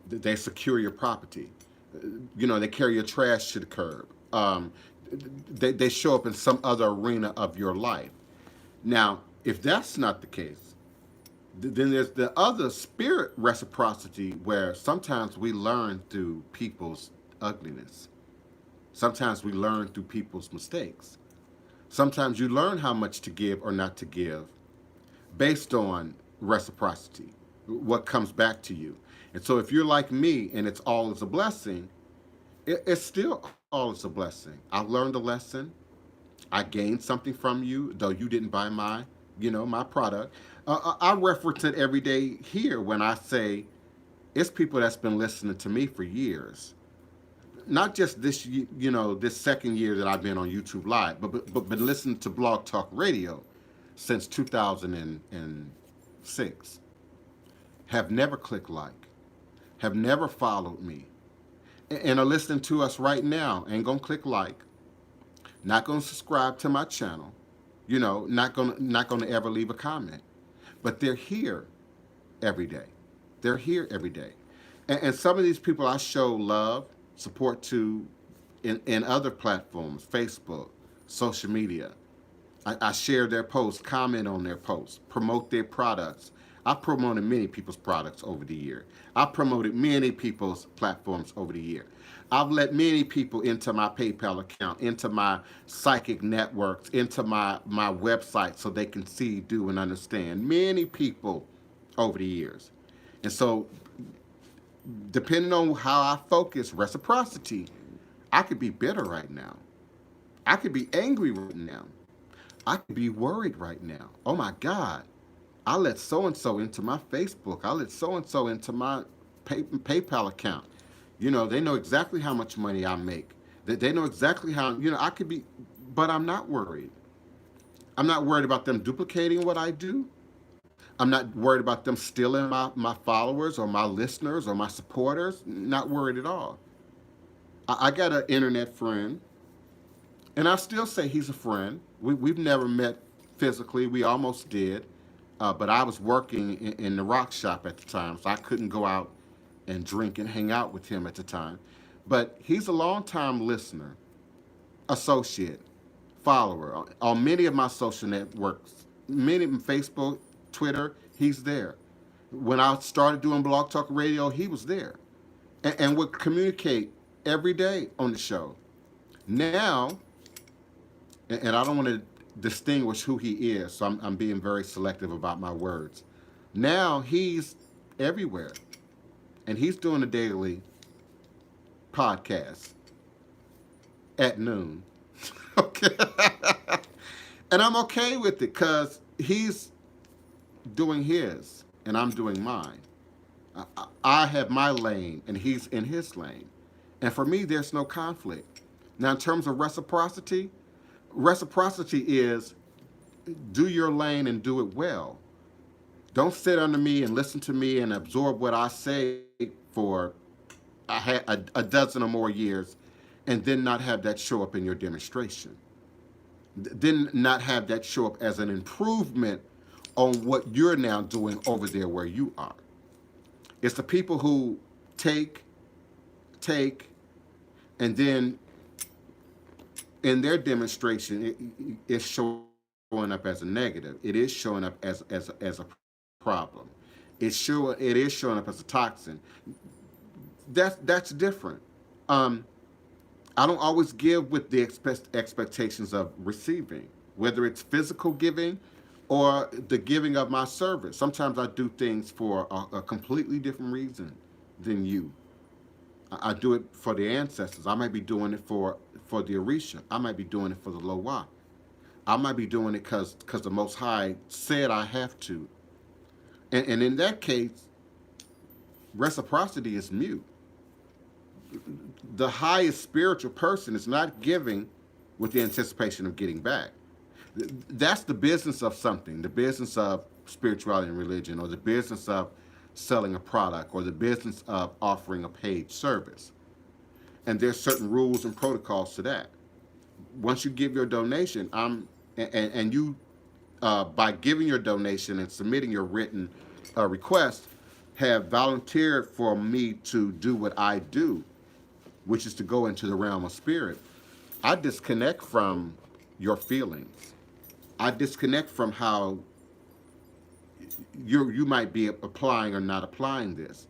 They secure your property. They carry your trash to the curb. They show up in some other arena of your life. Now, if that's not the case, then there's the other spirit reciprocity where sometimes we learn through people's ugliness. Sometimes we learn through people's mistakes. Sometimes you learn how much to give or not to give based on reciprocity, what comes back to you. And so if you're like me and it's all is a blessing, it's still all is a blessing. I learned a lesson. I gained something from you, though you didn't buy my product. I reference it every day here when I say it's people that's been listening to me for years. Not just this second year that I've been on YouTube Live, but been listening to Blog Talk Radio since 2006. Have never clicked like, have never followed me, and are listening to us right now. Ain't gonna click like, not gonna subscribe to my channel, not gonna ever leave a comment. But they're here every day. They're here every day. And some of these people I show love, support to in other platforms, Facebook, social media. I share their posts, comment on their posts, promote their products. I've promoted many people's products over the year. I've promoted many people's platforms over the year. I've let many people into my PayPal account, into my psychic networks, into my website so they can see, do, and understand. Many people over the years. And so, depending on how I focus reciprocity, I could be bitter right now. I could be angry right now. I could be worried right now. Oh my God. I let so-and-so into my Facebook. I let so-and-so into my PayPal account. They know exactly how much money I make. They know exactly how, I could be, but I'm not worried. I'm not worried about them duplicating what I do. I'm not worried about them stealing my followers or my listeners or my supporters. Not worried at all. I got an internet friend, and I still say he's a friend. We've never met physically. We almost did. But I was working in the rock shop at the time, so I couldn't go out and drink and hang out with him at the time. But he's a longtime listener, associate, follower on many of my social networks, many Facebook, Twitter. He's there. When I started doing Blog Talk Radio, he was there, and would communicate every day on the show. Now, and I don't want to distinguish who he is, so I'm being very selective about my words. Now he's everywhere, and he's doing a daily podcast at noon. Okay, and I'm okay with it because he's doing his, and I'm doing mine. I have my lane, and he's in his lane, and for me, there's no conflict. Now, in terms of reciprocity is do your lane and do it well. Don't sit under me and listen to me and absorb what I say for a dozen or more years and then not have that show up in your demonstration. Then not have that show up as an improvement on what you're now doing over there where you are. It's the people who take, and then in their demonstration, it's showing up as a negative. It is showing up as a problem. It is showing up as a toxin. That's different. I don't always give with the expectations of receiving. whether it's physical giving or the giving of my service. Sometimes I do things for a completely different reason than you. I do it for the ancestors. I might be doing it for the Orisha. I might be doing it for the Loa. I might be doing it because the Most High said I have to. And in that case, reciprocity is mute. The highest spiritual person is not giving with the anticipation of getting back. That's the business of something, the business of spirituality and religion, or the business of selling a product, or the business of offering a paid service. And there's certain rules and protocols to that. Once you give your donation, and you, by giving your donation and submitting your written request, have volunteered for me to do what I do, which is to go into the realm of spirit. I disconnect from your feelings. I disconnect from how you might be applying or not applying this.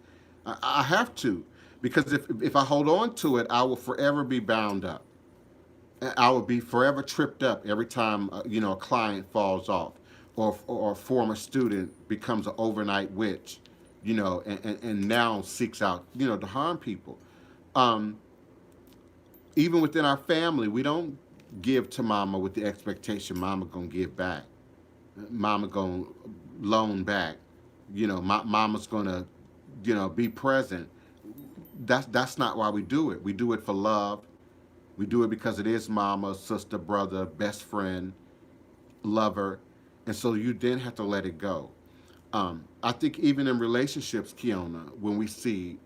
I have to, because if I hold on to it, I will forever be bound up. I will be forever tripped up every time a client falls off, or a former student becomes an overnight witch, and now seeks out to harm people. Even within our family, we don't give to mama with the expectation mama gonna give back, mama gonna loan back, mama's gonna be present. That's not why we do it. We do it for love. We do it because it is mama, sister, brother, best friend, lover, and so you then have to let it go. I think even in relationships, Kiona, when we see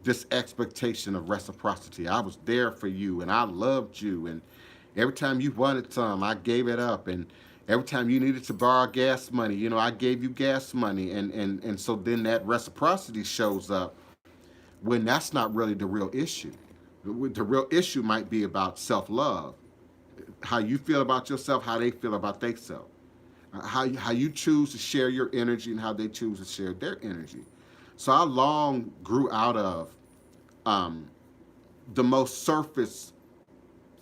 this expectation of reciprocity, I was there for you and I loved you, and every time you wanted some, I gave it up, and every time you needed to borrow gas money, I gave you gas money, and so then that reciprocity shows up when that's not really the real issue. The real issue might be about self-love, how you feel about yourself, how they feel about themselves, how you choose to share your energy and how they choose to share their energy. So I long grew out of the most surface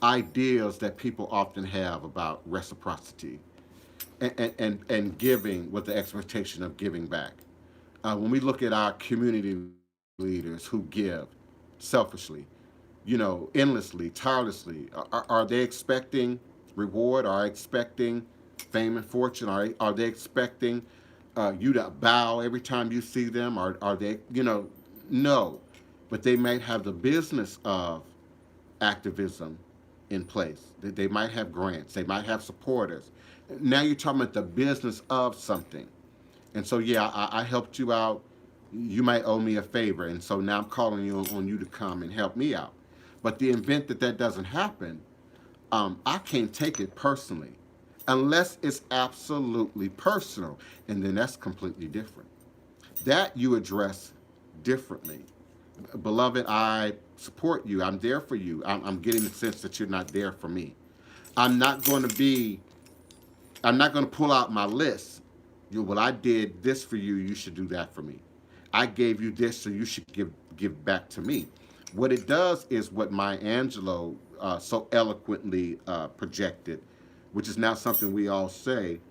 ideas that people often have about reciprocity and giving with the expectation of giving back. When we look at our community leaders who give selfishly, endlessly, tirelessly, are they expecting reward? Are they expecting fame and fortune? Are they expecting you to bow every time you see them? Are they, no. But they might have the business of activism in place. They might have grants. They might have supporters. Now you're talking about the business of something. And so, yeah, I helped you out. You might owe me a favor. And so now I'm calling you on you to come and help me out. But the event that doesn't happen, I can't take it personally unless it's absolutely personal. And then that's completely different. That you address differently. Beloved, I support you. I'm there for you. I'm getting the sense that you're not there for me. I'm not going to pull out my list. Well, I did this for you. You should do that for me. I gave you this, so you should give back to me. What it does is what Maya Angelou so eloquently projected, which is now something we all say,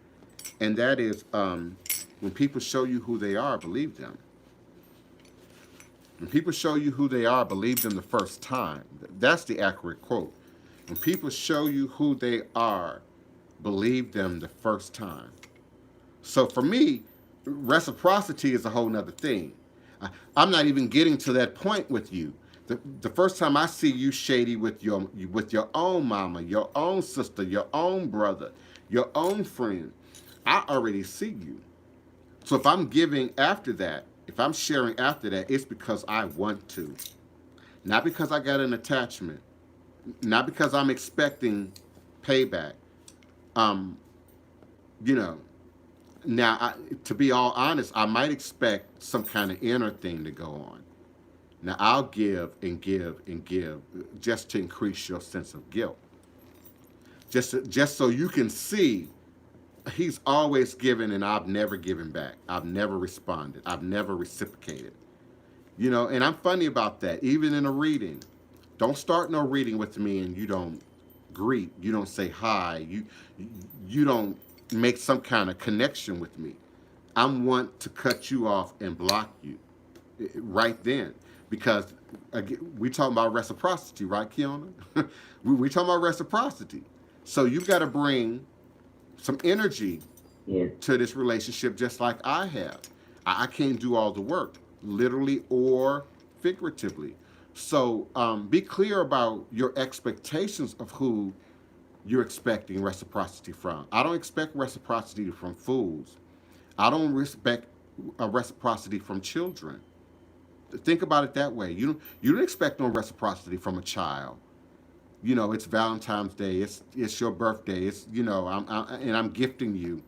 and that is when people show you who they are, believe them. When people show you who they are, believe them the first time. That's the accurate quote. When people show you who they are, believe them the first time. So for me, reciprocity is a whole nother thing. I'm not even getting to that point with you. The first time I see you shady with your own mama, your own sister, your own brother, your own friend, I already see you. So if I'm giving after that, if I'm sharing after that, it's because I want to. Not because I got an attachment. Not because I'm expecting payback. Now, to be all honest, I might expect some kind of inner thing to go on. Now, I'll give and give and give just to increase your sense of guilt. Just so you can see he's always given and I've never given back. I've never responded. I've never reciprocated. And I'm funny about that. Even in a reading, don't start no reading with me and you don't greet. You don't say hi. You don't make some kind of connection with me. I'm want to cut you off and block you right then, because again, we talking about reciprocity, right, Kiona? we talking about reciprocity. So you've got to bring some energy Yes. to this relationship, just like I have. I can't do all the work, literally or figuratively. So be clear about your expectations of who you're expecting reciprocity from. I don't expect reciprocity from fools. I don't respect a reciprocity from children. Think about it that way. You don't expect no reciprocity from a child. You know, it's Valentine's Day. It's your birthday. It's, you know, I'm gifting you,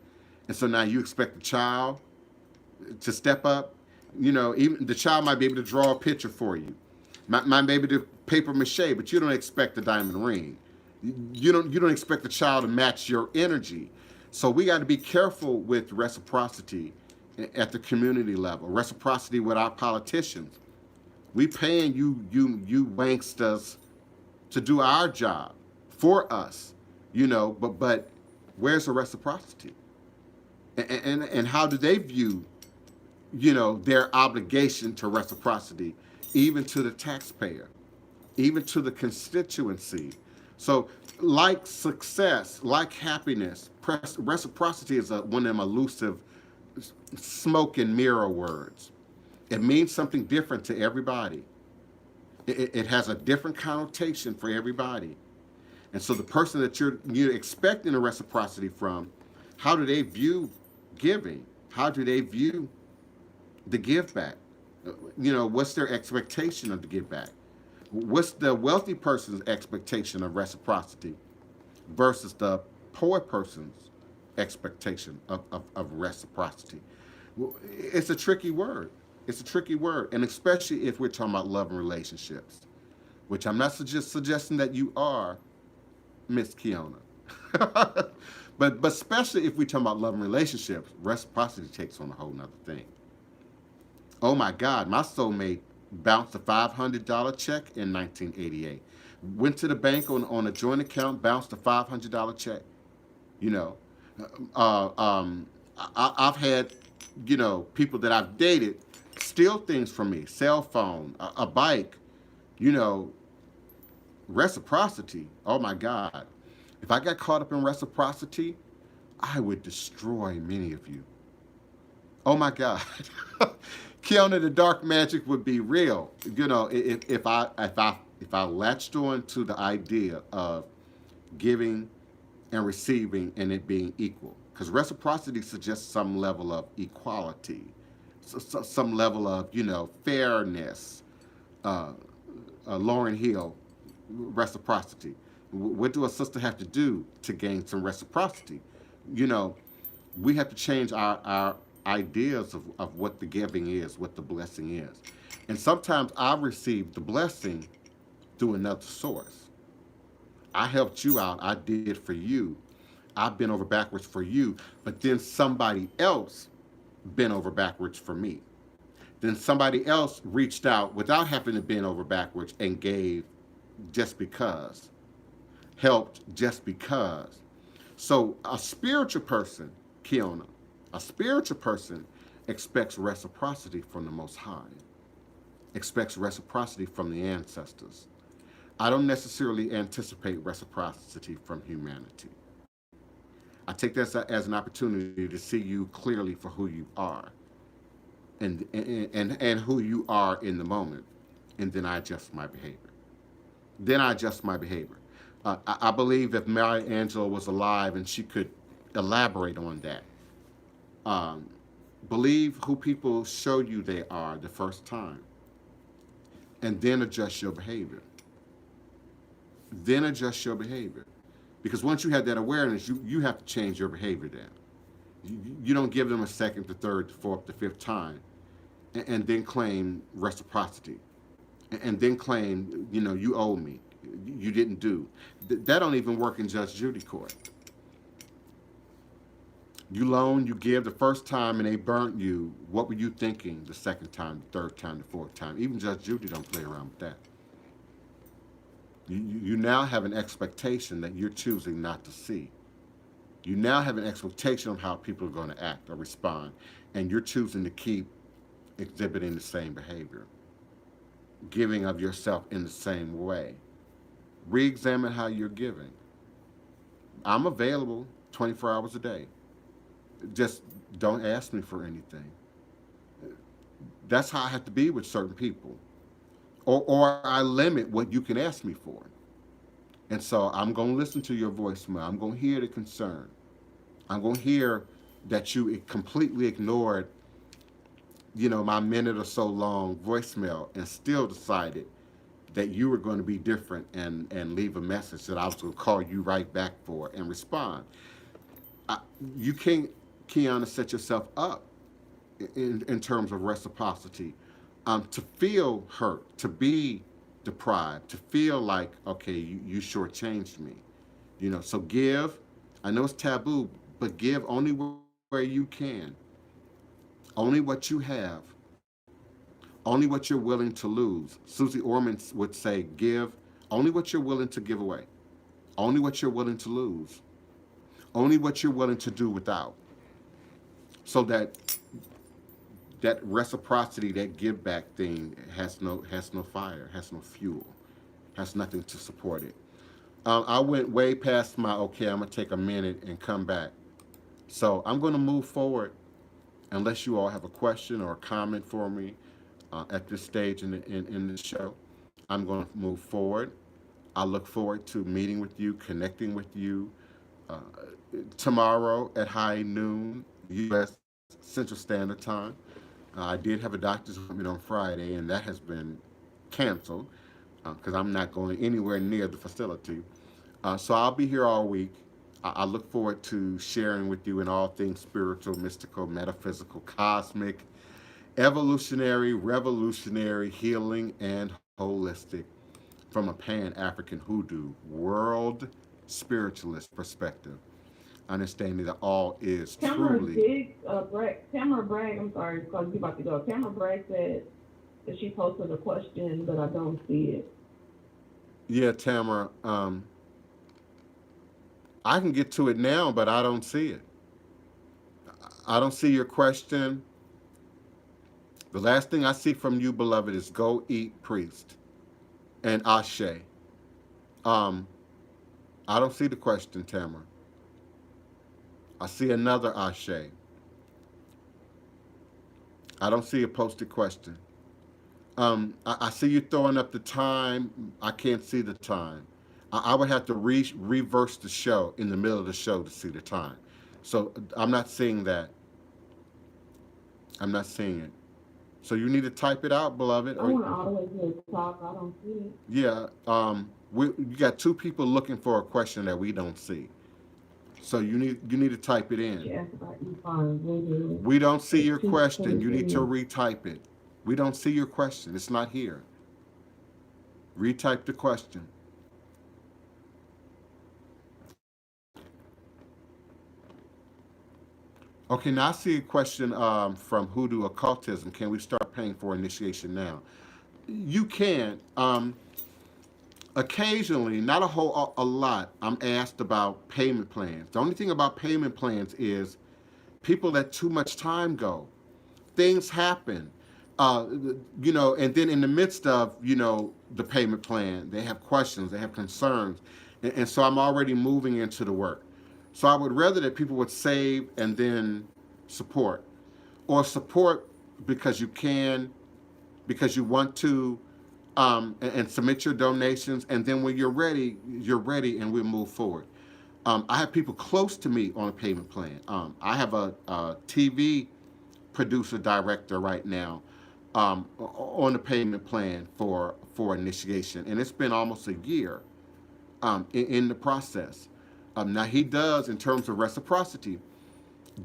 and so now you expect the child to step up. You know, even the child might be able to draw a picture for you, might be able to paper mache, but you don't expect the diamond ring. You don't expect the child to match your energy. So we got to be careful with reciprocity at the community level. Reciprocity with our politicians. We paying you wanksters to do our job for us, you know. But where's the reciprocity? And how do they view, you know, their obligation to reciprocity, even to the taxpayer, even to the constituency? So, like success, like happiness, reciprocity is one of them elusive smoke and mirror words. It means something different to everybody. It has a different connotation for everybody. And so the person that you're expecting a reciprocity from, how do they view giving? How do they view the give back? You know, what's their expectation of the give back? What's the wealthy person's expectation of reciprocity versus the poor person's expectation of reciprocity? It's a tricky word. It's a tricky word, and especially if we're talking about love and relationships, which I'm not suggesting that you are, Miss Kiona. but especially if we're talking about love and relationships, reciprocity takes on a whole nother thing. Oh my God, my soulmate bounced a $500 check in 1988. Went to the bank on a joint account, bounced a $500 check. You know, I've had, you know, people that I've dated steal things from me, cell phone, a bike, you know, reciprocity. Oh my God. If I got caught up in reciprocity, I would destroy many of you. Oh my God. Kiona, the dark magic would be real. You know, if I latched on to the idea of giving and receiving and it being equal. Because reciprocity suggests some level of equality, some level of, you know, fairness. Lauren Hill, reciprocity. What do a sister have to do to gain some reciprocity? You know, we have to change our ideas of what the giving is, what the blessing is. And sometimes I receive the blessing through another source. I helped you out. I did for you. I've been over backwards for you. But then somebody else bent over backwards for me. Then somebody else reached out without having to bend over backwards and gave just because. Helped just because. So a spiritual person, Kiona, a spiritual person expects reciprocity from the Most High, expects reciprocity from the ancestors. I don't necessarily anticipate reciprocity from humanity. I take that as an opportunity to see you clearly for who you are and who you are in the moment. And then I adjust my behavior. I believe if Maya Angelou was alive and she could elaborate on that, believe who people show you they are the first time, and then adjust your behavior. Because once you have that awareness, you have to change your behavior then. You don't give them a second, the third, the fourth, the fifth time, and then claim reciprocity, and then claim, you know, you owe me. You didn't do. That don't even work in Judge Judy court. You loan, you give the first time, and they burnt you. What were you thinking the second time, the third time, the fourth time? Even Judge Judy don't play around with that. You now have an expectation that you're choosing not to see. You now have an expectation of how people are going to act or respond, and you're choosing to keep exhibiting the same behavior, giving of yourself in the same way. Re-examine how you're giving. I'm available 24 hours a day. Just don't ask me for anything. That's how I have to be with certain people. Or I limit what you can ask me for. And so I'm going to listen to your voicemail. I'm going to hear the concern. I'm going to hear that you completely ignored, my minute or so long voicemail and still decided that you were going to be different and leave a message that I was going to call you right back for and respond. You can't, Kiana, set yourself up in terms of reciprocity, to feel hurt, to be deprived, to feel like, okay, you shortchanged me. So give. I know it's taboo, but give only where you can, only what you have, only what you're willing to lose. Susie Orman would say, give only what you're willing to give away, only what you're willing to lose, only what you're willing to do without, so that reciprocity, that give back thing has no fire, has no fuel, has nothing to support it. I went way past my okay. I'm gonna take a minute and come back. So I'm gonna move forward, unless you all have a question or a comment for me at this stage in the show. I'm gonna move forward. I look forward to meeting with you, connecting with you uh, tomorrow at high noon U.S. Central Standard Time. I did have a doctor's appointment on Friday, and that has been canceled because I'm not going anywhere near the facility. So I'll be here all week. I look forward to sharing with you in all things spiritual, mystical, metaphysical, cosmic, evolutionary, revolutionary, healing, and holistic from a Pan-African Hoodoo world spiritualist perspective, understanding that all is truly. Tamara Bragg, I'm sorry, because you about to go. Tamara Bragg said that she posted a question, but I don't see it. Yeah, Tamara, I can get to it now, but I don't see it. I don't see your question. The last thing I see from you, beloved, is go eat priest and Ashe. Um, I don't see the question, Tamara. I see another Ashe. I don't see a posted question. I see you throwing up the time. I can't see the time. I would have to reverse the show in the middle of the show to see the time. So I'm not seeing that. I'm not seeing it. So you need to type it out, beloved. I want to always hear talk. I don't see it. Yeah. You got two people looking for a question that we don't see. So you need to type it in. She asked about you find Voodoo. We don't see your question. You need to retype it. We don't see your question. It's not here. Retype the question. Okay, now I see a question from Hoodoo Occultism. Can we start paying for initiation now? You can. Occasionally, not a lot, I'm asked about payment plans. The only thing about payment plans is people let too much time go. Things happen. And then in the midst of, the payment plan, they have questions, they have concerns. And so I'm already moving into the work. So I would rather that people would save and then support, or support because you can, because you want to, and submit your donations. And then when you're ready, and we'll move forward. I have people close to me on a payment plan. I have a TV producer director right now on the payment plan for initiation, and it's been almost a year in the process. Now he does, in terms of reciprocity,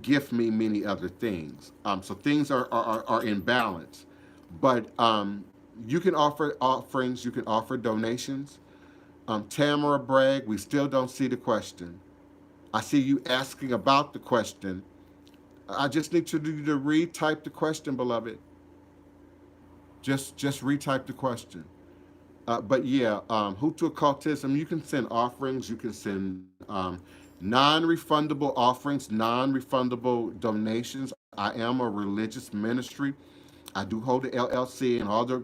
gift me many other things. So things are in balance, but you can offer offerings, you can offer donations. Tamara Bragg, we still don't see the question. I see you asking about the question. I just need you to retype the question, beloved. Just retype the question. But yeah, Hutu occultism, you can send offerings, you can send non-refundable offerings, non-refundable donations. I am a religious ministry. I do hold the LLC and all the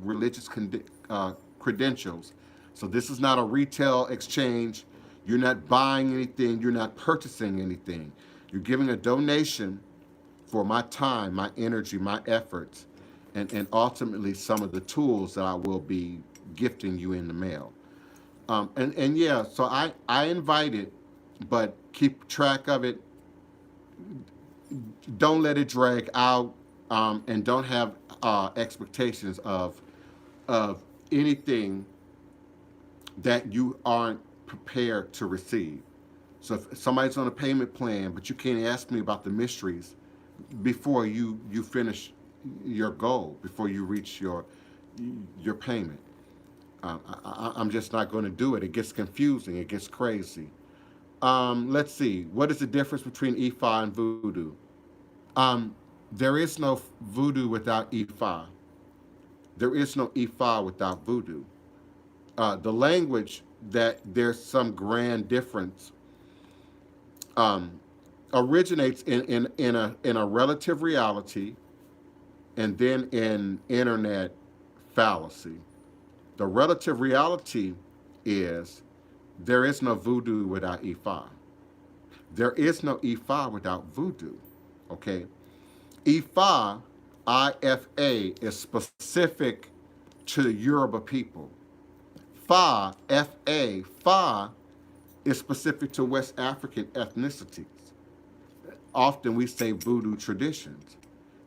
religious credentials. So this is not a retail exchange. You're not buying anything. You're not purchasing anything. You're giving a donation for my time, my energy, my efforts, and ultimately some of the tools that I will be gifting you in the mail. And yeah, so I invite it, but keep track of it. Don't let it drag out, and don't have expectations of anything that you aren't prepared to receive. So if somebody's on a payment plan, but you can't ask me about the mysteries before you finish your goal, before you reach your payment. I'm just not going to do it. It gets confusing. It gets crazy. Let's see. What is the difference between Ifa and Voodoo? There is no Voodoo without Ifa. There is no Ifa without Voodoo. The language that there's some grand difference um, originates in a relative reality and then in internet fallacy. The relative reality is there is no voodoo without Ifa. There is no Ifa without voodoo. Okay? Ifa, IFA, is specific to the Yoruba people. Fa is specific to West African ethnicities. Often we say voodoo traditions.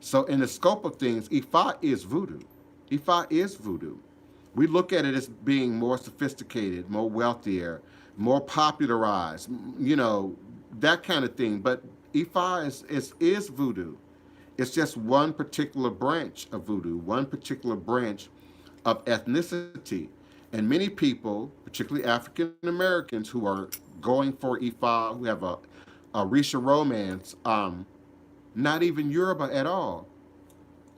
So in the scope of things, Ifa is voodoo. Ifa is voodoo. We look at it as being more sophisticated, more wealthier, more popularized, that kind of thing. But Ifa is voodoo. It's just one particular branch of voodoo, one particular branch of ethnicity. And many people, particularly African Americans who are going for Ifa, who have a Risha romance, not even Yoruba at all,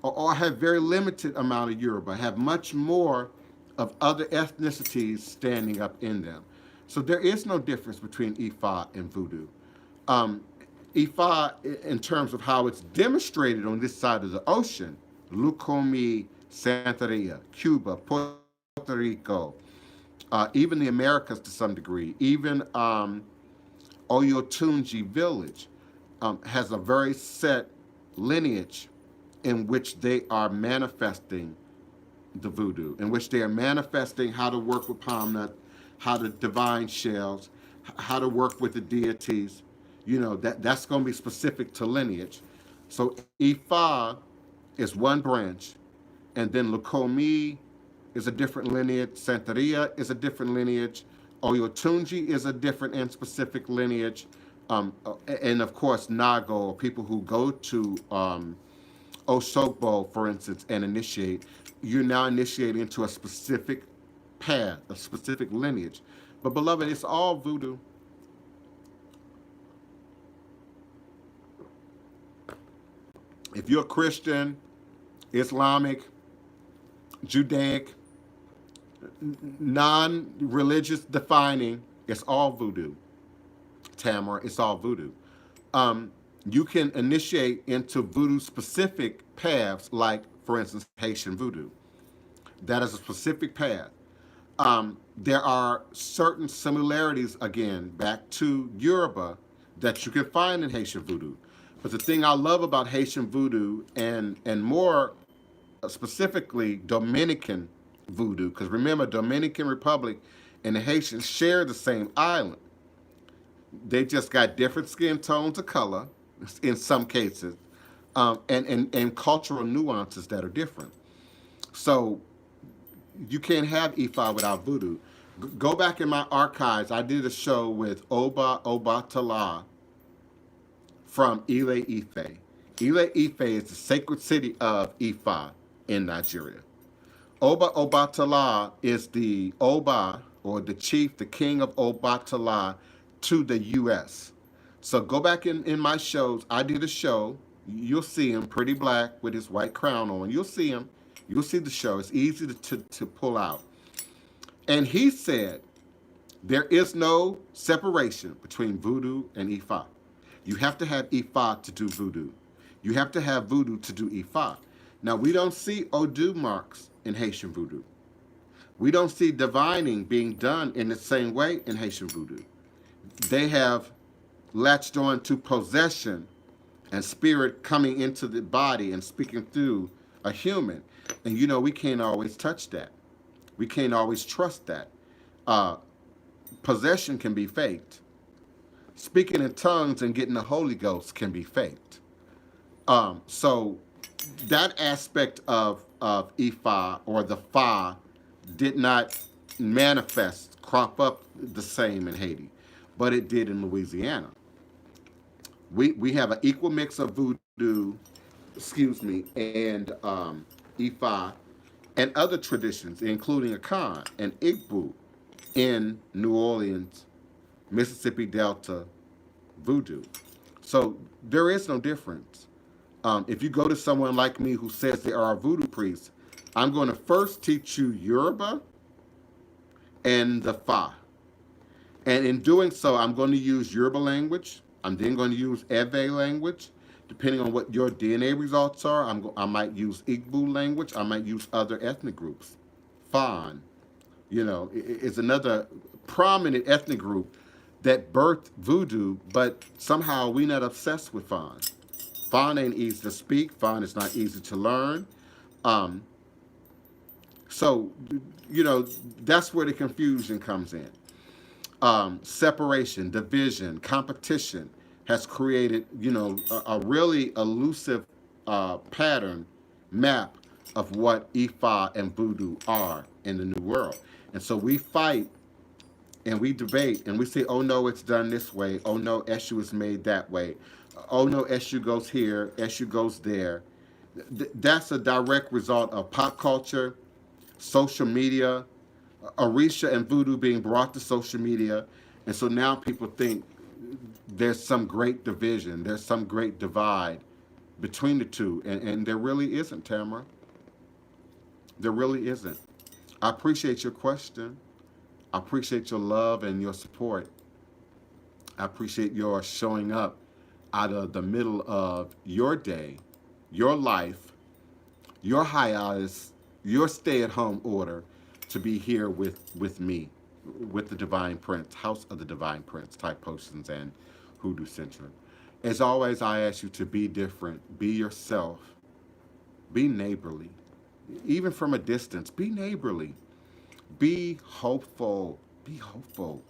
or have very limited amount of Yoruba, have much more of other ethnicities standing up in them. So there is no difference between Ifa and Voodoo. Ifa, in terms of how it's demonstrated on this side of the ocean, Lucomi, Santeria, Cuba, Puerto Rico, even the Americas to some degree, even Oyotunji village has a very set lineage in which they are manifesting the voodoo, in which they are manifesting how to work with palm nut, how to divine shells, how to work with the deities. That's going to be specific to lineage. So Ifa is one branch, and then Lukomi is a different lineage, Santeria is a different lineage, Oyotunji is a different and specific lineage, and of course Nago, people who go to Osogbo, for instance, and initiate, you're now initiating into a specific path, a specific lineage. But beloved, it's all voodoo. If you're Christian, Islamic, Judaic, non-religious defining, it's all voodoo. Tamara, it's all voodoo. You can initiate into voodoo-specific paths, like, for instance, Haitian voodoo. That is a specific path. There are certain similarities, again, back to Yoruba, that you can find in Haitian voodoo. But the thing I love about Haitian voodoo, and more specifically Dominican voodoo, because remember, Dominican Republic and the Haitians share the same island. They just got different skin tones of color in some cases, and cultural nuances that are different. So you can't have Ifa without voodoo. Go back in my archives. I did a show with Oba Obatala from Ile Ife. Ile Ife is the sacred city of Ifa in Nigeria. Oba Obatala is the Oba, or the chief, the king of Obatala to the U.S. So go back in my shows. I did a show. You'll see him, pretty black with his white crown on. You'll see him. You'll see the show. It's easy to pull out. And he said, there is no separation between voodoo and Ifa. You have to have Ifa to do voodoo. You have to have voodoo to do Ifa. Now, we don't see Odu marks in Haitian voodoo. We don't see divining being done in the same way in Haitian voodoo. They have latched on to possession and spirit coming into the body and speaking through a human. And we can't always touch that. We can't always trust that. Uh, Possession can be faked. Speaking in tongues and getting the Holy Ghost can be faked. So that aspect of Ifa or the Fa did not manifest, crop up the same in Haiti, but it did in Louisiana. We have an equal mix of voodoo, and Ifa and other traditions, including Akan and Igbo in New Orleans, Mississippi Delta voodoo. So there is no difference. If you go to someone like me who says they are a voodoo priest, I'm going to first teach you Yoruba and the Fa. And in doing so, I'm going to use Yoruba language. I'm then going to use Ewe language. Depending on what your DNA results are, I might use Igbo language. I might use other ethnic groups. Fan, is another prominent ethnic group that birthed voodoo, but somehow we're not obsessed with Fan. Fan ain't easy to speak. Fan is not easy to learn. Um, so, that's where the confusion comes in. Separation, division, competition has created, a really elusive pattern, map of what Ifa and voodoo are in the New World. And so we fight and we debate and we say, oh no, it's done this way. Oh no, Eshu is made that way. Oh no, Eshu goes here, Eshu goes there. That's a direct result of pop culture, social media, Orisha and voodoo being brought to social media. And so now people think there's some great division, there's some great divide between the two. And there really isn't, Tamara. There really isn't. I appreciate your question. I appreciate your love and your support. I appreciate your showing up out of the middle of your day, your life, your hiatus, your stay-at-home order to be here with me, with the Divine Prince, House of the Divine Prince, Type Potions and Hoodoo Center. As always, I ask you to be different, be yourself, be neighborly. Even from a distance, be neighborly. Be hopeful. Be hopeful.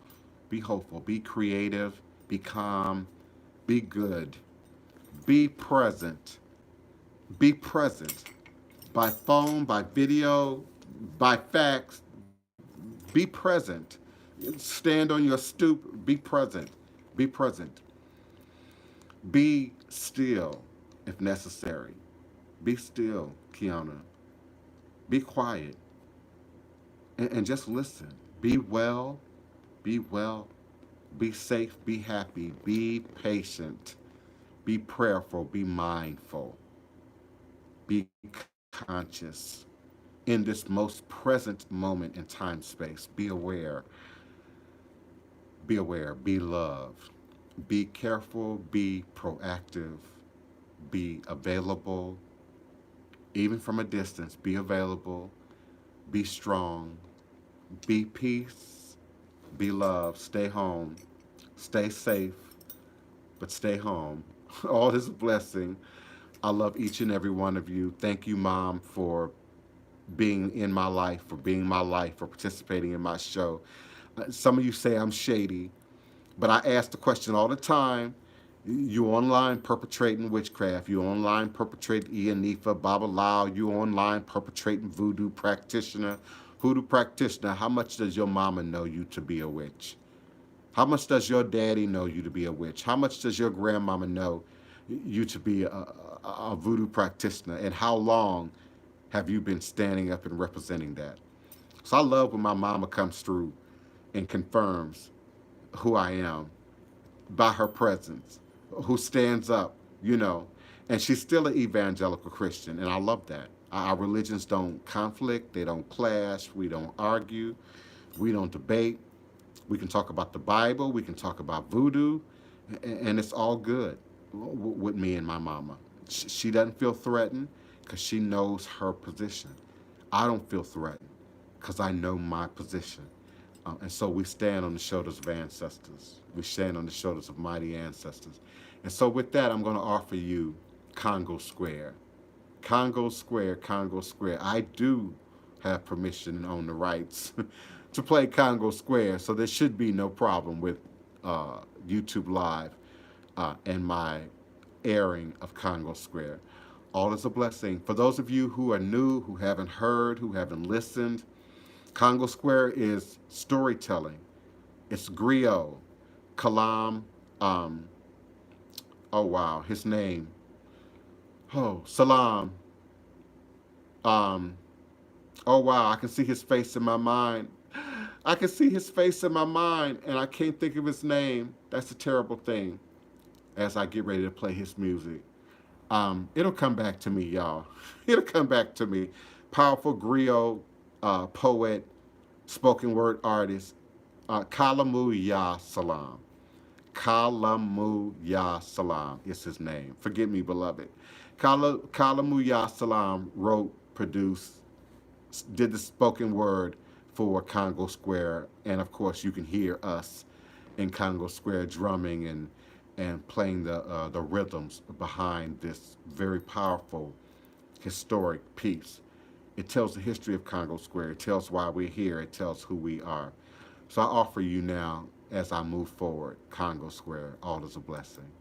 Be hopeful. Be creative. Be calm. Be good. Be present. Be present. By phone, by video, by fax. Be present. Stand on your stoop. Be present. Be present. Be still if necessary. Be still, Kiana. Be quiet. And just listen. Be well. Be well. Be safe. Be happy. Be patient. Be prayerful. Be mindful. Be conscious in this most present moment in time space. Be aware. Be aware. Be loved. Be careful. Be proactive. Be available. Even from a distance, be available. Be strong. Be peace. Be love. Stay home. Stay safe. But stay home. All is a blessing. I love each and every one of you. Thank you, Mom, for being in my life, for being my life, for participating in my show. Some of you say I'm shady, but I ask the question all the time. You online perpetrating witchcraft. You online perpetrating Ianifa, Babalao. You online perpetrating voodoo practitioner. Hoodoo practitioner, how much does your mama know you to be a witch? How much does your daddy know you to be a witch? How much does your grandmama know you to be a voodoo practitioner? And how long have you been standing up and representing that? So I love when my mama comes through and confirms who I am by her presence, who stands up, and she's still an evangelical Christian, and I love that. Our religions don't conflict, they don't clash, we don't argue. We don't debate. We can talk about the Bible. We can talk about voodoo, and it's all good with me and my mama. She doesn't feel threatened because she knows her position. I don't feel threatened because I know my position. And so we stand on the shoulders of ancestors. We stand on the shoulders of mighty ancestors. And so with that, I'm going to offer you Congo Square. Congo Square, Congo Square. I do have permission and own the rights to play Congo Square, so there should be no problem with YouTube Live and my airing of Congo Square. All is a blessing. For those of you who are new, who haven't heard, who haven't listened, Congo Square is storytelling. It's griot. Kalam, oh wow, his name. Oh, Salam. Oh wow, I can see his face in my mind. I can see his face in my mind, and I can't think of his name. That's a terrible thing as I get ready to play his music. It'll come back to me, y'all. It'll come back to me. Powerful griot poet, spoken word artist, Kalamu Ya Salam. Kalamu Ya Salam is his name. Forgive me, beloved. Kalamu Ya Salam wrote, produced, did the spoken word for Congo Square, and of course you can hear us in Congo Square drumming and playing the rhythms behind this very powerful historic piece. It tells the history of Congo Square. It tells why we're here. It tells who we are. So I offer you now, as I move forward, Congo Square. All is a blessing.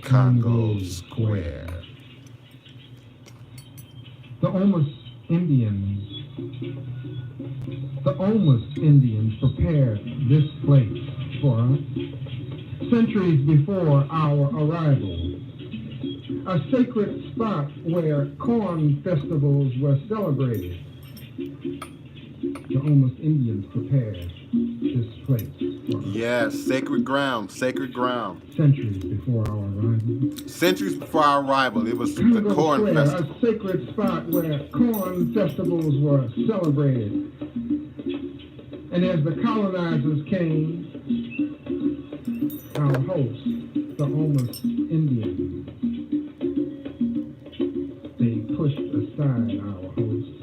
Congo Square. The Omus Indians prepared this place for us centuries before our arrival. A sacred spot where corn festivals were celebrated. The Omus Indians prepared this place for us. Yes, sacred ground, sacred ground. Centuries before our arrival. Centuries before our arrival, it was the Congo corn Square, festival. a sacred spot where corn festivals were celebrated. And as the colonizers came, our hosts, the Omus Indians, they pushed aside our hosts.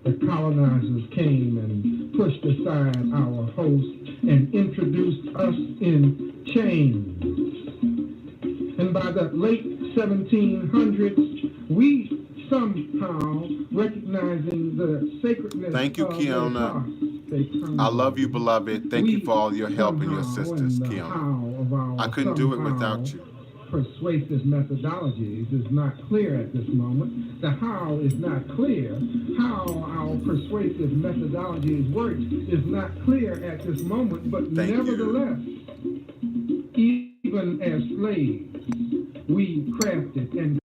The colonizers came and pushed aside our hosts and introduced us in chains. And by the late 1700s, we somehow, recognizing the sacredness Thank you, of Kiona. their past, they I love you, beloved. Thank you for all your help and your somehow, assistance, in the Kiona. how of our I couldn't do it somehow without you. Persuasive methodologies is not clear at this moment. The how is not clear. How our persuasive methodologies work is not clear at this moment, but Thank nevertheless, even as slaves, we crafted and